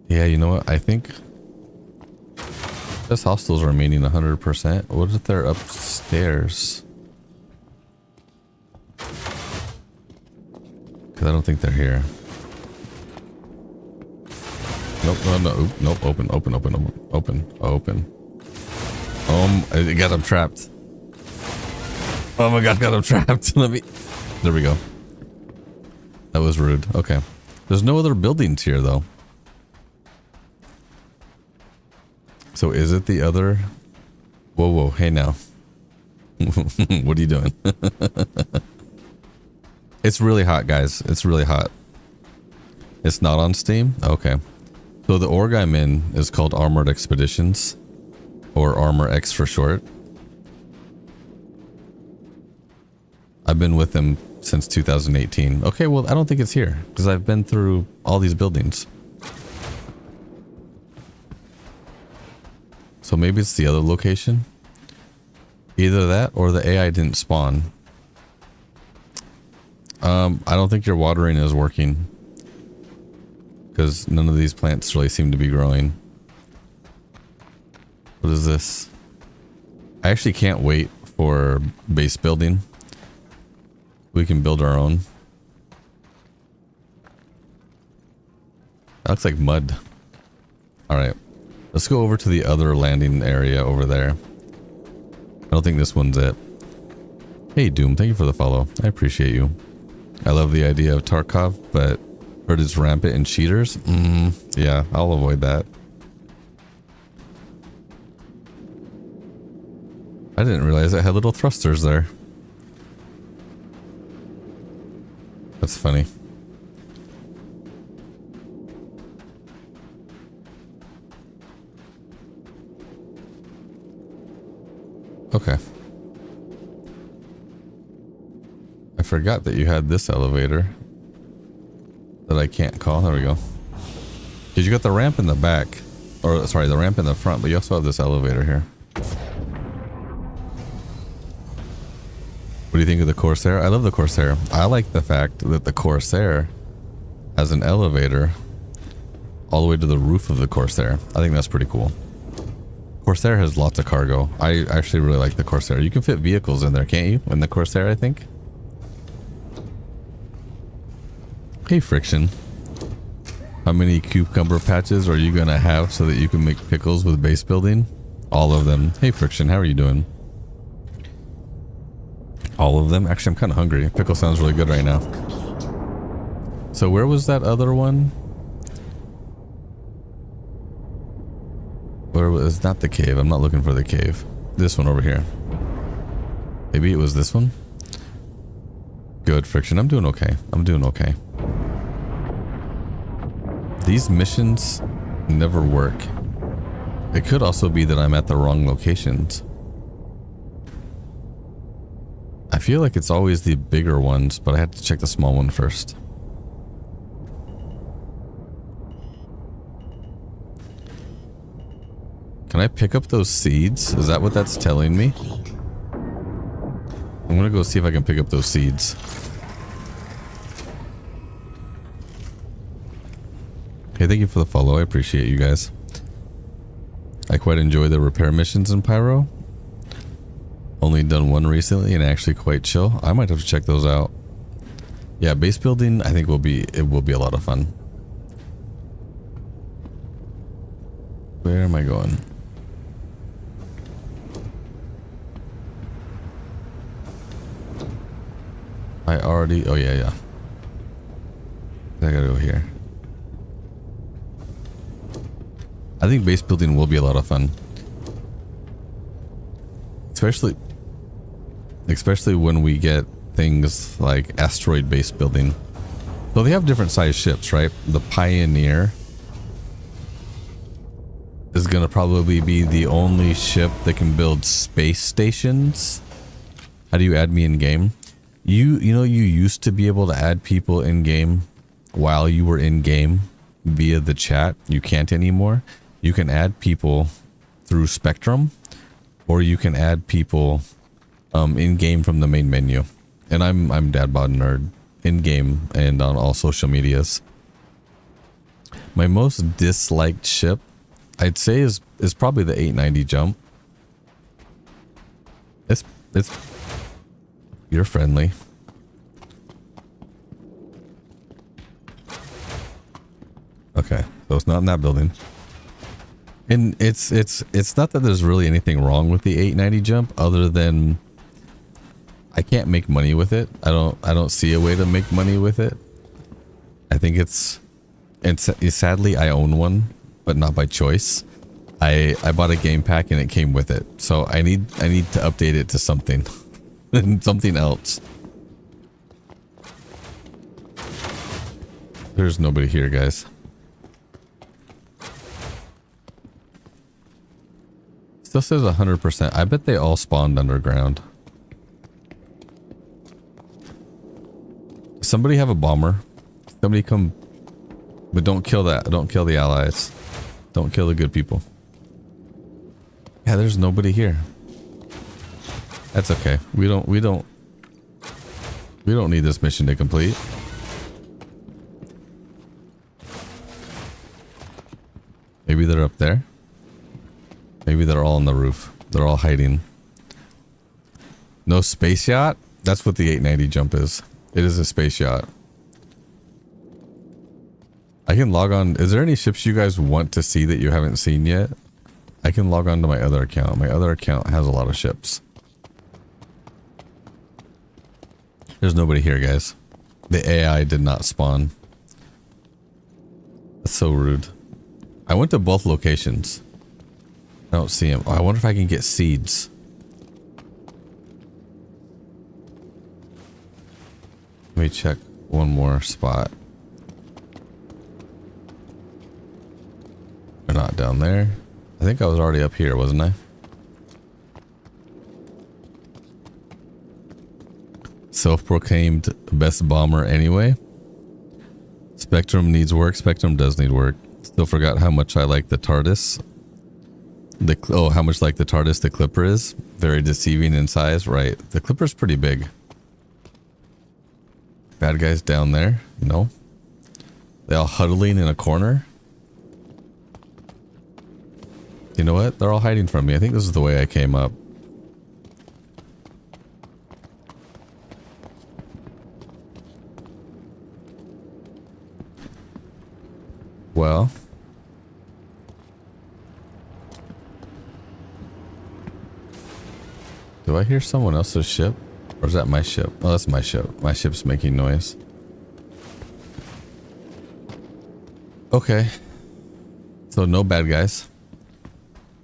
Yeah, you know what? I think this hostel's remaining 100%. What if they're upstairs? Because I don't think they're here. Nope, no. Nope, open. I got him trapped. Oh my god, got him trapped. There we go. That was rude. Okay. There's no other buildings here, though. So is it the other? Whoa, hey now. What are you doing? It's really hot, guys. It's really hot. It's not on Steam? Okay. So the org I'm in is called Armored Expeditions, or Armor X for short. I've been with them since 2018. Okay, well, I don't think it's here, because I've been through all these buildings. So maybe it's the other location. Either that or the AI didn't spawn. I don't think your watering is working, because none of these plants really seem to be growing. What is this? I actually can't wait for base building. We can build our own. That looks like mud. Alright. Let's go over to the other landing area over there. I don't think this one's it. Hey Doom, thank you for the follow. I appreciate you. I love the idea of Tarkov, but heard it's rampant in cheaters. Yeah, I'll avoid that. I didn't realize it had little thrusters there. That's funny. Okay. I forgot that you had this elevator that I can't call. There we go. Because you got the ramp in the back. Or, sorry, the ramp in the front, but you also have this elevator here. What do you think of the Corsair? I love the Corsair. I like the fact that the Corsair has an elevator all the way to the roof of the Corsair. I think that's pretty cool. Corsair has lots of cargo. I actually really like the Corsair. You can fit vehicles in there, can't you? In the Corsair, I think. Hey, Friction. How many cucumber patches are you gonna have so that you can make pickles with base building? All of them. Hey Friction, how are you doing? All of them? Actually, I'm kind of hungry. Pickle sounds really good right now. So where was that other one? Where was, not the cave. I'm not looking for the cave. This one over here. Maybe it was this one? Good, Friction. I'm doing okay. I'm doing okay. These missions never work. It could also be that I'm at the wrong locations. I feel like it's always the bigger ones, but I have to check the small one first. Can I pick up those seeds? Is that what that's telling me? I'm gonna go see if I can pick up those seeds. Hey, thank you for the follow. I appreciate you guys. I quite enjoy the repair missions in Pyro. Only done one recently and actually quite chill. I might have to check those out. Yeah, base building I think will be a lot of fun. Where am I going? I already, oh yeah. I gotta go here. I think base building will be a lot of fun. Especially when we get things like asteroid base building. So they have different size ships, right? The Pioneer is going to probably be the only ship that can build space stations. How do you add me in game? You know, you used to be able to add people in game while you were in game via the chat. You can't anymore. You can add people through Spectrum, or you can add people in game from the main menu. And I'm Dadbod Nerd in game and on all social medias. My most disliked ship, I'd say, is probably the 890 jump. It's you're friendly. Okay, so it's not in that building. And it's not that there's really anything wrong with the 890 jump other than I can't make money with it. I don't see a way to make money with it. I think it's sadly I own one, but not by choice. I bought a game pack and it came with it. So I need to update it to something. Something else. There's nobody here, guys. Still says 100%. I bet they all spawned underground. Somebody have a bomber. Somebody come. But don't kill that. Don't kill the allies. Don't kill the good people. Yeah, there's nobody here. That's okay. We don't need this mission to complete. Maybe they're up there. Maybe they're all on the roof. They're all hiding. No space yacht? That's what the 890 jump is. It is a space yacht. I can log on. Is there any ships you guys want to see that you haven't seen yet? I can log on to my other account. My other account has a lot of ships. There's nobody here, guys. The AI did not spawn. That's so rude. I went to both locations. I don't see him. Oh, I wonder if I can get seeds. Let me check one more spot. They're not down there. I think I was already up here, wasn't I? Self-proclaimed best bomber anyway. Spectrum needs work. Spectrum does need work. Still forgot how much I like the TARDIS. How much like the TARDIS the Clipper is. Very deceiving in size. Right. The Clipper's pretty big. Bad guys down there. No. They all huddling in a corner. You know what? They're all hiding from me. I think this is the way I came up. well. Do I hear someone else's ship? Or is that my ship? Oh, that's my ship. My ship's making noise. Okay. So no bad guys.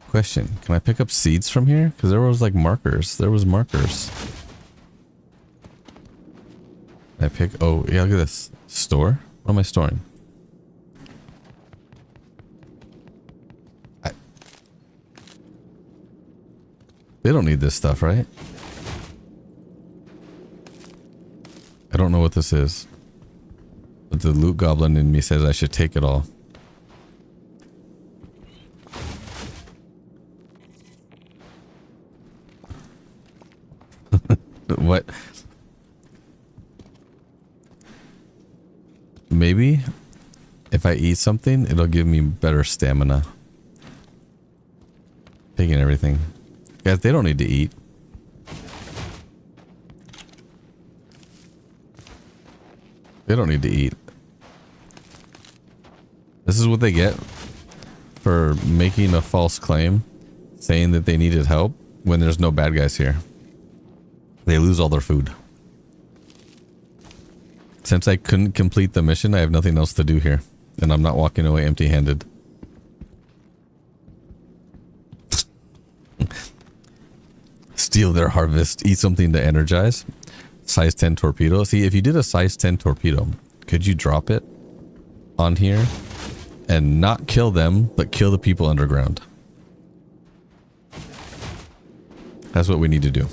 Question. Can I pick up seeds from here? Because there was like markers. There was markers. Can I pick... Oh, yeah, look at this. Store? What am I storing? They don't need this stuff, right? I don't know what this is. But the loot goblin in me says I should take it all. What? Maybe if I eat something, it'll give me better stamina. Taking everything. Guys, they don't need to eat. They don't need to eat. This is what they get for making a false claim, saying that they needed help when there's no bad guys here. They lose all their food. Since I couldn't complete the mission, I have nothing else to do here. And I'm not walking away empty-handed. Steal their harvest. Eat something to energize. Size 10 torpedo. See, if you did a size 10 torpedo, could you drop it on here and not kill them, but kill the people underground? That's what we need to do.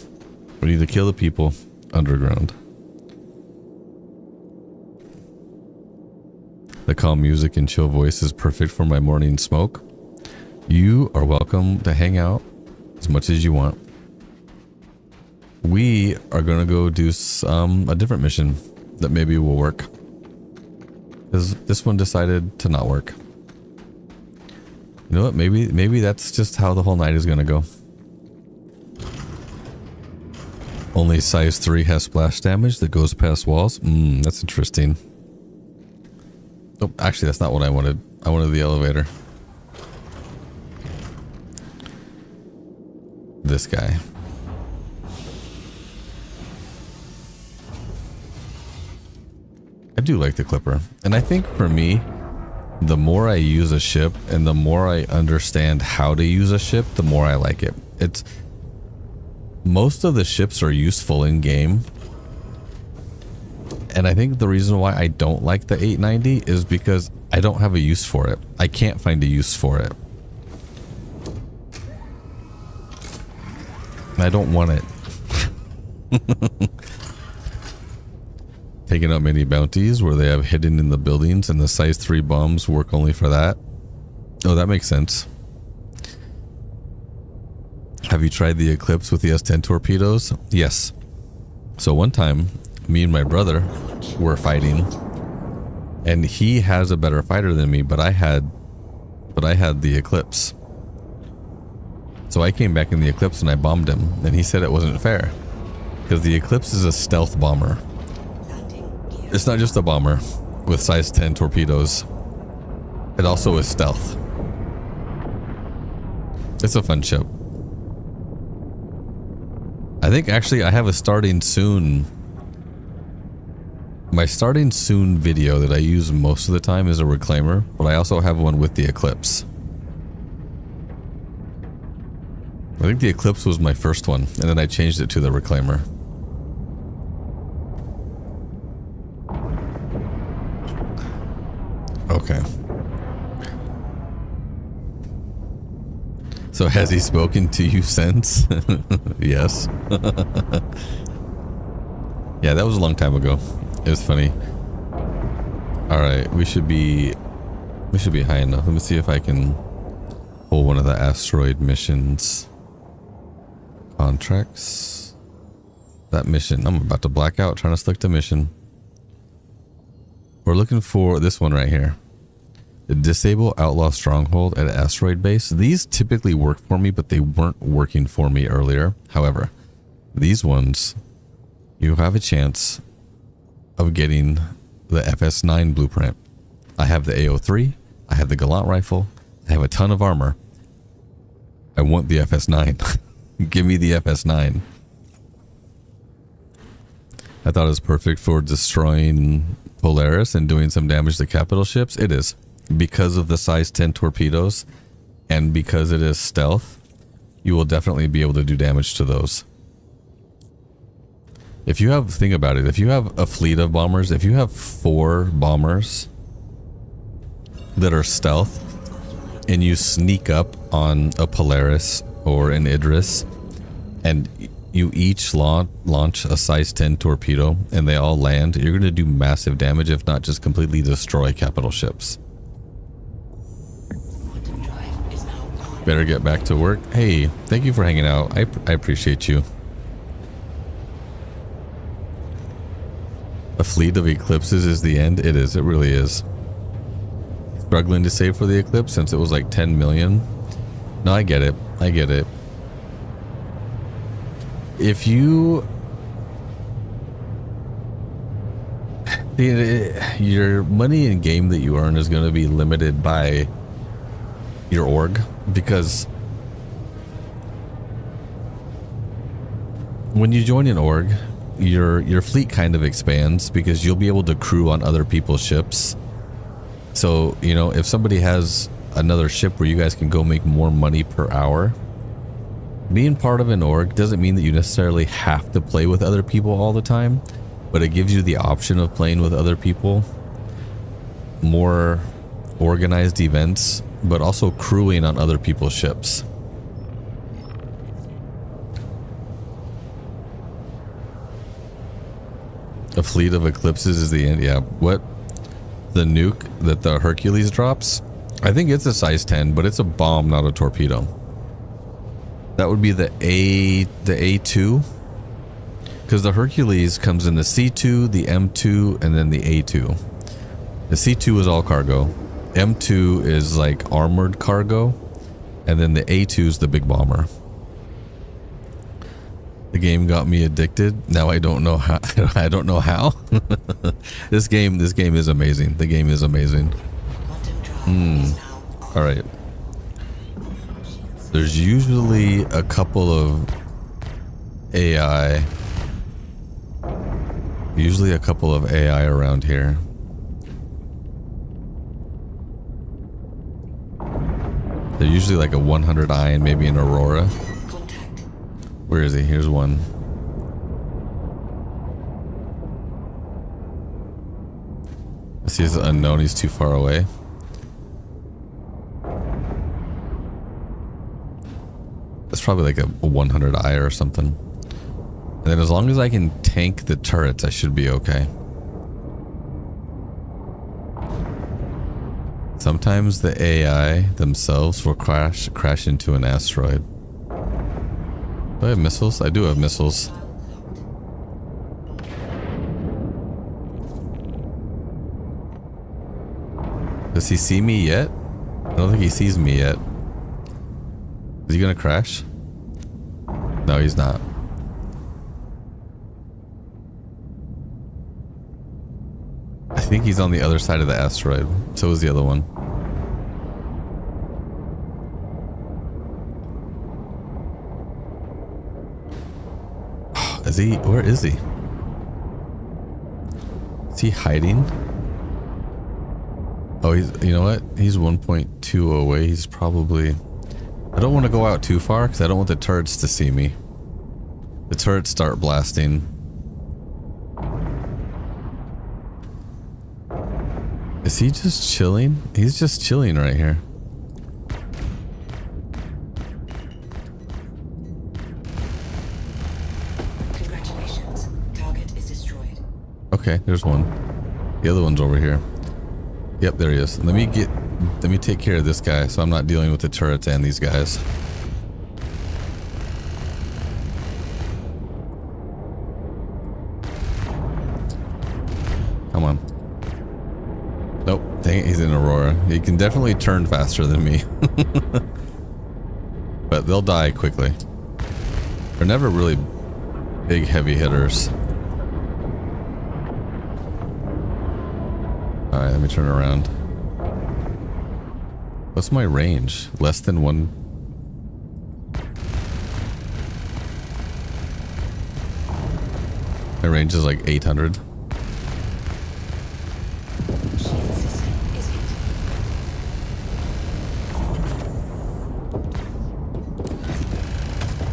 We need to kill the people underground. The calm music and chill voice is perfect for my morning smoke. You are welcome to hang out as much as you want. We are going to go do a different mission that maybe will work. Because this one decided to not work. You know what? Maybe that's just how the whole night is going to go. Only size 3 has splash damage that goes past walls. That's interesting. Oh, actually, that's not what I wanted. I wanted the elevator. This guy. I do like the Clipper. And I think for me, the more I use a ship and the more I understand how to use a ship, the more I like it. It's... Most of the ships are useful in game. And I think the reason why I don't like the 890 is because I don't have a use for it. I can't find a use for it. I don't want it. Taking out many bounties where they have hidden in the buildings and the size 3 bombs work only for that. Oh, that makes sense. Have you tried the Eclipse with the S10 torpedoes? Yes. So one time, me and my brother were fighting, and he has a better fighter than me, but I had the Eclipse. So I came back in the Eclipse and I bombed him, and he said it wasn't fair because the Eclipse is a stealth bomber. It's not just a bomber with size 10 torpedoes. It also is stealth. It's a fun ship. I think actually I have a starting soon. My starting soon video that I use most of the time is a reclaimer, but I also have one with the Eclipse. I think the Eclipse was my first one, and then I changed it to the reclaimer. Okay. So has he spoken to you since? Yes. Yeah, that was a long time ago. It was funny. Alright, we should be high enough. Let me see if I can pull one of the asteroid missions. Contracts. That mission. I'm about to black out trying to select a mission. We're looking for this one right here. Disable outlaw stronghold at asteroid base. These typically work for me, but they weren't working for me earlier. However, these ones, you have a chance of getting the FS9 blueprint. I have the AO3, I have the Gallant rifle. I have a ton of armor. I want the FS9. Give me the FS9. I thought it was perfect for destroying Polaris and doing some damage to capital ships. It is. Because of the size 10 torpedoes and because it is stealth, you will definitely be able to do damage to those. If you have, think about it, if you have a fleet of bombers, if you have 4 bombers that are stealth and you sneak up on a Polaris or an Idris and you each launch a size 10 torpedo and they all land, you're going to do massive damage, if not just completely destroy capital ships. Better get back to work. Hey, thank you for hanging out. I appreciate you. A fleet of eclipses is the end. It is. It really is. Struggling to save for the eclipse since it was like 10 million. No, I get it. I get it. If you... your money in game that you earn is going to be limited by your org, because when you join an org, your fleet kind of expands because you'll be able to crew on other people's ships. So, you know, if somebody has another ship where you guys can go make more money per hour, being part of an org doesn't mean that you necessarily have to play with other people all the time, but it gives you the option of playing with other people, more organized events, but also crewing on other people's ships. A fleet of eclipses is the end. Yeah, what? The nuke that the Hercules drops? I think it's a size 10, but it's a bomb, not a torpedo. That would be the A2. Because the Hercules comes in the C2, the M2, and then the A2. The C2 is all cargo. M2 is like armored cargo. And then the A2 is the big bomber. The game got me addicted. Now I don't know how. I don't know how. This game is amazing. The game is amazing. All right. There's usually a couple of AI. Usually a couple of AI around here. They're usually like a 100i and maybe an Aurora. Where is he? Here's one. This is unknown. He's too far away. That's probably like a 100i or something. And then as long as I can tank the turrets, I should be okay. Sometimes the AI themselves will crash into an asteroid. Do I have missiles? I do have missiles. Does he see me yet? I don't think he sees me yet. Is he gonna crash? No, he's not. I think he's on the other side of the asteroid. So is the other one. Is he? Where is he? Is he hiding? Oh, he's, you know what? He's 1.2 away. He's probably... I don't want to go out too far because I don't want the turrets to see me. The turrets start blasting. Is he just chilling? He's just chilling right here. Congratulations. Target is destroyed. Okay, there's one. The other one's over here. Yep, there he is. Let me take care of this guy so I'm not dealing with the turrets and these guys. Come on. Nope, dang it, he's in Aurora. He can definitely turn faster than me. But they'll die quickly. They're never really big heavy hitters. Alright, let me turn around. What's my range? Less than one. My range is like 800. Shield system is hit.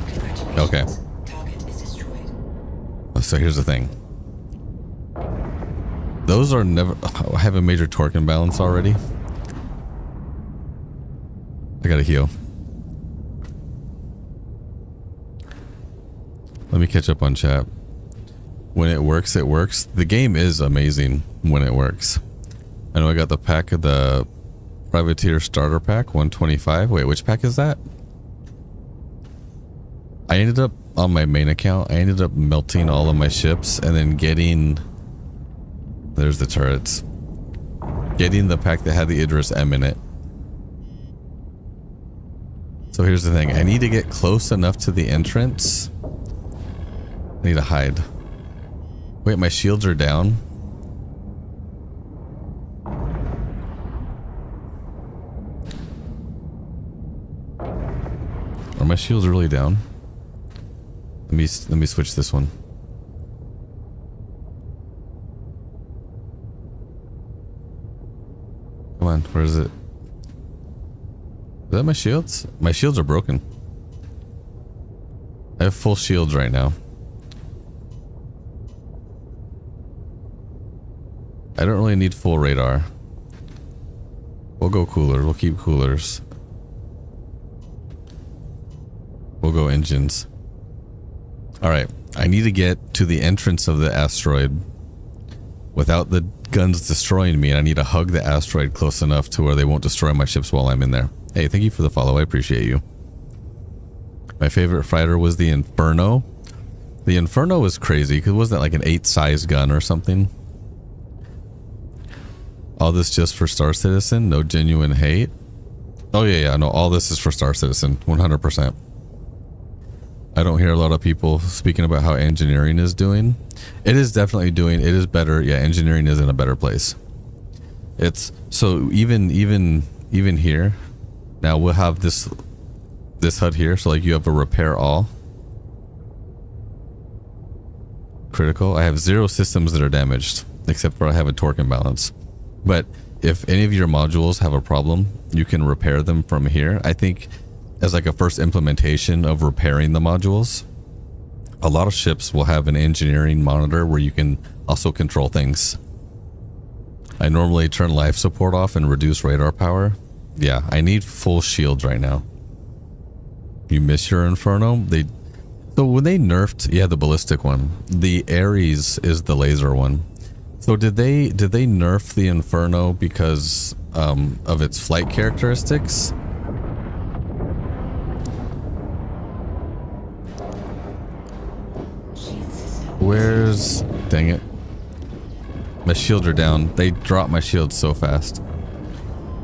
Congratulations. Okay. Target is destroyed. So here's the thing. Those are never... I have a major torque imbalance already. I gotta heal. Let me catch up on chat. When it works, it works. The game is amazing when it works. I know I got the pack of the Privateer starter pack, 125. Wait, which pack is that? I ended up on my main account. I ended up melting all of my ships and then getting... There's the turrets. Getting the pack that had the Idris M in it. So here's the thing. I need to get close enough to the entrance. I need to hide. Wait, my shields are down. Are my shields really down? Let me switch this one. Come on, where is it? Is that my shields? My shields are broken. I have full shields right now. I don't really need full radar. We'll go cooler. We'll keep coolers. We'll go engines. Alright. I need to get to the entrance of the asteroid without the guns destroying me. And I need to hug the asteroid close enough to where they won't destroy my ships while I'm in there. Hey, thank you for the follow. I appreciate you. My favorite fighter was the Inferno. The Inferno was crazy because wasn't that like an 8 size gun or something? All this just for Star Citizen? No genuine hate? Oh yeah, no, all this is for Star Citizen, 100%. I don't hear a lot of people speaking about how engineering is doing. It is definitely doing, it is better. Yeah, engineering is in a better place. It's, so even here, now we'll have this HUD here, so like you have a repair all. Critical. I have 0 systems that are damaged, except for I have a torque imbalance. But if any of your modules have a problem, you can repair them from here. I think as like a first implementation of repairing the modules, a lot of ships will have an engineering monitor where you can also control things. I normally turn life support off and reduce radar power. Yeah, I need full shields right now. You miss your Inferno? So when they nerfed, yeah, the ballistic one. The Ares is the laser one. So did they nerf the Inferno because of its flight characteristics? Where's... Dang it. My shields are down. They dropped my shields so fast.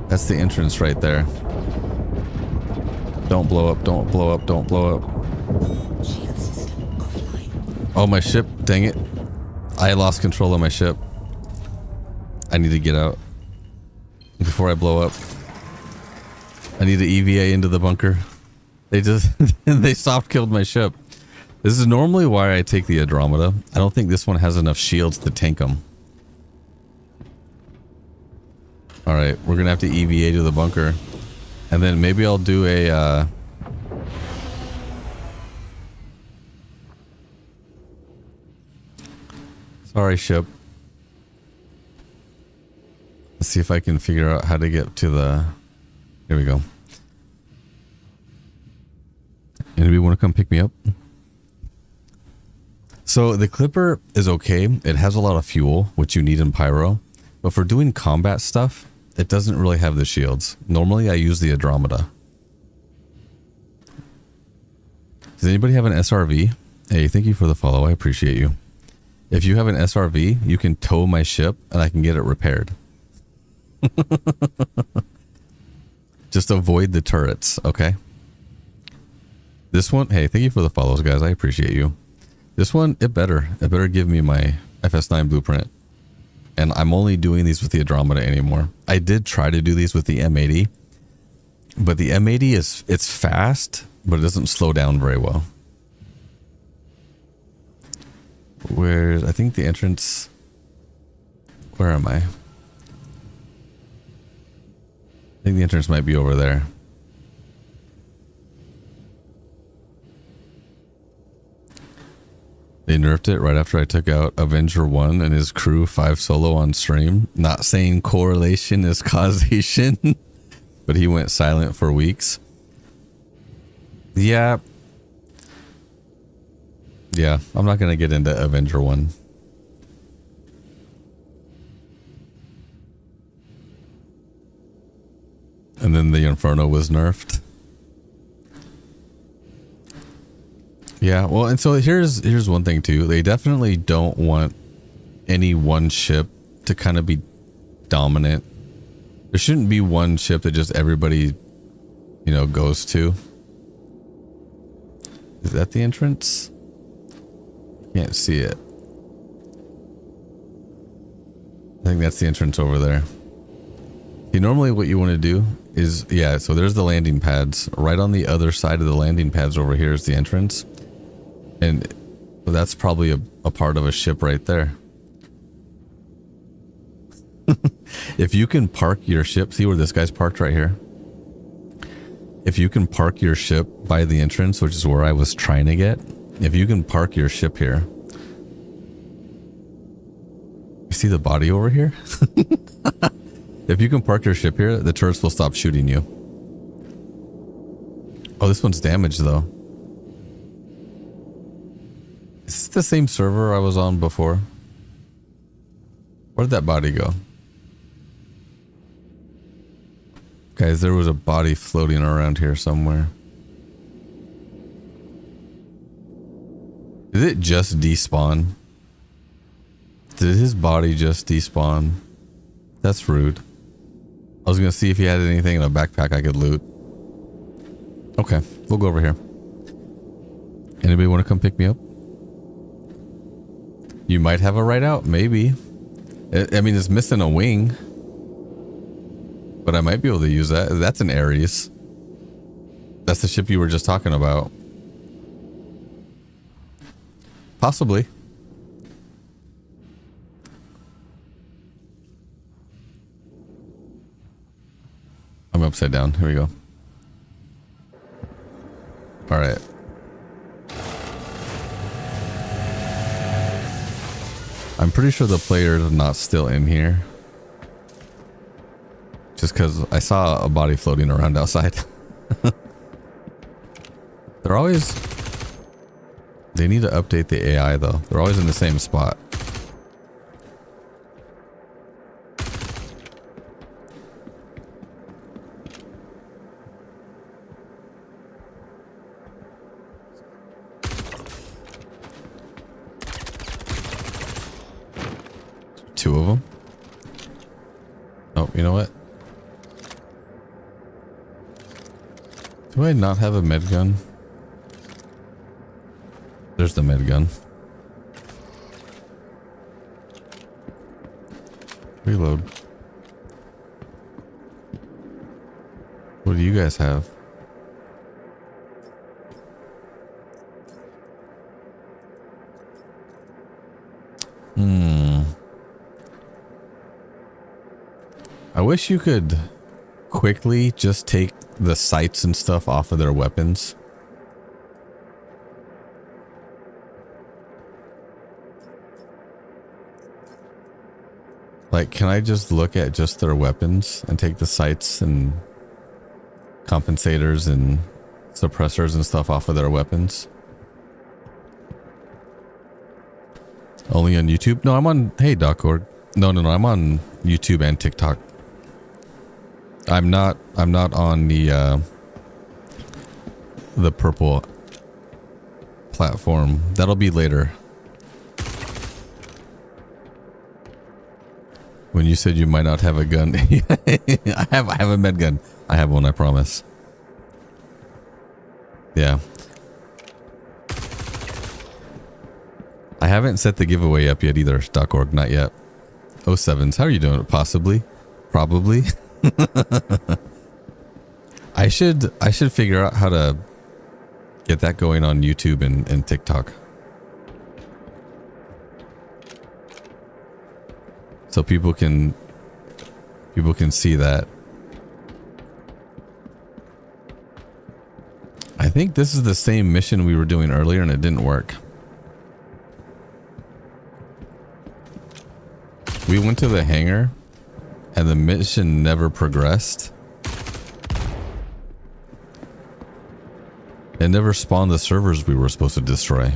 That's the entrance right there. Don't blow up, don't blow up, don't blow up. Shield system offline. Oh, my ship. Dang it. I lost control of my ship. I need to get out before I blow up. I need to EVA into the bunker. They just... they soft killed my ship. This is normally why I take the Andromeda. I don't think this one has enough shields to tank them. Alright, we're gonna have to EVA to the bunker. And then maybe I'll do a... Sorry, ship. Let's see if I can figure out how to get to the... Here we go. Anybody want to come pick me up? So the Clipper is okay. It has a lot of fuel, which you need in Pyro. But for doing combat stuff, it doesn't really have the shields. Normally I use the Andromeda. Does anybody have an SRV? Hey, thank you for the follow. I appreciate you. If you have an SRV, you can tow my ship and I can get it repaired. Just avoid the turrets, okay? This one, hey, thank you for the follows, guys. I appreciate you. This one, it better give me my FS9 blueprint. And I'm only doing these with the Andromeda anymore. I did try to do these with the M80, But the M80 it's fast, but it doesn't slow down very well. I think the entrance, where am I? I think the entrance might be over there. They nerfed it right after I took out Avenger 1 and his crew 5 solo on stream. Not saying correlation is causation, but he went silent for weeks. Yeah, I'm not going to get into Avenger 1. And then the Inferno was nerfed. Yeah, well, and so here's one thing too. They definitely don't want any one ship to kind of be dominant. There shouldn't be one ship that just everybody, goes to. Is that the entrance? Can't see it. I think that's the entrance over there. See, normally what you want to do is, so there's the landing pads. Right on the other side of the landing pads over here is the entrance. And that's probably a part of a ship right there. If you can park your ship, see where this guy's parked right here? If you can park your ship by the entrance, which is where I was trying to get, if you can park your ship here, you see the body over here? If you can park your ship here, the turrets will stop shooting you. Oh, this one's damaged though. Is this the same server I was on before? Where did that body go? Guys, there was a body floating around here somewhere. Did it just despawn? Did his body just despawn? That's rude. I was gonna see if he had anything in a backpack I could loot. Okay, we'll go over here. Anybody want to come pick me up? You might have a ride out, maybe. I mean, it's missing a wing, but I might be able to use that. That's an Ares. That's the ship you were just talking about. Possibly. I'm upside down. Here we go. All right. I'm pretty sure the player is not still in here. Just because I saw a body floating around outside. They're always... They need to update the AI though. They're always in the same spot. Two of them. Oh, you know what? Do I not have a med gun? There's the med gun. Reload. What do you guys have? I wish you could quickly just take the sights and stuff off of their weapons. Like, can I just look at just their weapons and take the sights and compensators and suppressors and stuff off of their weapons? Only on YouTube? No, I'm on... Hey, Doc.org. No, I'm on YouTube and TikTok. I'm not on the purple platform. That'll be later. When you said you might not have a gun, I have a med gun. I have one, I promise. Yeah. I haven't set the giveaway up yet either, Doc.org, not yet. 07s, how are you doing? Possibly. Probably. I I should figure out how to get that going on YouTube and TikTok. So people can see that. I think this is the same mission we were doing earlier and it didn't work. We went to the hangar and the mission never progressed. It never spawned the servers we were supposed to destroy.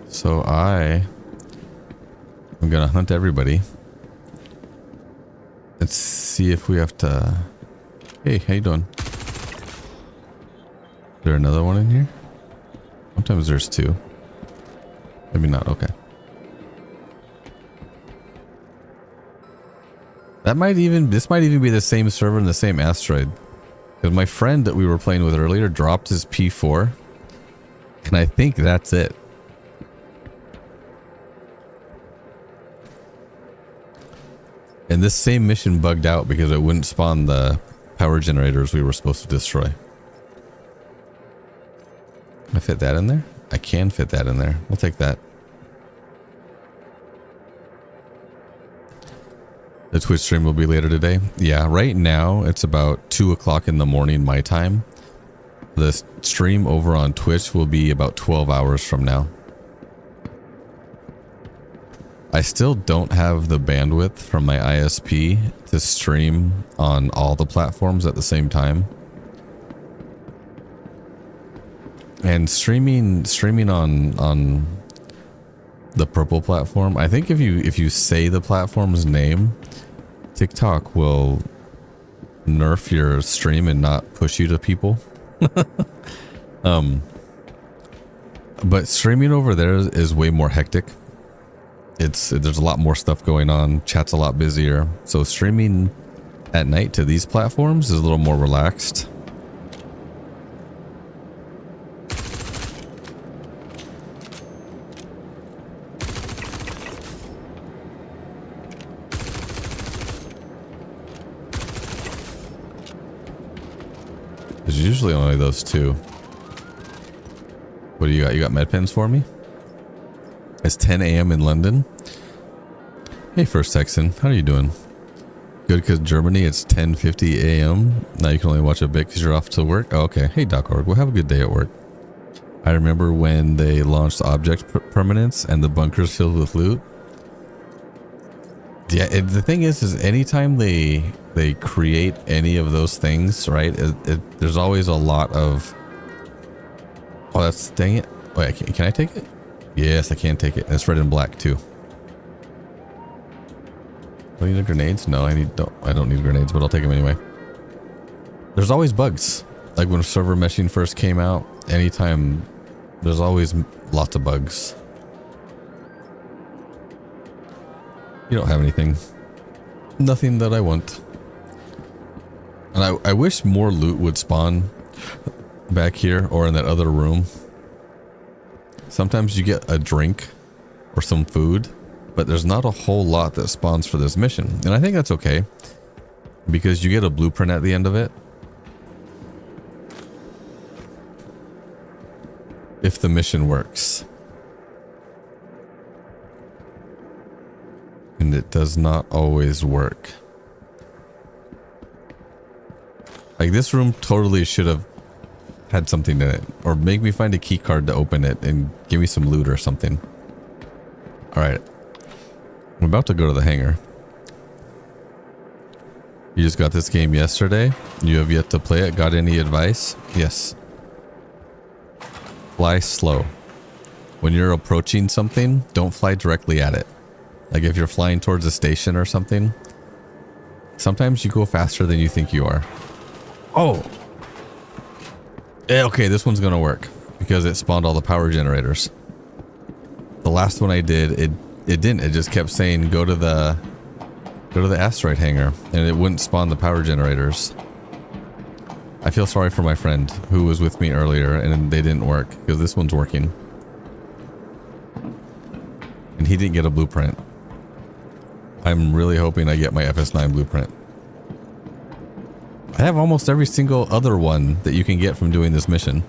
So I'm gonna hunt everybody. Let's see if we have to... Hey, how you doing? Is there another one in here? Sometimes there's two. Maybe not, okay. This might even be the same server and the same asteroid. Because my friend that we were playing with earlier dropped his P4. And I think that's it. And this same mission bugged out because it wouldn't spawn the power generators we were supposed to destroy. Can I fit that in there? I can fit that in there. We'll take that. The Twitch stream will be later today. Yeah, right now it's about 2 o'clock in the morning my time. The stream over on Twitch will be about 12 hours from now. I still don't have the bandwidth from my ISP to stream on all the platforms at the same time. And streaming on the purple platform, I think if you say the platform's name, TikTok will nerf your stream and not push you to people. But streaming over there is way more hectic. There's a lot more stuff going on. Chat's a lot busier. So streaming at night to these platforms is a little more relaxed. There's usually only those two. What do you got? You got med pens for me? It's 10 a.m. in London. Hey, First Texan, how are you doing? Good, because Germany, it's 10:50 a.m. Now you can only watch a bit because you're off to work. Oh, okay. Hey, Doc Org, well, have a good day at work. I remember when they launched object permanence and the bunkers filled with loot. Yeah, the thing is anytime they create any of those things, right? There's always a lot of... Oh, that's... Dang it. Wait, can I take it? Yes, I can take it. And it's red and black too. Do I need grenades? No, I don't need grenades, but I'll take them anyway. There's always bugs. Like when server meshing first came out, anytime, there's always lots of bugs. You don't have anything. Nothing that I want. And I wish more loot would spawn back here or in that other room. Sometimes you get a drink or some food, but there's not a whole lot that spawns for this mission. And I think that's okay because you get a blueprint at the end of it. If the mission works. And it does not always work. Like this room totally should have had something in it, or make me find a key card to open it and give me some loot or something. All right, I'm about to go to the hangar. You just got this game yesterday. You have yet to play it. Got any advice? Yes. Fly slow. When you're approaching something, don't fly directly at it. Like if you're flying towards a station or something, sometimes you go faster than you think you are. Oh. Okay, this one's gonna work because it spawned all the power generators. The last one I did, it didn't. It just kept saying go to the asteroid hangar, and it wouldn't spawn the power generators. I feel sorry for my friend who was with me earlier, and they didn't work because this one's working, and he didn't get a blueprint. I'm really hoping I get my FS9 blueprint. I have almost every single other one that you can get from doing this mission.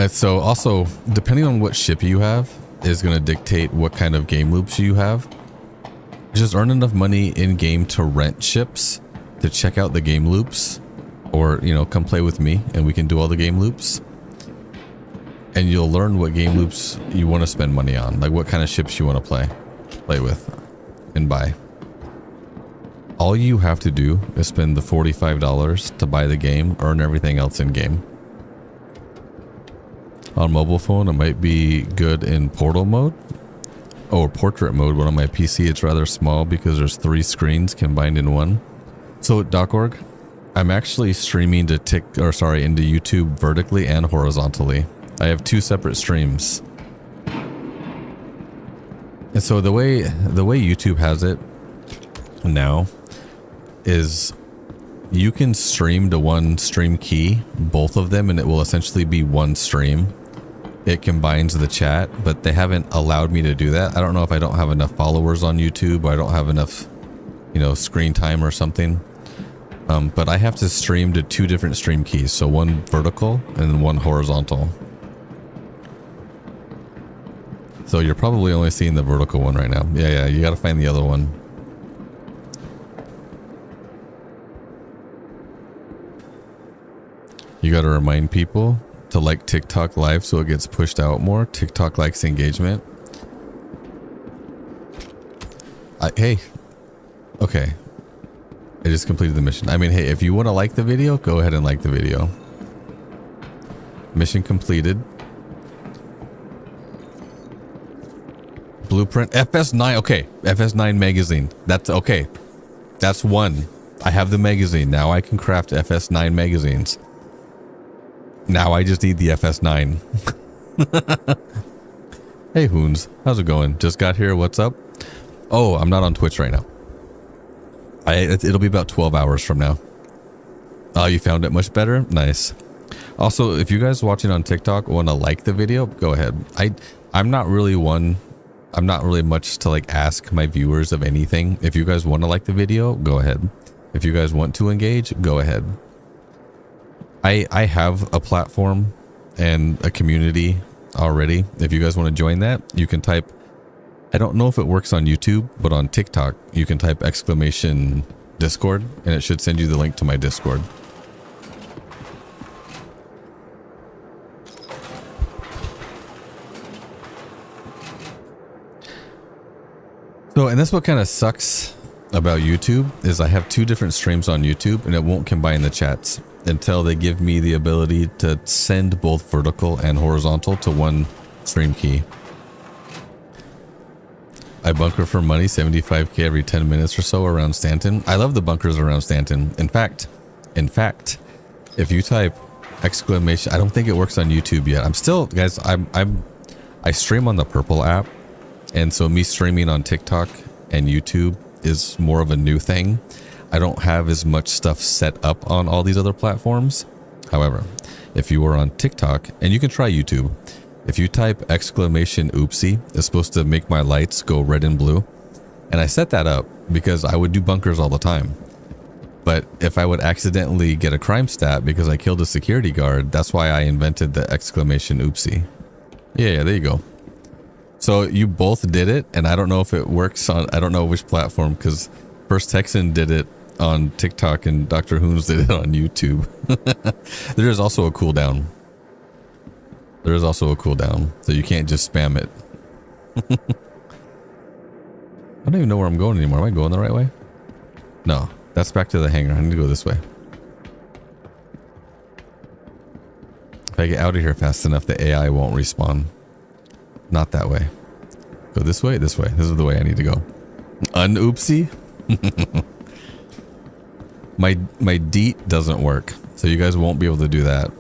So also, depending on what ship you have is going to dictate what kind of game loops you have. Just earn enough money in game to rent ships to check out the game loops, or, you know, come play with me and we can do all the game loops. And you'll learn what game loops you want to spend money on, like what kind of ships you want to play with and buy. All you have to do is spend the $45 to buy the game, earn everything else in game. On mobile phone, it might be good in portal mode or portrait mode, but on my PC it's rather small because there's 3 screens combined in one. So .org, I'm actually streaming to into YouTube vertically and horizontally. I have 2 separate streams. And so the way YouTube has it now is you can stream to one stream key, both of them, and it will essentially be one stream. It combines the chat, but they haven't allowed me to do that. I don't know if I don't have enough followers on YouTube, or I don't have enough, you know, screen time or something. But I have to stream to 2 different stream keys. So one vertical and one horizontal. So you're probably only seeing the vertical one right now. Yeah, you got to find the other one. You got to remind people to like TikTok live so it gets pushed out more. TikTok likes engagement. Hey. Okay. I just completed the mission. I mean, hey, if you want to like the video, go ahead and like the video. Mission completed. Blueprint. FS9. Okay. FS9 magazine. That's okay. That's one. I have the magazine. Now I can craft FS9 magazines. Now I just need the FS9. Hey, Hoons. How's it going? Just got here. What's up? Oh, I'm not on Twitch right now. It'll be about 12 hours from now. Oh, you found it much better? Nice. Also, if you guys watching on TikTok want to like the video, go ahead. I'm not really much to like ask my viewers of anything. If you guys want to like the video, go ahead. If you guys want to engage, go ahead. I have a platform and a community already. If you guys want to join that, you can type, I don't know if it works on YouTube, but on TikTok, you can type !Discord and it should send you the link to my Discord. So, and that's what kind of sucks about YouTube is I have 2 different streams on YouTube and it won't combine the chats until they give me the ability to send both vertical and horizontal to one stream key. I bunker for money, 75k every 10 minutes or so around Stanton. I love the bunkers around Stanton. In fact, if you type !, I don't think it works on YouTube yet. I'm still, guys, I stream on the Purple app. And so me streaming on TikTok and YouTube is more of a new thing. I don't have as much stuff set up on all these other platforms. However, if you are on TikTok, and you can try YouTube, if you type ! Oopsie, it's supposed to make my lights go red and blue. And I set that up because I would do bunkers all the time. But if I would accidentally get a crime stat because I killed a security guard, that's why I invented the ! Oopsie. Yeah, there you go. So you both did it, and I don't know if it works on, I don't know which platform, because First Texan did it on TikTok and Dr. Hoons did it on YouTube. There is also a cooldown. So you can't just spam it. I don't even know where I'm going anymore. Am I going the right way? No, that's back to the hangar. I need to go this way. If I get out of here fast enough, the AI won't respawn. Not that way. Go this way, this way. This is the way I need to go. Oopsie. My deet doesn't work, so you guys won't be able to do that.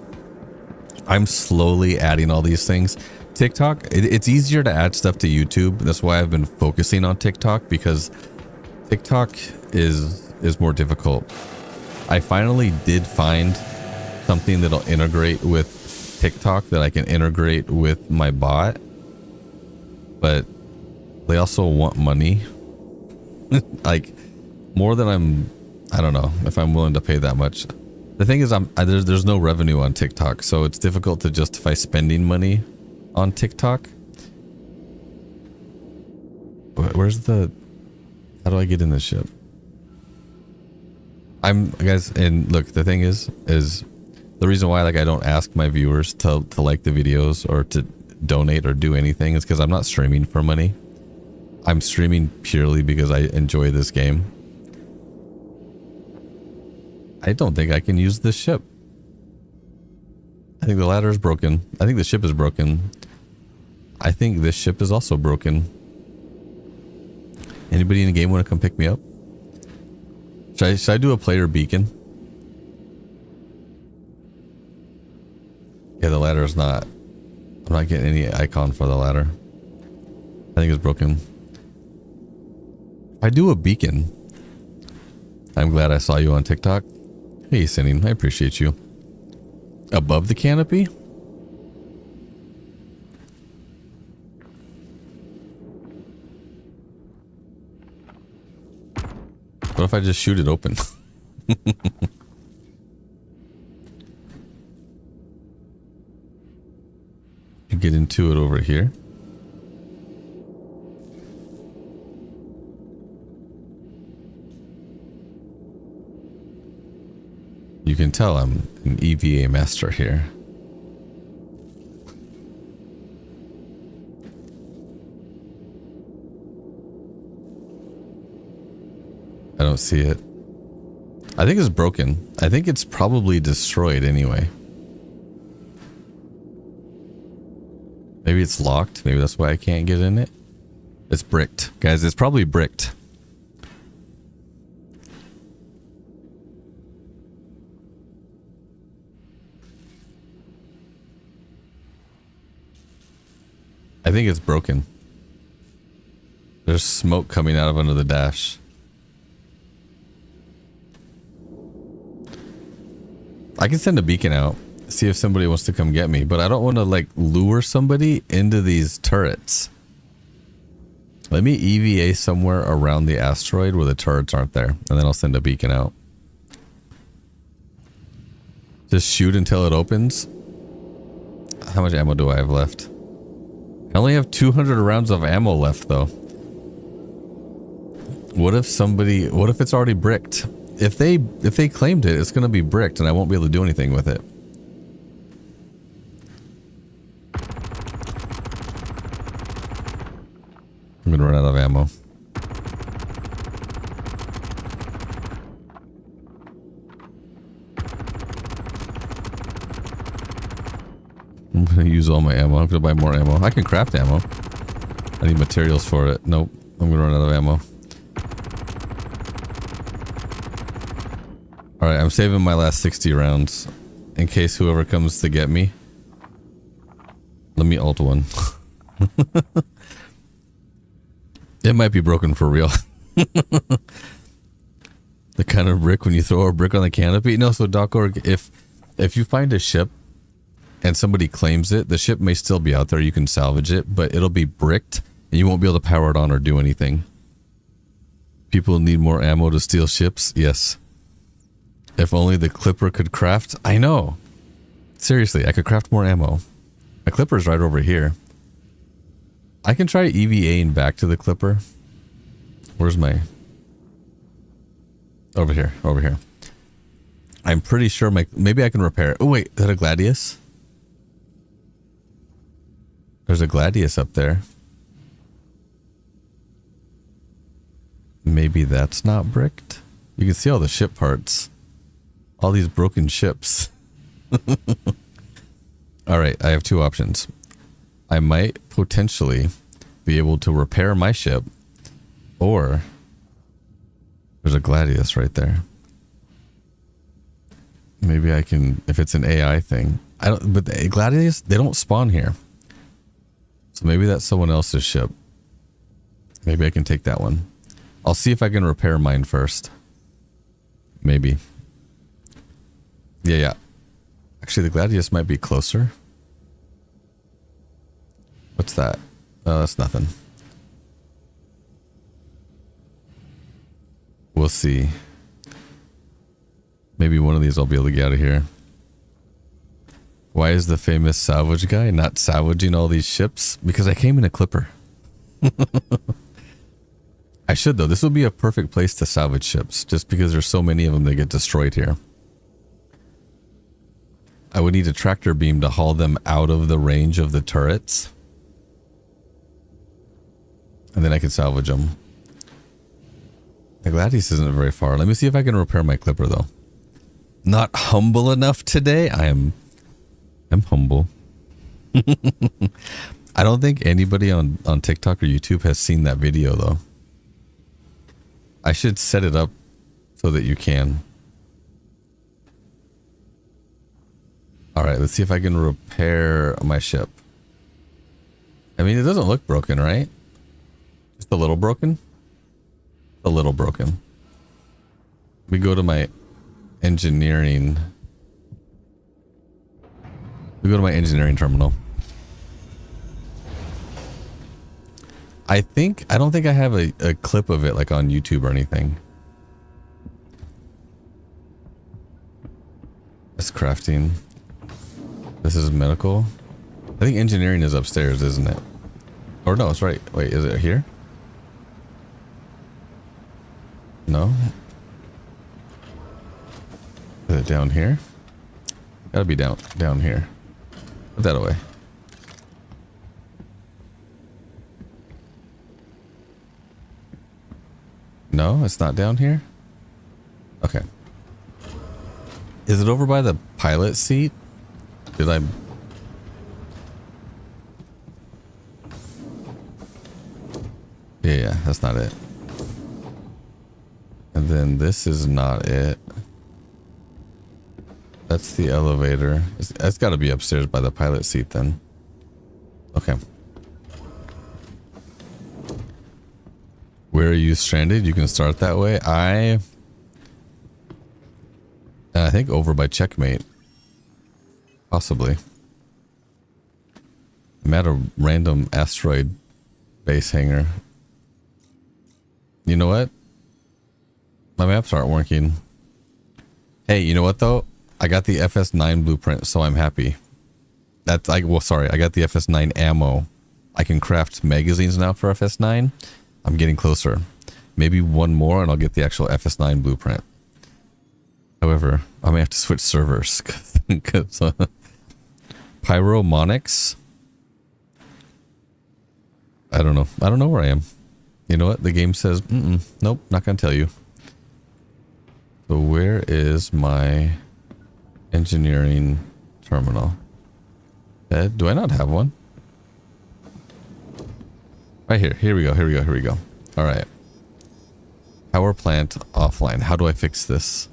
I'm slowly adding all these things. TikTok, it's easier to add stuff to YouTube. That's why I've been focusing on TikTok, because TikTok is more difficult. I finally did find something that'll integrate with TikTok that I can integrate with my bot. But They also want money. Like, more than I don't know if I'm willing to pay that much. The thing is, there's no revenue on TikTok, so it's difficult to justify spending money on TikTok. Where's the... How do I get in this ship? Guys, and look, the thing is the reason why, like, I don't ask my viewers to like the videos or to donate or do anything is because I'm not streaming for money. I'm streaming purely because I enjoy this game. I don't think I can use this ship. I think the ladder is broken. I think the ship is broken. I think this ship is also broken. Anybody in the game want to come pick me up? Should I do a player beacon? Yeah, the ladder is not... I'm not getting any icon for the ladder. I think it's broken. If I do a beacon... I'm glad I saw you on TikTok. Hey, Sinning, I appreciate you. Above the canopy? What if I just shoot it open? You get into it over here. You can tell I'm an EVA master here. I don't see it. I think it's broken. I think it's probably destroyed anyway. Maybe it's locked. Maybe that's why I can't get in it. It's bricked. Guys, it's probably bricked. I think it's broken. There's smoke coming out of under the dash. I can send a beacon out, see if somebody wants to come get me, but I don't want to, like, lure somebody into these turrets. Let me EVA somewhere around the asteroid where the turrets aren't there, and then I'll send a beacon out. Just shoot until it opens. How much ammo do I have left? I only have 200 rounds of ammo left, though. What if it's already bricked? If they claimed it, it's going to be bricked and I won't be able to do anything with it. I'm going to run out of ammo. I'm going to use all my ammo. I'm going to buy more ammo. I can craft ammo. I need materials for it. Nope. I'm going to run out of ammo. Alright, I'm saving my last 60 rounds in case whoever comes to get me. Let me ult one. It might be broken for real. The kind of brick when you throw a brick on the canopy. No, so Doc.org, if you find a ship and somebody claims it, the ship may still be out there. You can salvage it, but it'll be bricked and you won't be able to power it on or do anything. People need more ammo to steal ships. Yes. If only the Clipper could craft. I know. Seriously, I could craft more ammo. My Clipper's right over here. I can try EVAing back to the Clipper. Where's my... Over here. Over here. I'm pretty sure maybe I can repair it. Oh, wait. Is that a Gladius? There's a Gladius up there. Maybe that's not bricked. You can see all the ship parts. All these broken ships. Alright, I have two options. I might potentially be able to repair my ship, or there's a Gladius right there. Maybe I can, if it's an AI thing. But the Gladius, they don't spawn here. So maybe that's someone else's ship. Maybe I can take that one. I'll see if I can repair mine first. Maybe. Yeah. Actually, the Gladius might be closer. What's that? Oh, that's nothing. We'll see. Maybe one of these I'll be able to get out of here. Why is the famous salvage guy not salvaging all these ships? Because I came in a clipper. I should though. This would be a perfect place to salvage ships just because there's so many of them that get destroyed here. I would need a tractor beam to haul them out of the range of the turrets. And then I could salvage them. The Gladius isn't very far. Let me see if I can repair my clipper though. Not humble enough today. I'm humble. I don't think anybody on TikTok or YouTube has seen that video though. I should set it up so that you can. Alright, let's see if I can repair my ship. I mean, it doesn't look broken, right? Just a little broken? A little broken. We go to my engineering. We go to my engineering terminal. I don't think I have a clip of it like on YouTube or anything. That's crafting. This is medical. I think engineering is upstairs, isn't it? Or no, it's right. Wait, is it here? No. Is it down here? Gotta be down here. Put that away. No, it's not down here. Okay. Is it over by the pilot seat? Did I? Yeah, that's not it. And then this is not it. That's the elevator. It's got to be upstairs by the pilot seat then. Okay. Where are you stranded? You can start that way. I think over by Checkmate. Possibly. I'm at a random asteroid base hangar. You know what? My maps aren't working. Hey, you know what though? I got the FS9 blueprint, so I'm happy. That's well, sorry, I got the FS9 ammo. I can craft magazines now for FS9. I'm getting closer. Maybe one more and I'll get the actual FS9 blueprint. However, I may have to switch servers because Pyromonics. I don't know. I don't know where I am. You know what? The game says, nope, not gonna tell you. So where is my engineering terminal? Do I not have one? Right here. Here we go. Here we go. Here we go. All right. Power plant offline. How do I fix this?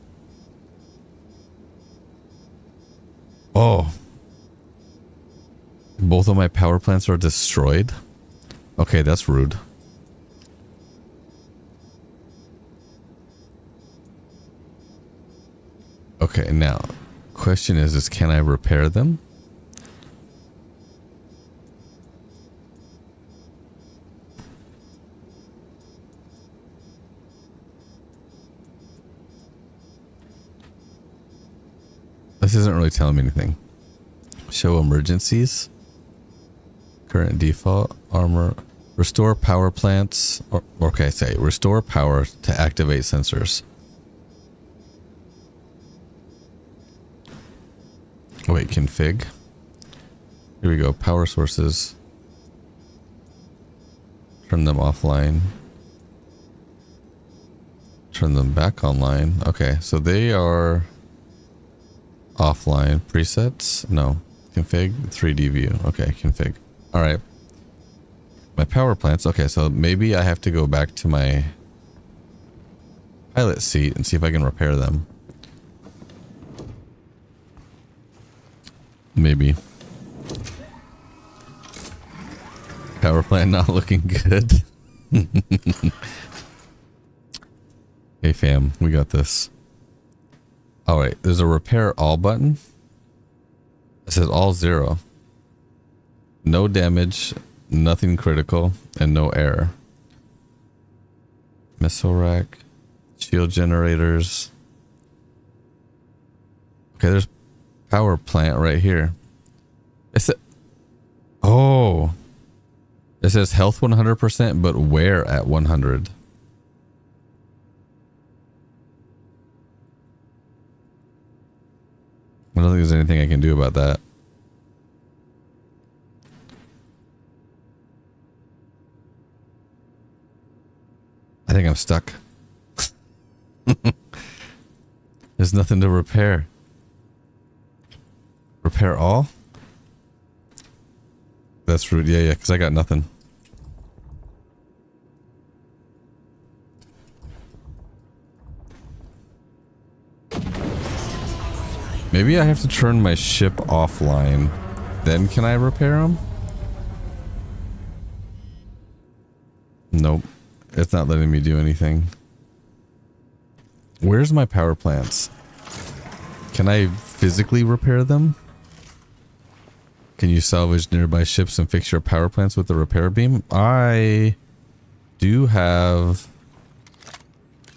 Oh. Both of my power plants are destroyed. Okay, that's rude. Okay, now, question is can I repair them? This isn't really telling me anything. Show emergencies. Current default. Armor. Restore power plants. Okay, say restore power to activate sensors. Wait, config. Here we go. Power sources. Turn them offline. Turn them back online. Okay, so they are offline. Presets? No. Config 3D view. Okay, config. All right. My power plants. Okay, so maybe I have to go back to my pilot seat and see if I can repair them. Maybe. Power plant not looking good. Hey fam, we got this. Alright, there's a repair all button. It says all 0. No damage, nothing critical, and no error. Missile rack. Fuel generators. Okay, there's power plant right here. Oh. It says health 100%, but wear at 100. I don't think there's anything I can do about that. I think I'm stuck. There's nothing to repair. Repair all? That's rude. Yeah, because I got nothing. Maybe I have to turn my ship offline. Then can I repair them? Nope. It's not letting me do anything. Where's my power plants? Can I physically repair them? Can you salvage nearby ships and fix your power plants with the repair beam? I do have...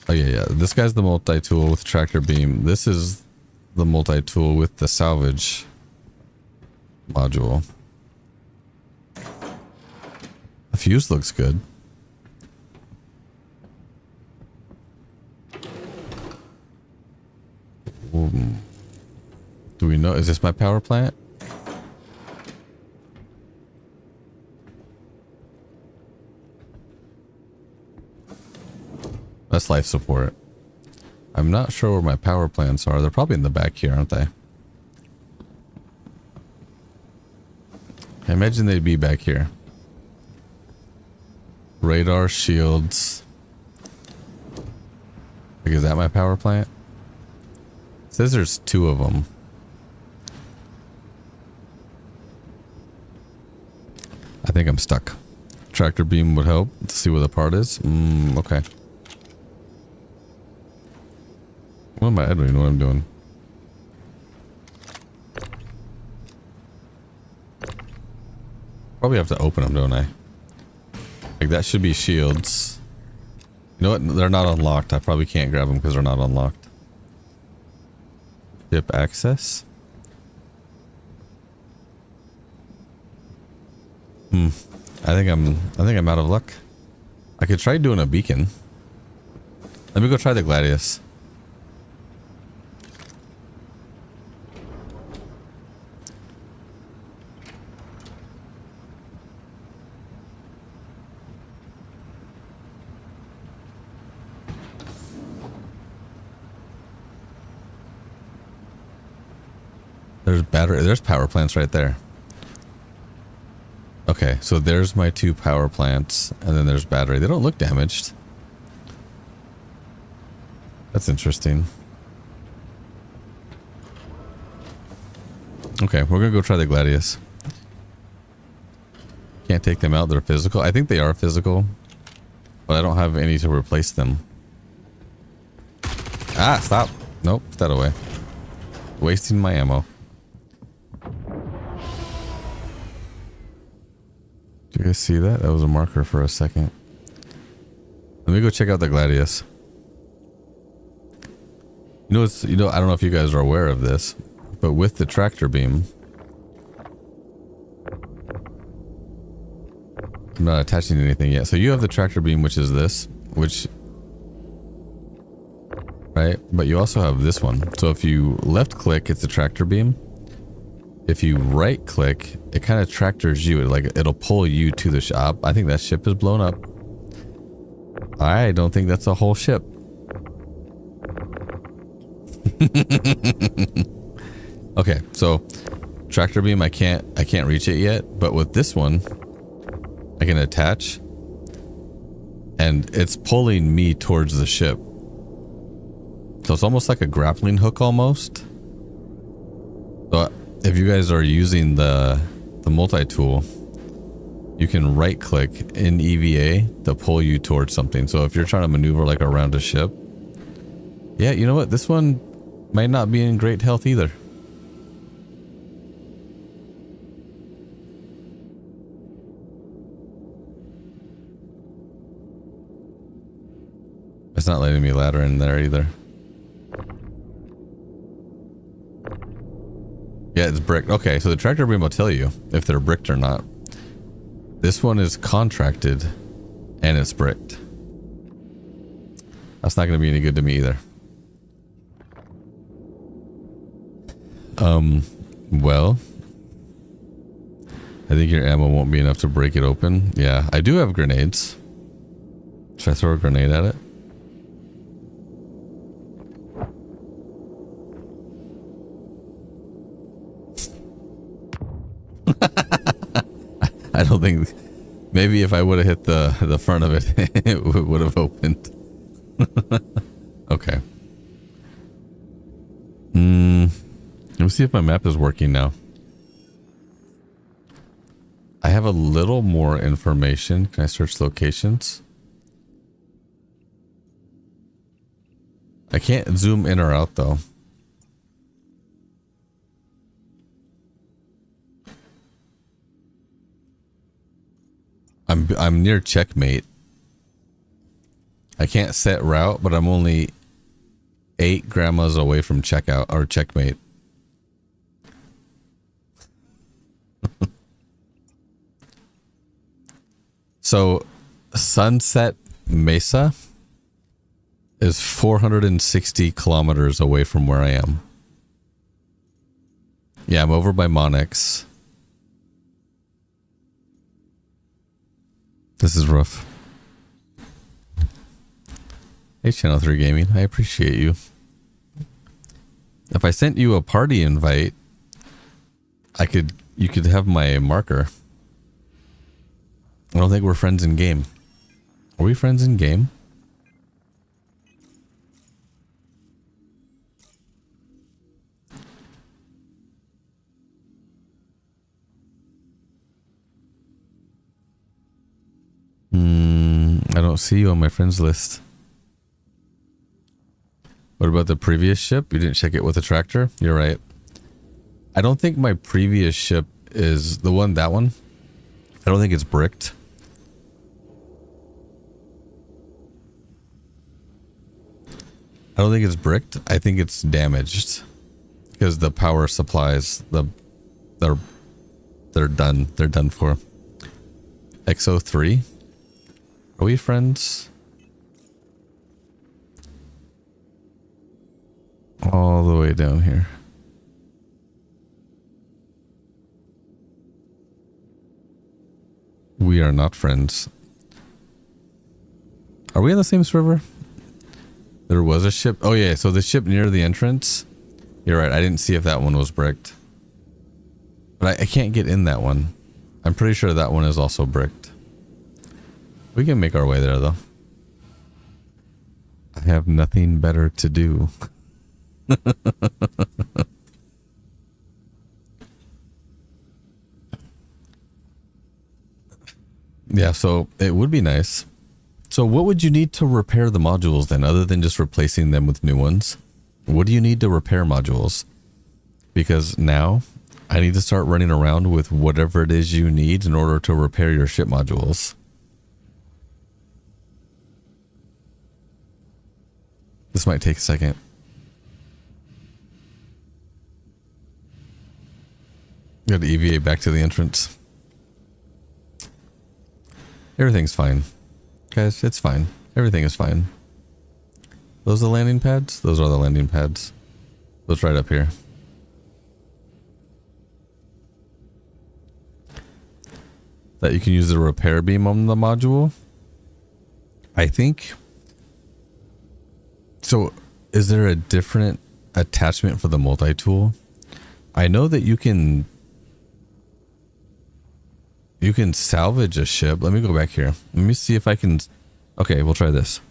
Oh yeah. This guy's the multi-tool with tractor beam. This is the multi-tool with the salvage module. The fuse looks good. Do we know? Is this my power plant? That's life support. I'm not sure where my power plants are. They're probably in the back here, aren't they? I imagine they'd be back here. Radar shields. Like, is that my power plant? It says there's 2 of them. I think I'm stuck. Tractor beam would help to see where the part is. Okay. What am I? I don't even know what I'm doing. Probably have to open them, don't I? Like, that should be shields. You know what? They're not unlocked. I probably can't grab them because they're not unlocked. Ship access? I think I'm out of luck. I could try doing a beacon. Let me go try the Gladius. There's battery. There's power plants right there. Okay, so there's my 2 power plants, and then there's battery. They don't look damaged. That's interesting. Okay, we're gonna go try the Gladius. Can't take them out. They're physical. I think they are physical, but I don't have any to replace them. Ah, stop. Nope, put that away. Wasting my ammo. Do you guys see that? That was a marker for a second. Let me go check out the Gladius. I don't know if you guys are aware of this, but with the tractor beam, I'm not attaching anything yet. So you have the tractor beam, which is this, right? But you also have this one. So if you left click, it's a tractor beam. If you right click, it kind of tractors you. It'll pull you to the shop. I think that ship is blown up. I don't think that's a whole ship. Okay, so tractor beam, I can't reach it yet, but with this one, I can attach, and it's pulling me towards the ship. So it's almost like a grappling hook almost. So if you guys are using the multi-tool, you can right click in EVA to pull you towards something. So if you're trying to maneuver like around a ship, yeah, you know what? This one might not be in great health either. It's it's not letting me ladder in there either. Yeah, it's bricked. Okay, so the tractor beam will tell you if they're bricked or not. This one is contracted and it's bricked. That's not going to be any good to me either. Well, I think your ammo won't be enough to break it open. Yeah, I do have grenades. Should I throw a grenade at it? I don't think. Maybe if I would have hit the front of it, it would have opened. Okay. Let me see if my map is working now. I have a little more information. Can I search locations? I can't zoom in or out though. I'm near checkmate. I can't set route, but I'm only 8 grandmas away from checkout or checkmate. So Sunset Mesa is 460 kilometers away from where I am. Yeah, I'm over by Monix. This is rough. Hey, Channel 3 Gaming, I appreciate you. If I sent you a party invite, you could have my marker. I don't think we're friends in game. Are we friends in game? I don't see you on my friends list. What about the previous ship? You didn't check it with a tractor? You're right. I don't think my previous ship is the one, that one. I don't think it's bricked. I don't think it's bricked. I think it's damaged because the power supplies, they're done. They're done for. XO3. Are we friends? All the way down here. We are not friends. Are we on the same server? There was a ship. Oh yeah, so the ship near the entrance. You're right, I didn't see if that one was bricked. But I can't get in that one. I'm pretty sure that one is also bricked. We can make our way there though. I have nothing better to do. Yeah, so it would be nice. So what would you need to repair the modules then, other than just replacing them with new ones? What do you need to repair modules? Because now I need to start running around with whatever it is you need in order to repair your ship modules. This might take a second. Got to EVA back to the entrance. Everything's fine. Guys, it's fine. Everything is fine. Those are the landing pads? Those are the landing pads. Those right up here. That you can use the repair beam on the module. I think. So, is there a different attachment for the multi-tool? I know that you can salvage a ship. Let me go back here. Let me see if I can. Okay, we'll try this.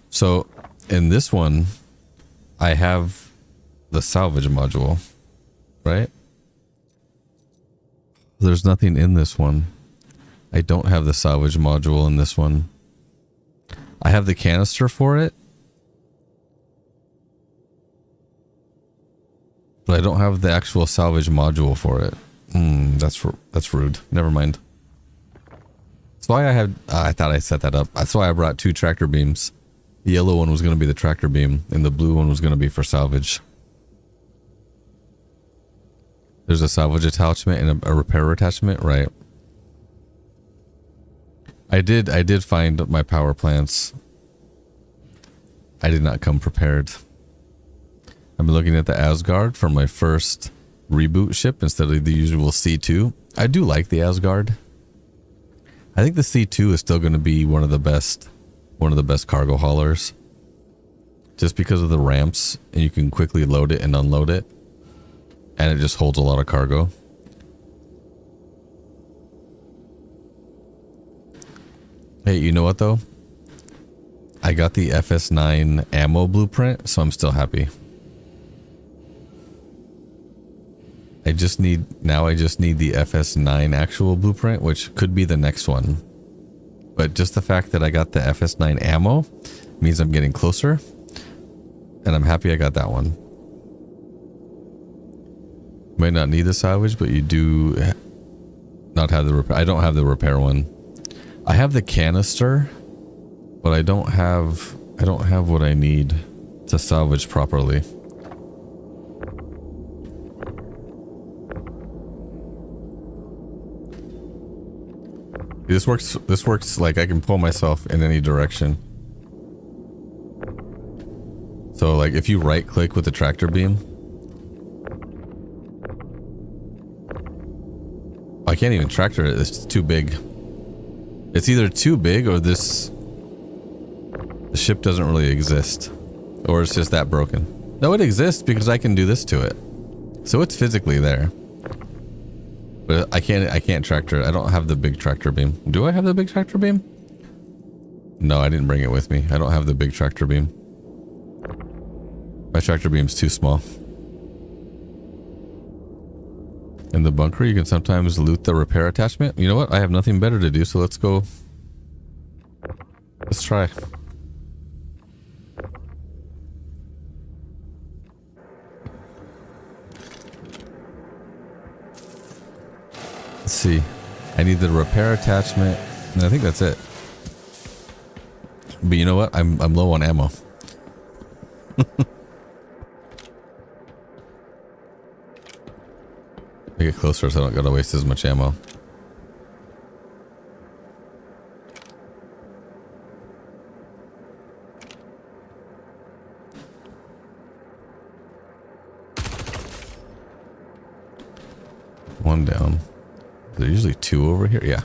So in this one, I have the salvage module, right? There's nothing in this one. I don't have the salvage module in this one. I have the canister for it, but I don't have the actual salvage module for it. That's rude. Never mind. That's why I thought I set that up. That's why I brought 2 tractor beams. The yellow one was going to be the tractor beam, and the blue one was going to be for salvage. There's a salvage attachment and a repair attachment, right? I did find my power plants. I did not come prepared. I've been looking at the Asgard for my first reboot ship instead of the usual C2. I do like the Asgard. I think the C2 is still going to be one of the best cargo haulers. Just because of the ramps, and you can quickly load it and unload it. And it just holds a lot of cargo. Hey, you know what though? I got the FS9 ammo blueprint, so I'm still happy. I just need the FS9 actual blueprint, which could be the next one. But just the fact that I got the FS9 ammo means I'm getting closer. And I'm happy I got that one. Might not need the salvage, but you do not have the repair. I don't have the repair one. I have the canister, but I don't have what I need to salvage properly. This works like I can pull myself in any direction. So like if you right click with the tractor beam, I can't even tractor it, it's too big. It's either too big or the ship doesn't really exist. Or it's just that broken. No, it exists because I can do this to it. So it's physically there. But I can't tractor it. I don't have the big tractor beam. Do I have the big tractor beam? No, I didn't bring it with me. I don't have the big tractor beam. My tractor beam's too small. In the bunker, you can sometimes loot the repair attachment. You know what? I have nothing better to do, so let's go. Let's try. Let's see. I need the repair attachment, and I think that's it. But you know what? I'm low on ammo. I get closer so I don't gotta waste as much ammo. One down. There's usually two over here. Yeah.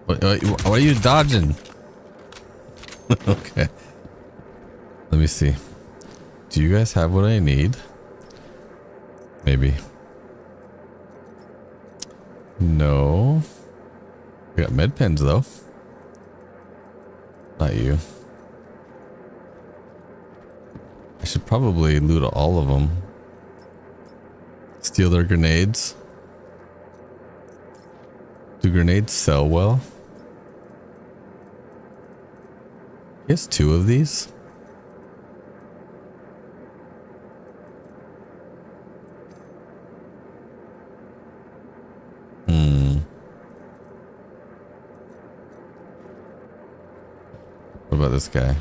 What are you dodging? Okay. Let me see. Do you guys have what I need? Maybe. No. We got med pens though. Not you. I should probably loot all of them. Steal their grenades. Do grenades sell well? He has two of these. What about this guy?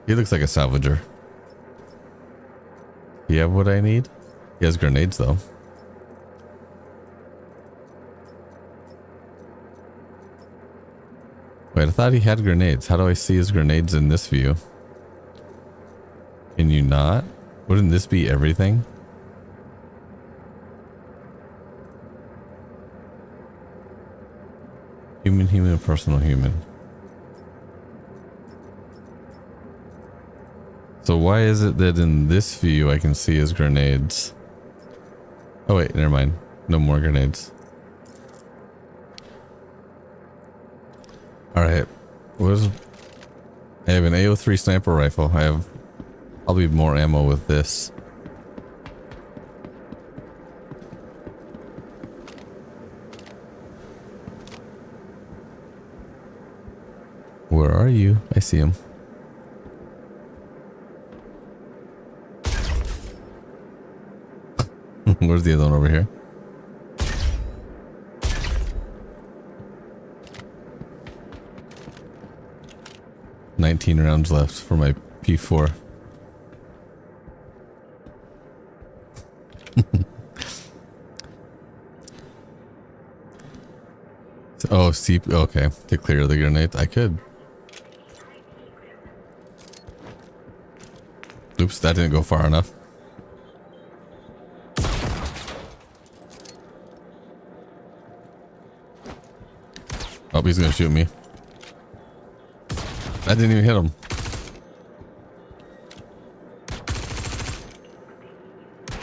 He looks like a salvager. Do you have what I need? He has grenades though. Wait, I thought he had grenades. How do I see his grenades in this view? Can you not? Wouldn't this be everything? Human, personal, human. So why is it that in this view I can see his grenades? Oh wait, never mind. No more grenades. Alright. I have an AO3 sniper rifle. I have probably more ammo with this. Where are you? I see him. Where's the other one over here? 19 rounds left for my P4. Oh, steep. Okay, to clear the grenade, I could. Oops, that didn't go far enough. Oh, he's gonna shoot me. That didn't even hit him.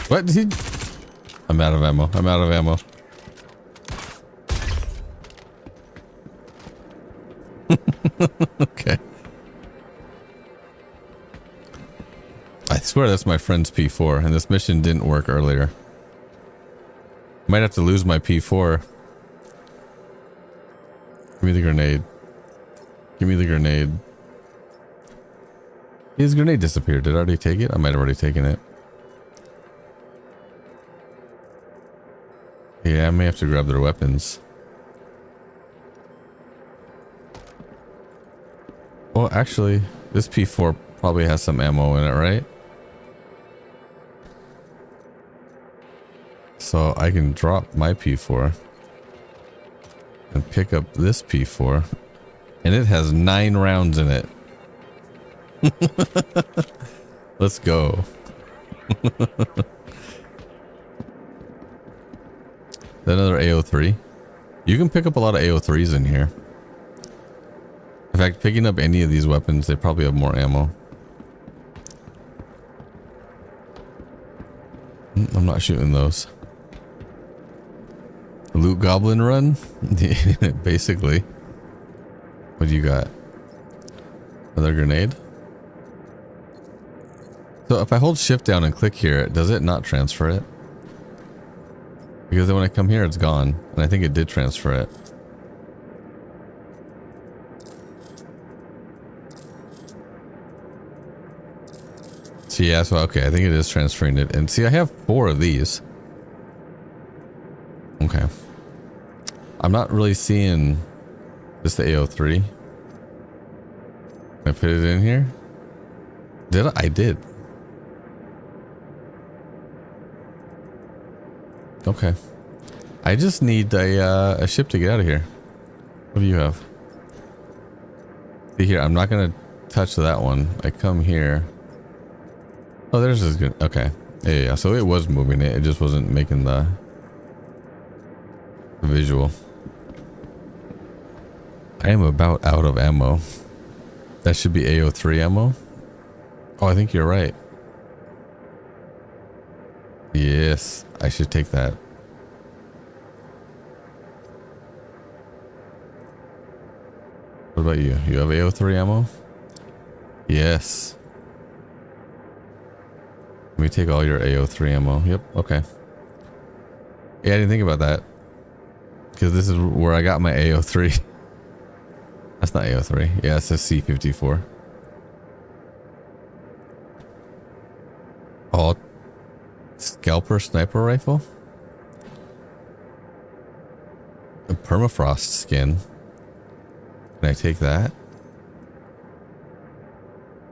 What did he? I'm out of ammo. I'm out of ammo. Okay. I swear that's my friend's P4, and this mission didn't work earlier. Might have to lose my P4. Give me the grenade. Give me the grenade. His grenade disappeared. Did I already take it? I might have already taken it. Yeah, I may have to grab their weapons. Well, actually, this P4 probably has some ammo in it, right? So I can drop my P4 and pick up this P4, and it has 9 rounds in it. Let's go. Another AO3. You can pick up a lot of AO3s in here. In fact, picking up any of these weapons, they probably have more ammo. I'm not shooting those. Loot goblin run? Basically. What do you got? Another grenade? So if I hold shift down and click here, does it not transfer it? Because then when I come here, it's gone. And I think it did transfer it. So yeah, so okay, I think it is transferring it. And see, I have 4 of these. Okay. I'm not really seeing just the AO3. Can I put it in here? Did I? I did. Okay. I just need a ship to get out of here. What do you have? See here, I'm not gonna touch that one. I come here. Oh, there's this good. Okay. Yeah. So it was moving it. It just wasn't making the visual. I am about out of ammo. That should be AO3 ammo. Oh, I think you're right. Yes, I should take that. What about you? You have AO3 ammo? Yes. Let me take all your AO3 ammo. Yep, okay. Yeah, I didn't think about that. Because this is where I got my AO3. That's not AO3. Yeah, it's a C54. Oh, scalper sniper rifle? A permafrost skin. Can I take that?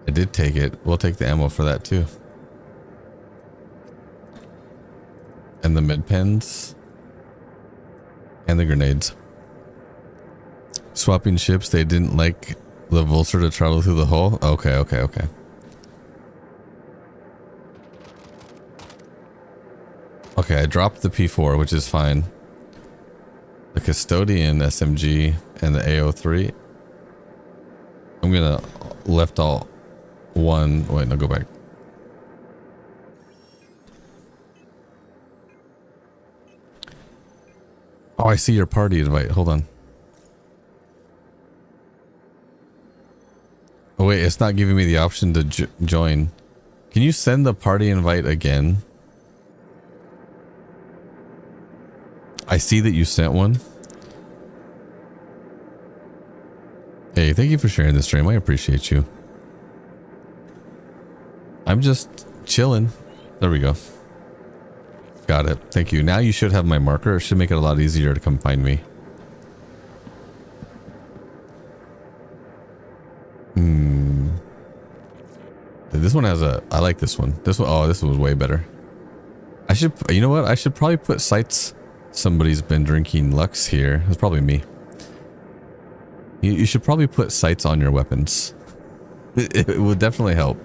I did take it. We'll take the ammo for that too. And the mid pens. And the grenades. Swapping ships, they didn't like the Vulture to travel through the hull? Okay, okay, okay. Okay, I dropped the P4, which is fine. The Custodian SMG and the AO3. I'm gonna left alt 1. Wait, no, go back. Oh, I see your party invite. Hold on. Oh, wait, it's not giving me the option to join. Can you send the party invite again? I see that you sent one. Hey, thank you for sharing the stream. I appreciate you. I'm just chilling. There we go. Got it. Thank you. Now you should have my marker. It should make it a lot easier to come find me. This one has a, I like this one. This one, oh, this one was way better. I should, you know what? I should probably put sights. Somebody's been drinking Lux here. It's probably me. You should probably put sights on your weapons. It would definitely help.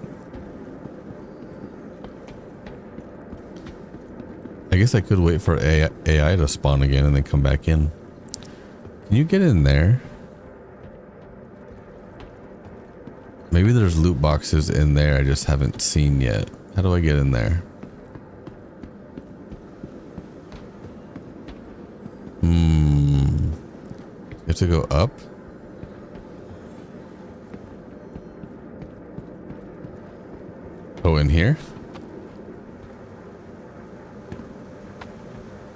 I guess I could wait for AI to spawn again and then come back in. Can you get in there? Maybe there's loot boxes in there I just haven't seen yet. How do I get in there? You have to go up? Oh, in here?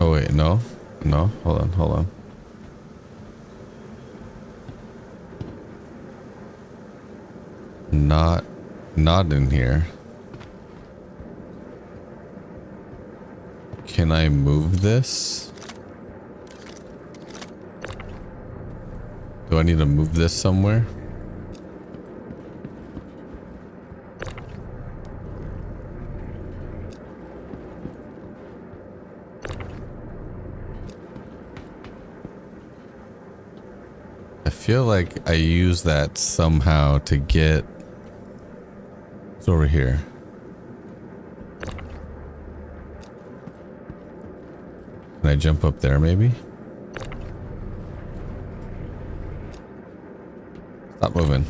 Oh wait, no. No, hold on. Not in here. Can I move this? Do I need to move this somewhere? I feel like I use that somehow to get... It's over here. Can I jump up there maybe? Stop moving.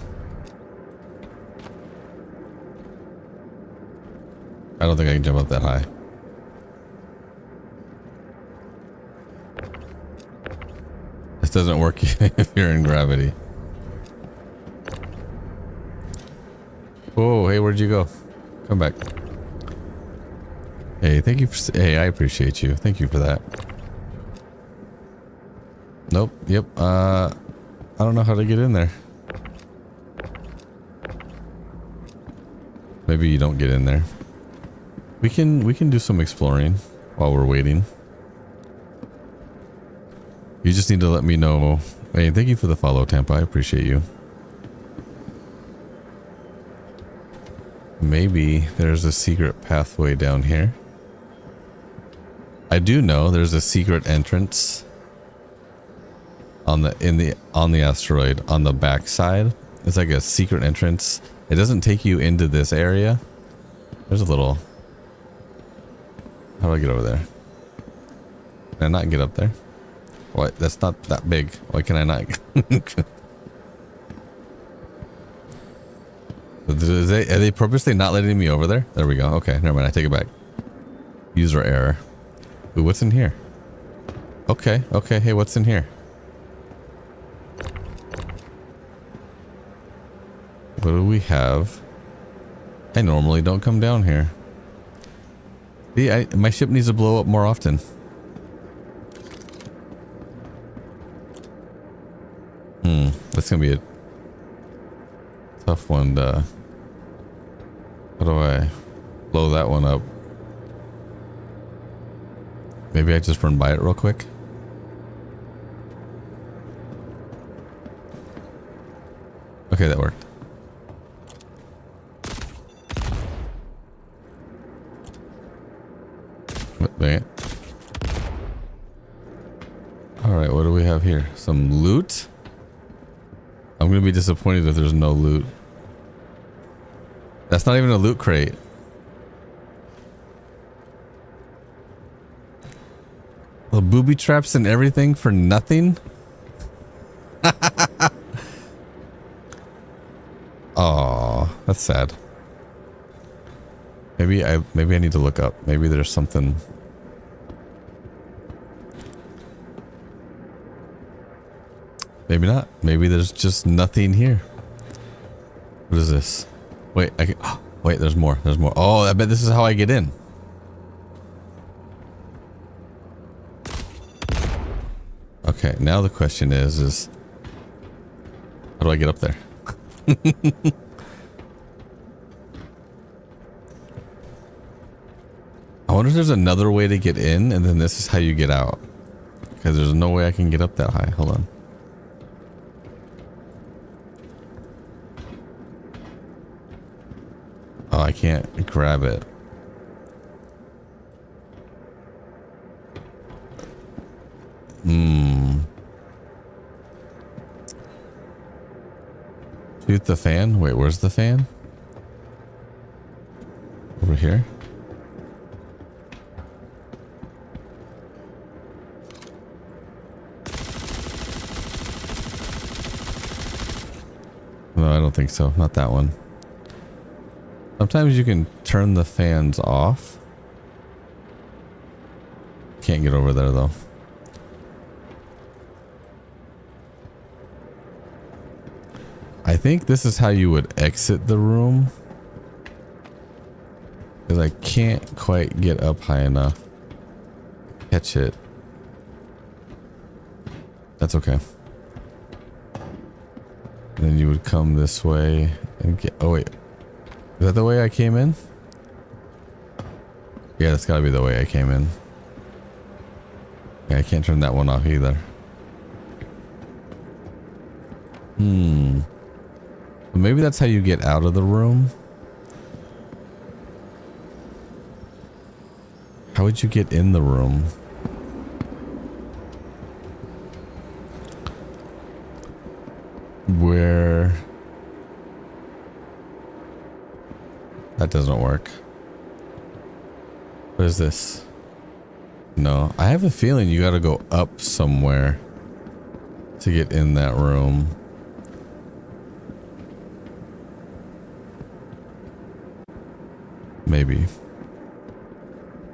I don't think I can jump up that high. This doesn't work if you're in gravity. Oh, hey, where'd you go? Come back. Hey, thank you for... Hey, I appreciate you. Thank you for that. Nope. Yep. I don't know how to get in there. Maybe you don't get in there. We can do some exploring while we're waiting. You just need to let me know. Hey, thank you for the follow, Tampa. I appreciate you. Maybe there's a secret pathway down here. I do know there's a secret entrance on the asteroid on the back side. It's like a secret entrance. It doesn't take you into this area. There's a little... How do I get over there? Can I not get up there? What? That's not that big. Why can I not? Are they purposely not letting me over there? There we go. Okay, never mind. I take it back. User error. Ooh, what's in here? Okay, okay. Hey, what's in here? What do we have? I normally don't come down here. See, my ship needs to blow up more often. That's gonna be a tough one to... How do I blow that one up? Maybe I just run by it real quick. Okay, that worked. Wait. Alright, what do we have here? Some loot? I'm gonna be disappointed if there's no loot. That's not even a loot crate. Well, booby traps and everything for nothing? Oh, that's sad. Maybe I need to look up. Maybe there's something. Maybe not. Maybe there's just nothing here. What is this? Wait, I can, oh, wait, there's more. There's more. Oh, I bet this is how I get in. Okay, now the question is how do I get up there? I wonder if there's another way to get in and then this is how you get out. Because there's no way I can get up that high. Hold on. Oh, I can't grab it. Shoot the fan? Wait, where's the fan? Over here? No, I don't think so. Not that one. Sometimes you can turn the fans off. Can't get over there though. I think this is how you would exit the room. Because I can't quite get up high enough. Catch it. That's okay. Then you would come this way and get... Oh wait. Is that the way I came in? Yeah, that's gotta be the way I came in. Yeah, I can't turn that one off either. But maybe that's how you get out of the room. How would you get in the room? Where... That doesn't work. What is this? No, I have a feeling you gotta go up somewhere to get in that room. Maybe.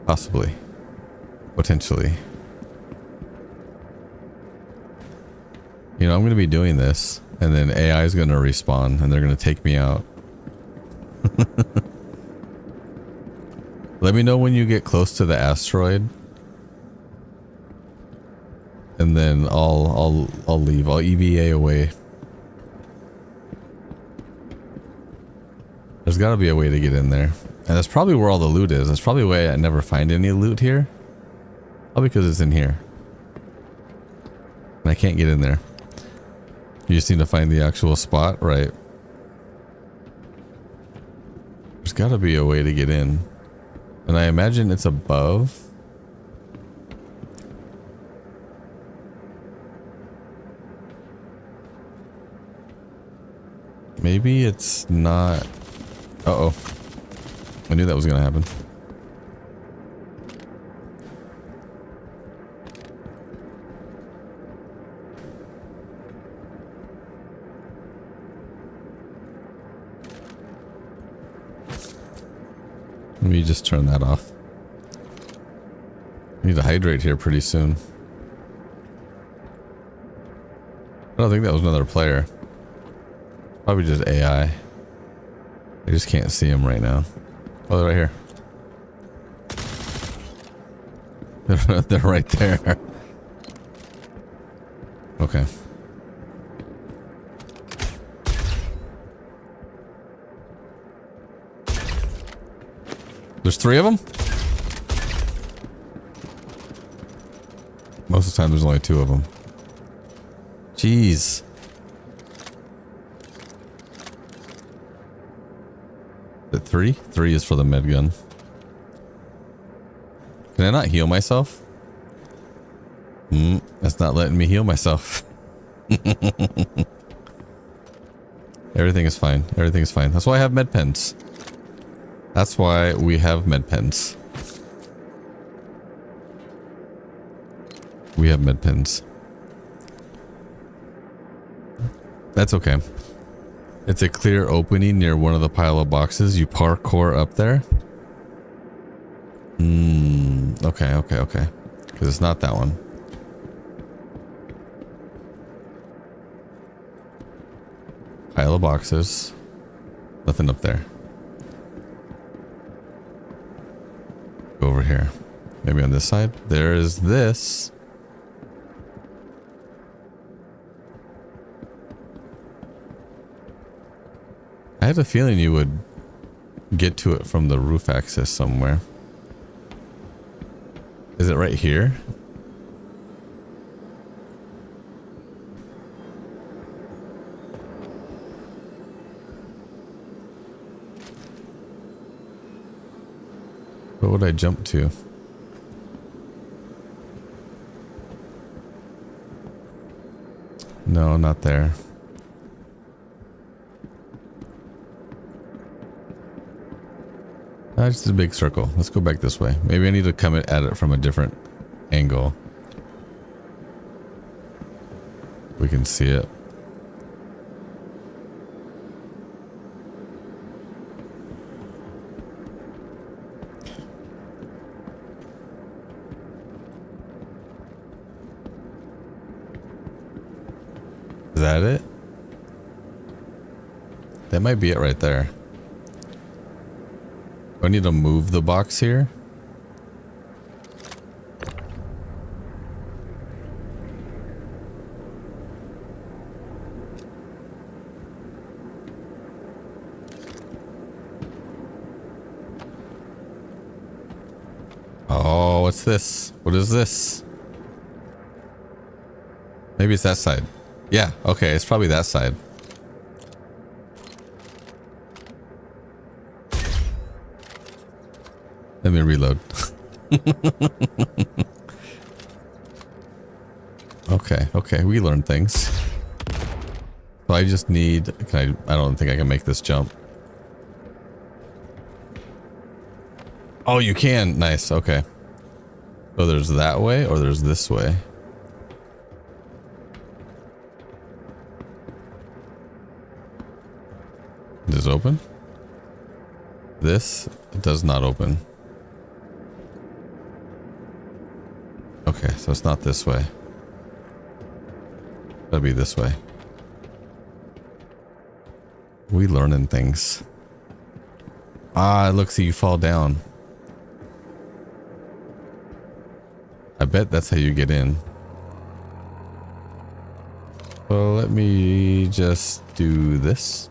Possibly. Potentially. You know, I'm going to be doing this, and then AI is going to respawn, and they're going to take me out. Let me know when you get close to the asteroid. And then I'll leave. I'll EVA away. There's got to be a way to get in there. And that's probably where all the loot is. That's probably why I never find any loot here. Probably because it's in here. And I can't get in there. You just need to find the actual spot, right? There's got to be a way to get in. And I imagine it's above. Maybe it's not. Uh-oh. I knew that was going to happen. Let me just turn that off. I need to hydrate here pretty soon. I don't think that was another player. Probably just AI. I just can't see him right now. Oh, they're right here. They're right there. Okay. There's 3 of them? Most of the time there's only 2 of them. Jeez. Is it 3? 3 is for the med gun. Can I not heal myself? That's not letting me heal myself. Everything is fine. Everything is fine. That's why I have med pens. That's why we have med pens. We have med pens. That's okay. It's a clear opening near one of the pile of boxes. You parkour up there. Okay. Because it's not that one. Pile of boxes. Nothing up there. Go over here. Maybe on this side. There is this. I had a feeling you would get to it from the roof access somewhere. Is it right here? What would I jump to? No, not there. Just a big circle. Let's go back this way. Maybe I need to come at it from a different angle. We can see it. Is that it? That might be it right there. Do I need to move the box here? Oh, what's this? What is this? Maybe it's that side. Yeah, okay, it's probably that side. Let me reload. Okay, we learn things. So I just need, I don't think I can make this jump. Oh, you can. Nice. Okay. So there's that way or there's this way. Does it open? This does not open. Okay, so it's not this way. Gotta be this way. We learning things. Ah, look, see, you fall down. I bet that's how you get in. So let me just do this.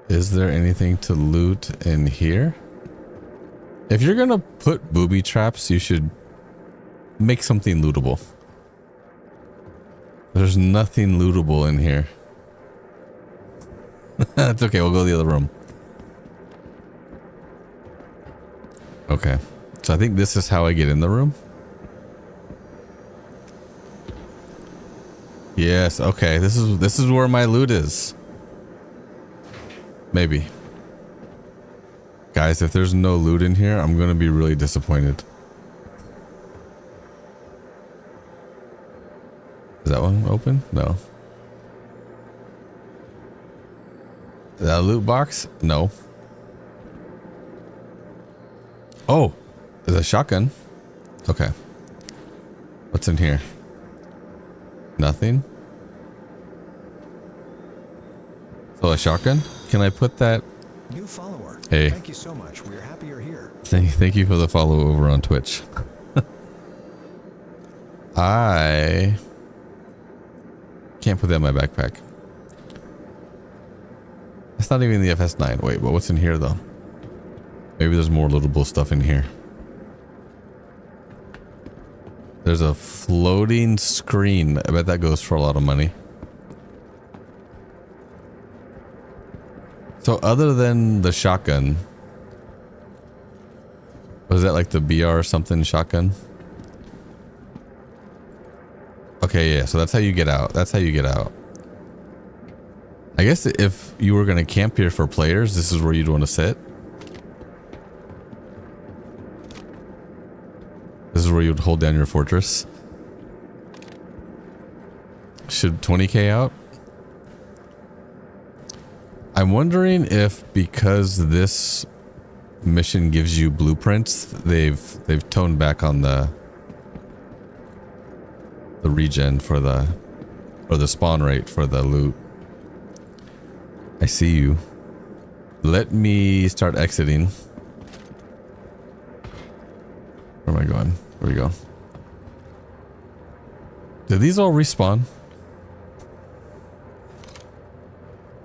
Is there anything to loot in here? If you're gonna put booby traps, you should make something lootable. There's nothing lootable in here. That's okay, we'll go to the other room. Okay, so I think this is how I get in the room. Yes, okay, this is where my loot is. Maybe. Guys, if there's no loot in here, I'm gonna be really disappointed. Is that one open? No. Is that a loot box? No. Oh, there's a shotgun. Okay. What's in here? Nothing. So a shotgun? Can I put that? New follower. Hey. Thank you so much. We're happy you're here. Thank you for the follow over on Twitch. I can't put that in my backpack. That's not even the FS9. Wait, but what's in here though? Maybe there's more lootable stuff in here. There's a floating screen. I bet that goes for a lot of money. So other than the shotgun, was that like the BR or something shotgun? Okay, yeah, so that's how you get out. That's how you get out. I guess if you were going to camp here for players, this is where you'd want to sit. This is where you would hold down your fortress. Should 20k out? I'm wondering if because this mission gives you blueprints, they've toned back on the regen for the spawn rate for the loot. I see you. Let me start exiting. Where am I going? Where we go? Did these all respawn?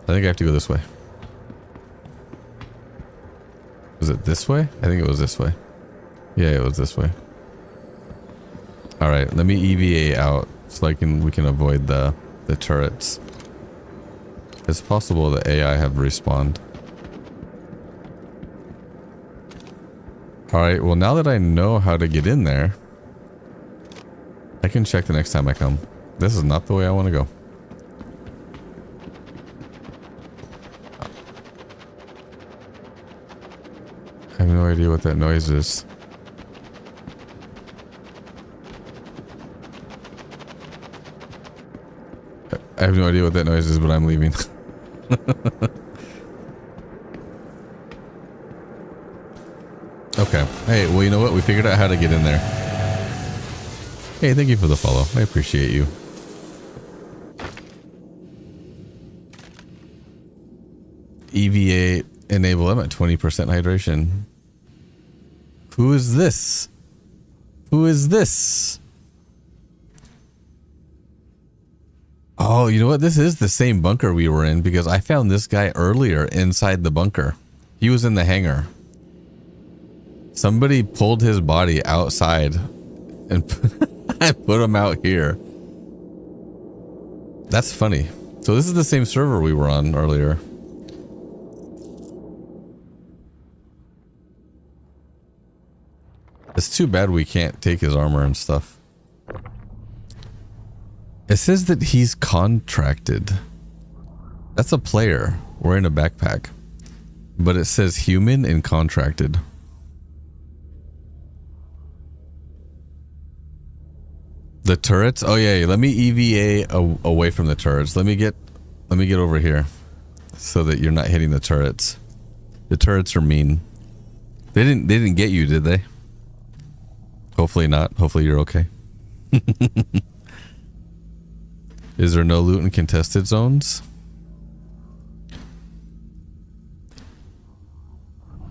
I think I have to go this way. Was it this way? I think it was this way. Yeah, it was this way. All right, let me EVA out so we can avoid the turrets. It's possible the AI have respawned. Alright, well now that I know how to get in there, I can check the next time I come. This is not the way I want to go. I have no idea what that noise is. I have no idea what that noise is, but I'm leaving. Okay. Hey, well, you know what? We figured out how to get in there. Hey, thank you for the follow. I appreciate you. EVA enable. I'm at 20% hydration. Who is this? Who is this? Oh, you know what? This is the same bunker we were in because I found this guy earlier inside the bunker. He was in the hangar. Somebody pulled his body outside and I put him out here. That's funny. So this is the same server we were on earlier. It's too bad we can't take his armor and stuff. It says that he's contracted. That's a player wearing a backpack. But it says human and contracted. The turrets? Oh yeah, let me EVA away from the turrets. Let me get over here so that you're not hitting the turrets. The turrets are mean. They didn't get you, did they? Hopefully not. Hopefully you're okay. Is there no loot in contested zones?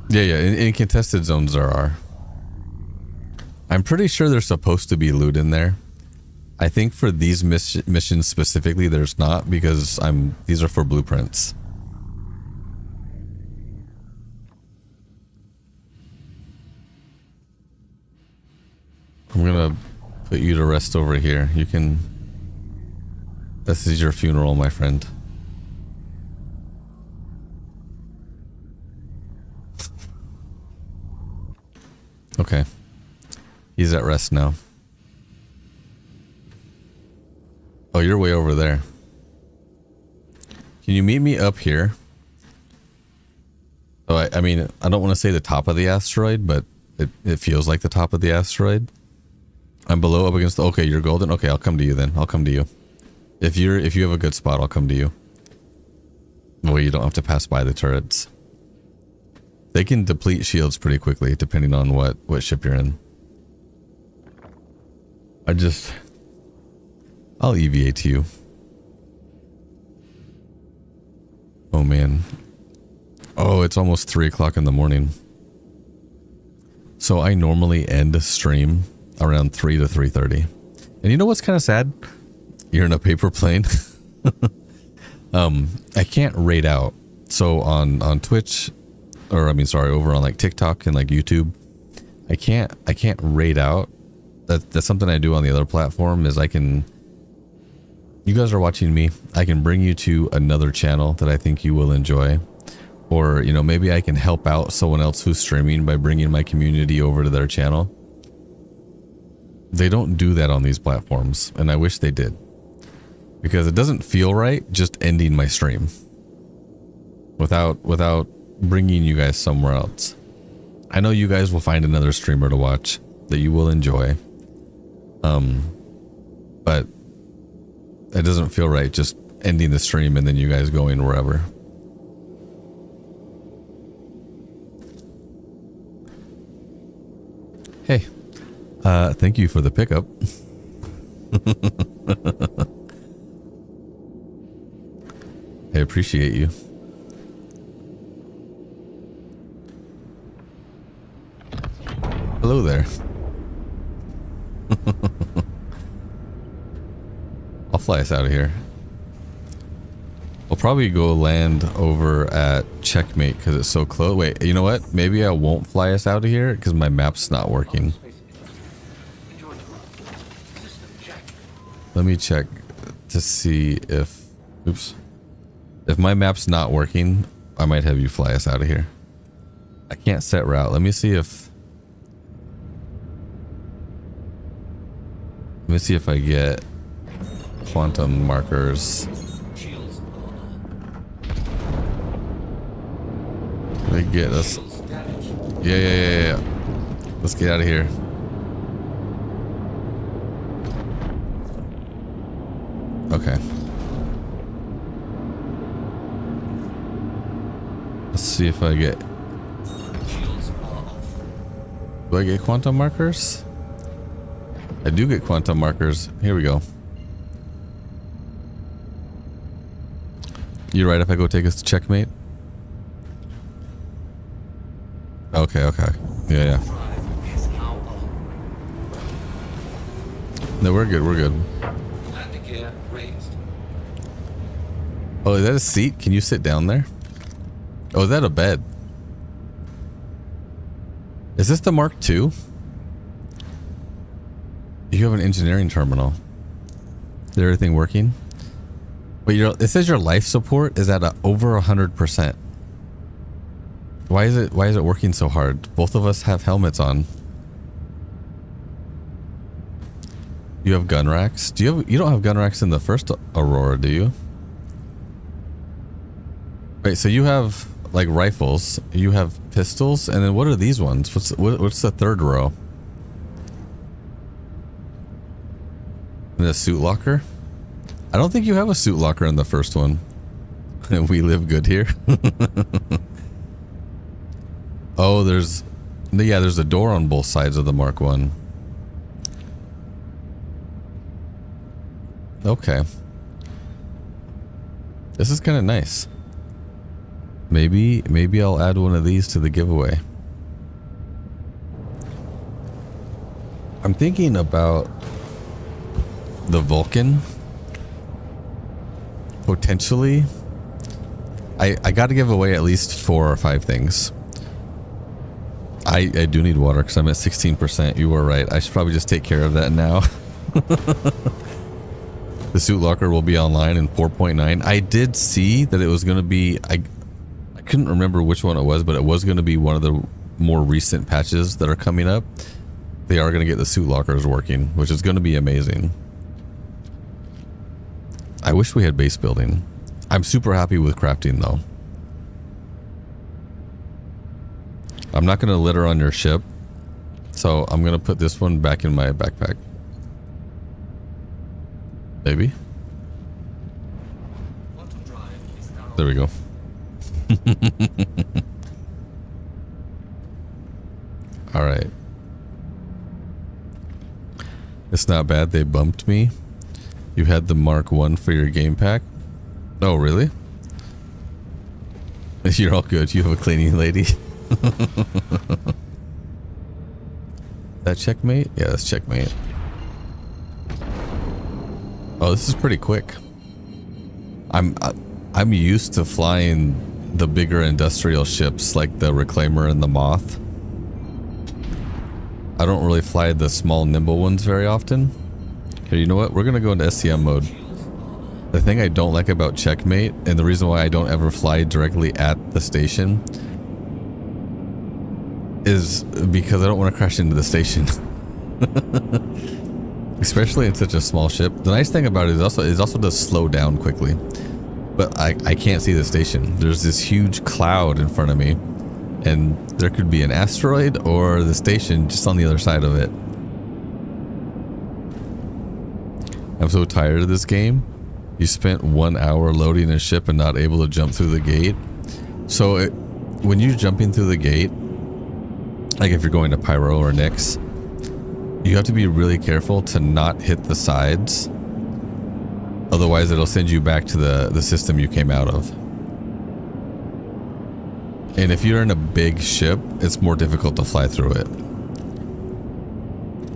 Yeah, in contested zones there are. I'm pretty sure there's supposed to be loot in there. I think for these missions specifically, there's not because these are for blueprints. I'm gonna put you to rest over here. You can. This is your funeral, my friend. Okay. He's at rest now. Oh, you're way over there. Can you meet me up here? Oh, I mean, I don't want to say the top of the asteroid, but it feels like the top of the asteroid. I'm below up against the... Okay, you're golden. Okay, I'll come to you then. I'll come to you. If you have a good spot, I'll come to you. Well, you don't have to pass by the turrets. They can deplete shields pretty quickly, depending on what ship you're in. I'll EVA to you. Oh man. Oh, it's almost 3 o'clock in the morning. So I normally end a stream around 3 to 3:30. And you know what's kind of sad? You're in a paper plane. I can't raid out. So on Twitch, or I mean, sorry, over on like TikTok and like YouTube, I can't raid out. That's something I do on the other platform is you guys are watching me. I can bring you to another channel that I think you will enjoy. Or, you know, maybe I can help out someone else who's streaming by bringing my community over to their channel. They don't do that on these platforms, and I wish they did. Because it doesn't feel right just ending my stream without bringing you guys somewhere else. I know you guys will find another streamer to watch that you will enjoy. But it doesn't feel right just ending the stream and then you guys going wherever. Hey, thank you for the pickup. I appreciate you. Hello there. I'll fly us out of here. We'll probably go land over at Checkmate because it's so close. Wait, you know what? Maybe I won't fly us out of here because my map's not working. Let me check to see if... Oops. If my map's not working, I might have you fly us out of here. I can't set route. Let me see if I get quantum markers. They get us. Yeah. Let's get out of here. Okay. Let's see if I get. Do I get quantum markers? I do get quantum markers. Here we go. You're right if I go take us to checkmate? Okay. Yeah. No, we're good. Oh, is that a seat? Can you sit down there? Oh, is that a bed? Is this the Mark II? You have an engineering terminal. Is everything working? But it says your life support is at over 100%. Why is it working so hard? Both of us have helmets on. You have gun racks? You don't have gun racks in the first Aurora, do you? Wait, so you have like rifles, you have pistols, and then what are these ones? What's the third row? The suit locker? I don't think you have a suit locker in the first one. We live good here. Oh, there's a door on both sides of the Mark 1. Okay. This is kind of nice. Maybe I'll add one of these to the giveaway. I'm thinking about the Vulcan. Potentially. I got to give away at least 4 or 5 things. I do need water because I'm at 16%. You were right. I should probably just take care of that now. The suit locker will be online in 4.9. I did see that it was going to be... I couldn't remember which one it was, but it was going to be one of the more recent patches that are coming up. They are going to get the suit lockers working, which is going to be amazing. I wish we had base building. I'm super happy with crafting though. I'm not going to litter on your ship, so I'm going to put this one back in my backpack. Maybe. There we go. All right. It's not bad. They bumped me. You had the Mark 1 for your game pack. Oh, really? You're all good. You have a cleaning lady. That checkmate? Yeah, that's checkmate. Oh, this is pretty quick. I'm used to flying the bigger industrial ships like the Reclaimer and the Moth. I don't really fly the small nimble ones very often. Okay, you know what? We're gonna go into SCM mode. The thing I don't like about checkmate, and the reason why I don't ever fly directly at the station, is because I don't want to crash into the station. Especially in such a small ship. The nice thing about it is also to slow down quickly. But I can't see the station. There's this huge cloud in front of me, and there could be an asteroid or the station just on the other side of it. I'm so tired of this game. You spent 1 hour loading a ship and not able to jump through the gate. So when you're jumping through the gate, like if you're going to Pyro or Nyx, you have to be really careful to not hit the sides. Otherwise, it'll send you back to the system you came out of. And if you're in a big ship, it's more difficult to fly through it.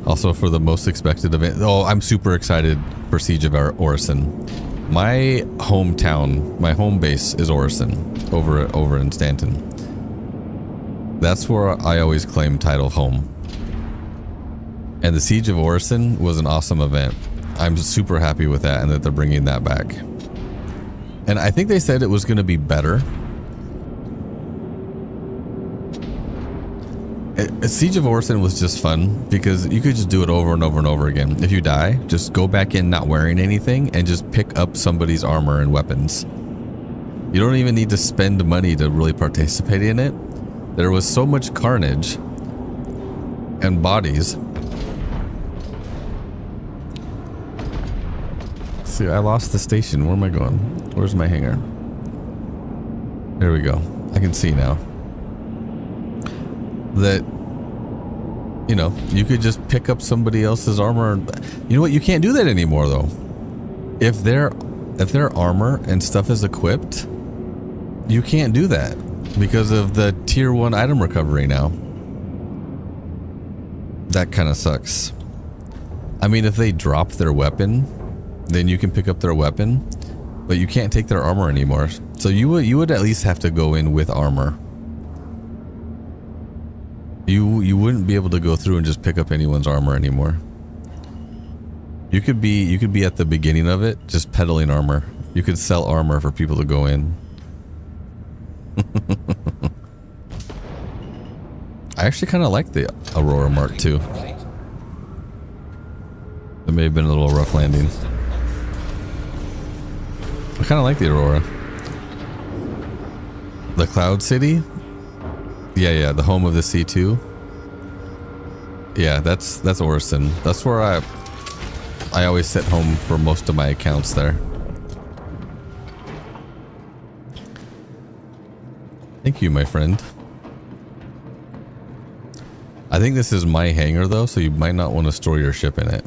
Also, for the most expected event... Oh, I'm super excited for Siege of Orison. My hometown, my home base is Orison, over in Stanton. That's where I always claim title home. And the Siege of Orison was an awesome event. I'm super happy with that and that they're bringing that back. And I think they said it was going to be better. Siege of Orson was just fun because you could just do it over and over and over again. If you die, just go back in not wearing anything and just pick up somebody's armor and weapons. You don't even need to spend money to really participate in it. There was so much carnage and bodies. See, I lost the station. Where am I going? Where's my hangar? There we go. I can see now. That, you know, you could just pick up somebody else's armor. You know what? You can't do that anymore, though. If their armor and stuff is equipped, you can't do that because of the tier 1 item recovery now. That kind of sucks. I mean, if they drop their weapon, then you can pick up their weapon, but you can't take their armor anymore. So you would at least have to go in with armor. You wouldn't be able to go through and just pick up anyone's armor anymore. You could be at the beginning of it just peddling armor. You could sell armor for people to go in. I actually kind of like the Aurora Mark II. It may have been a little rough landing. I kind of like the Aurora. The Cloud City? Yeah, the home of the C2. Yeah, that's Orson. That's where I always sit home for most of my accounts there. Thank you, my friend. I think this is my hangar though, so you might not want to store your ship in it.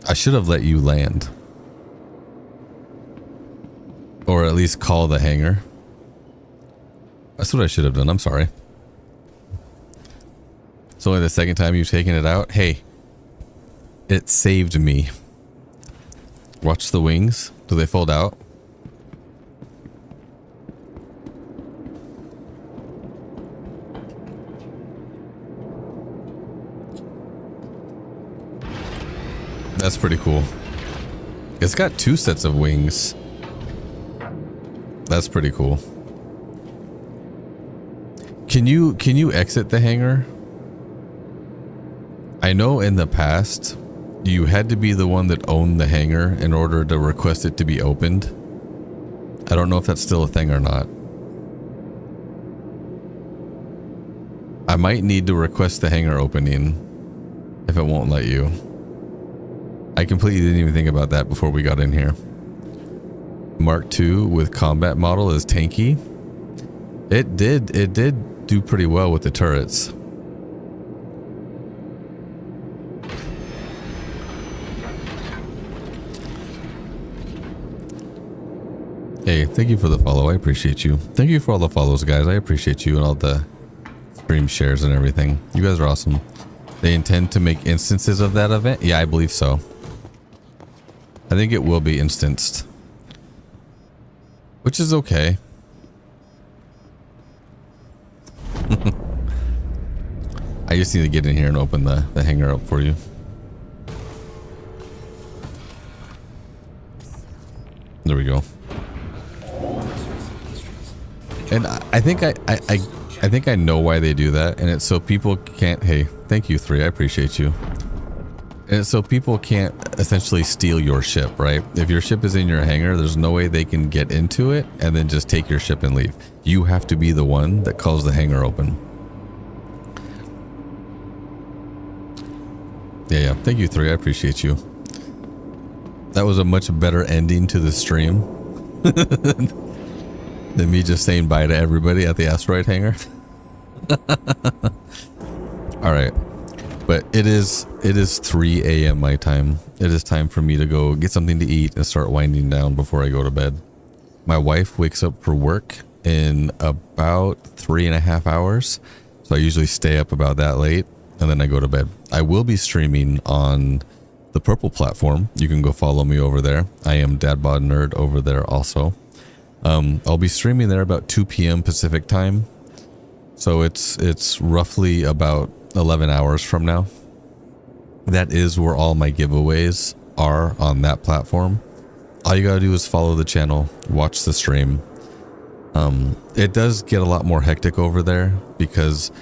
I should have let you land. Or at least call the hangar. That's what I should have done. I'm sorry. It's only the second time you've taken it out. Hey, it saved me. Watch the wings. Do they fold out? That's pretty cool. It's got 2 sets of wings. That's pretty cool. Can you exit the hangar? I know in the past you had to be the one that owned the hangar in order to request it to be opened. I don't know if that's still a thing or not. I might need to request the hangar opening if it won't let you. I completely didn't even think about that before we got in here. Mark II with combat model is tanky. It did do pretty well with the turrets. Hey, thank you for the follow. I appreciate you. Thank you for all the follows, guys. I appreciate you and all the stream shares and everything. You guys are awesome. They intend to make instances of that event? Yeah, I believe so. I think it will be instanced. Which is okay. I just need to get in here and open the hangar up for you. There we go. And I think I think I know why they do that, and it's so people can't. Hey, thank you, 3. I appreciate you. And it's so people can't essentially steal your ship, right? If your ship is in your hangar, there's no way they can get into it and then just take your ship and leave. You have to be the one that calls the hangar open. Yeah. Thank you, 3. I appreciate you. That was a much better ending to the stream than me just saying bye to everybody at the asteroid hangar. All right. But it is 3 a.m. my time. It is time for me to go get something to eat and start winding down before I go to bed. My wife wakes up for work in about 3.5 hours. So I usually stay up about that late and then I go to bed. I will be streaming on the Purple platform. You can go follow me over there. I am Dadbod Nerd over there also. I'll be streaming there about 2 p.m. Pacific time. So it's roughly about 11 hours from now. That is where all my giveaways are on that platform. all you gotta do is follow the channel, watch the stream. It does get a lot more hectic over there because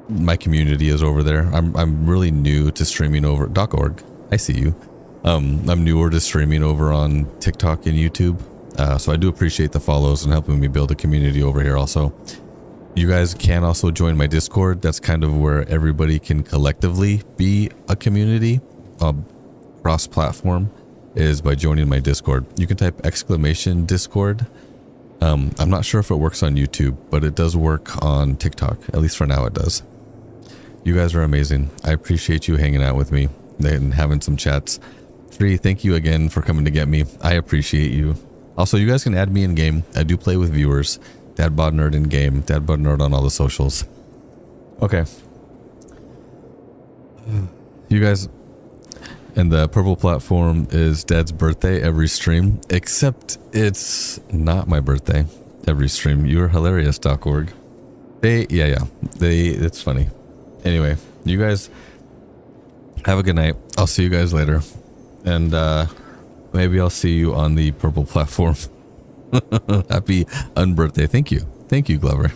my community is over there. I'm really new to streaming over .org. I see you. I'm newer to streaming over on TikTok and YouTube. So I do appreciate the follows and helping me build a community over here also. You guys can also join my Discord. That's kind of where everybody can collectively be a community. Cross-platform is by joining my Discord. You can type !Discord. I'm not sure if it works on YouTube, but it does work on TikTok. At least for now it does. You guys are amazing. I appreciate you hanging out with me and having some chats. Tree, thank you again for coming to get me. I appreciate you. Also, you guys can add me in game. I do play with viewers. DadBodNerd in game. DadBodNerd on all the socials. Okay. You guys, and the purple platform is Dad's birthday every stream, except it's not my birthday every stream. You're hilarious.org. It's funny. Anyway, you guys have a good night. I'll see you guys later. And maybe I'll see you on the purple platform. Happy unbirthday. Thank you. Thank you, Glover.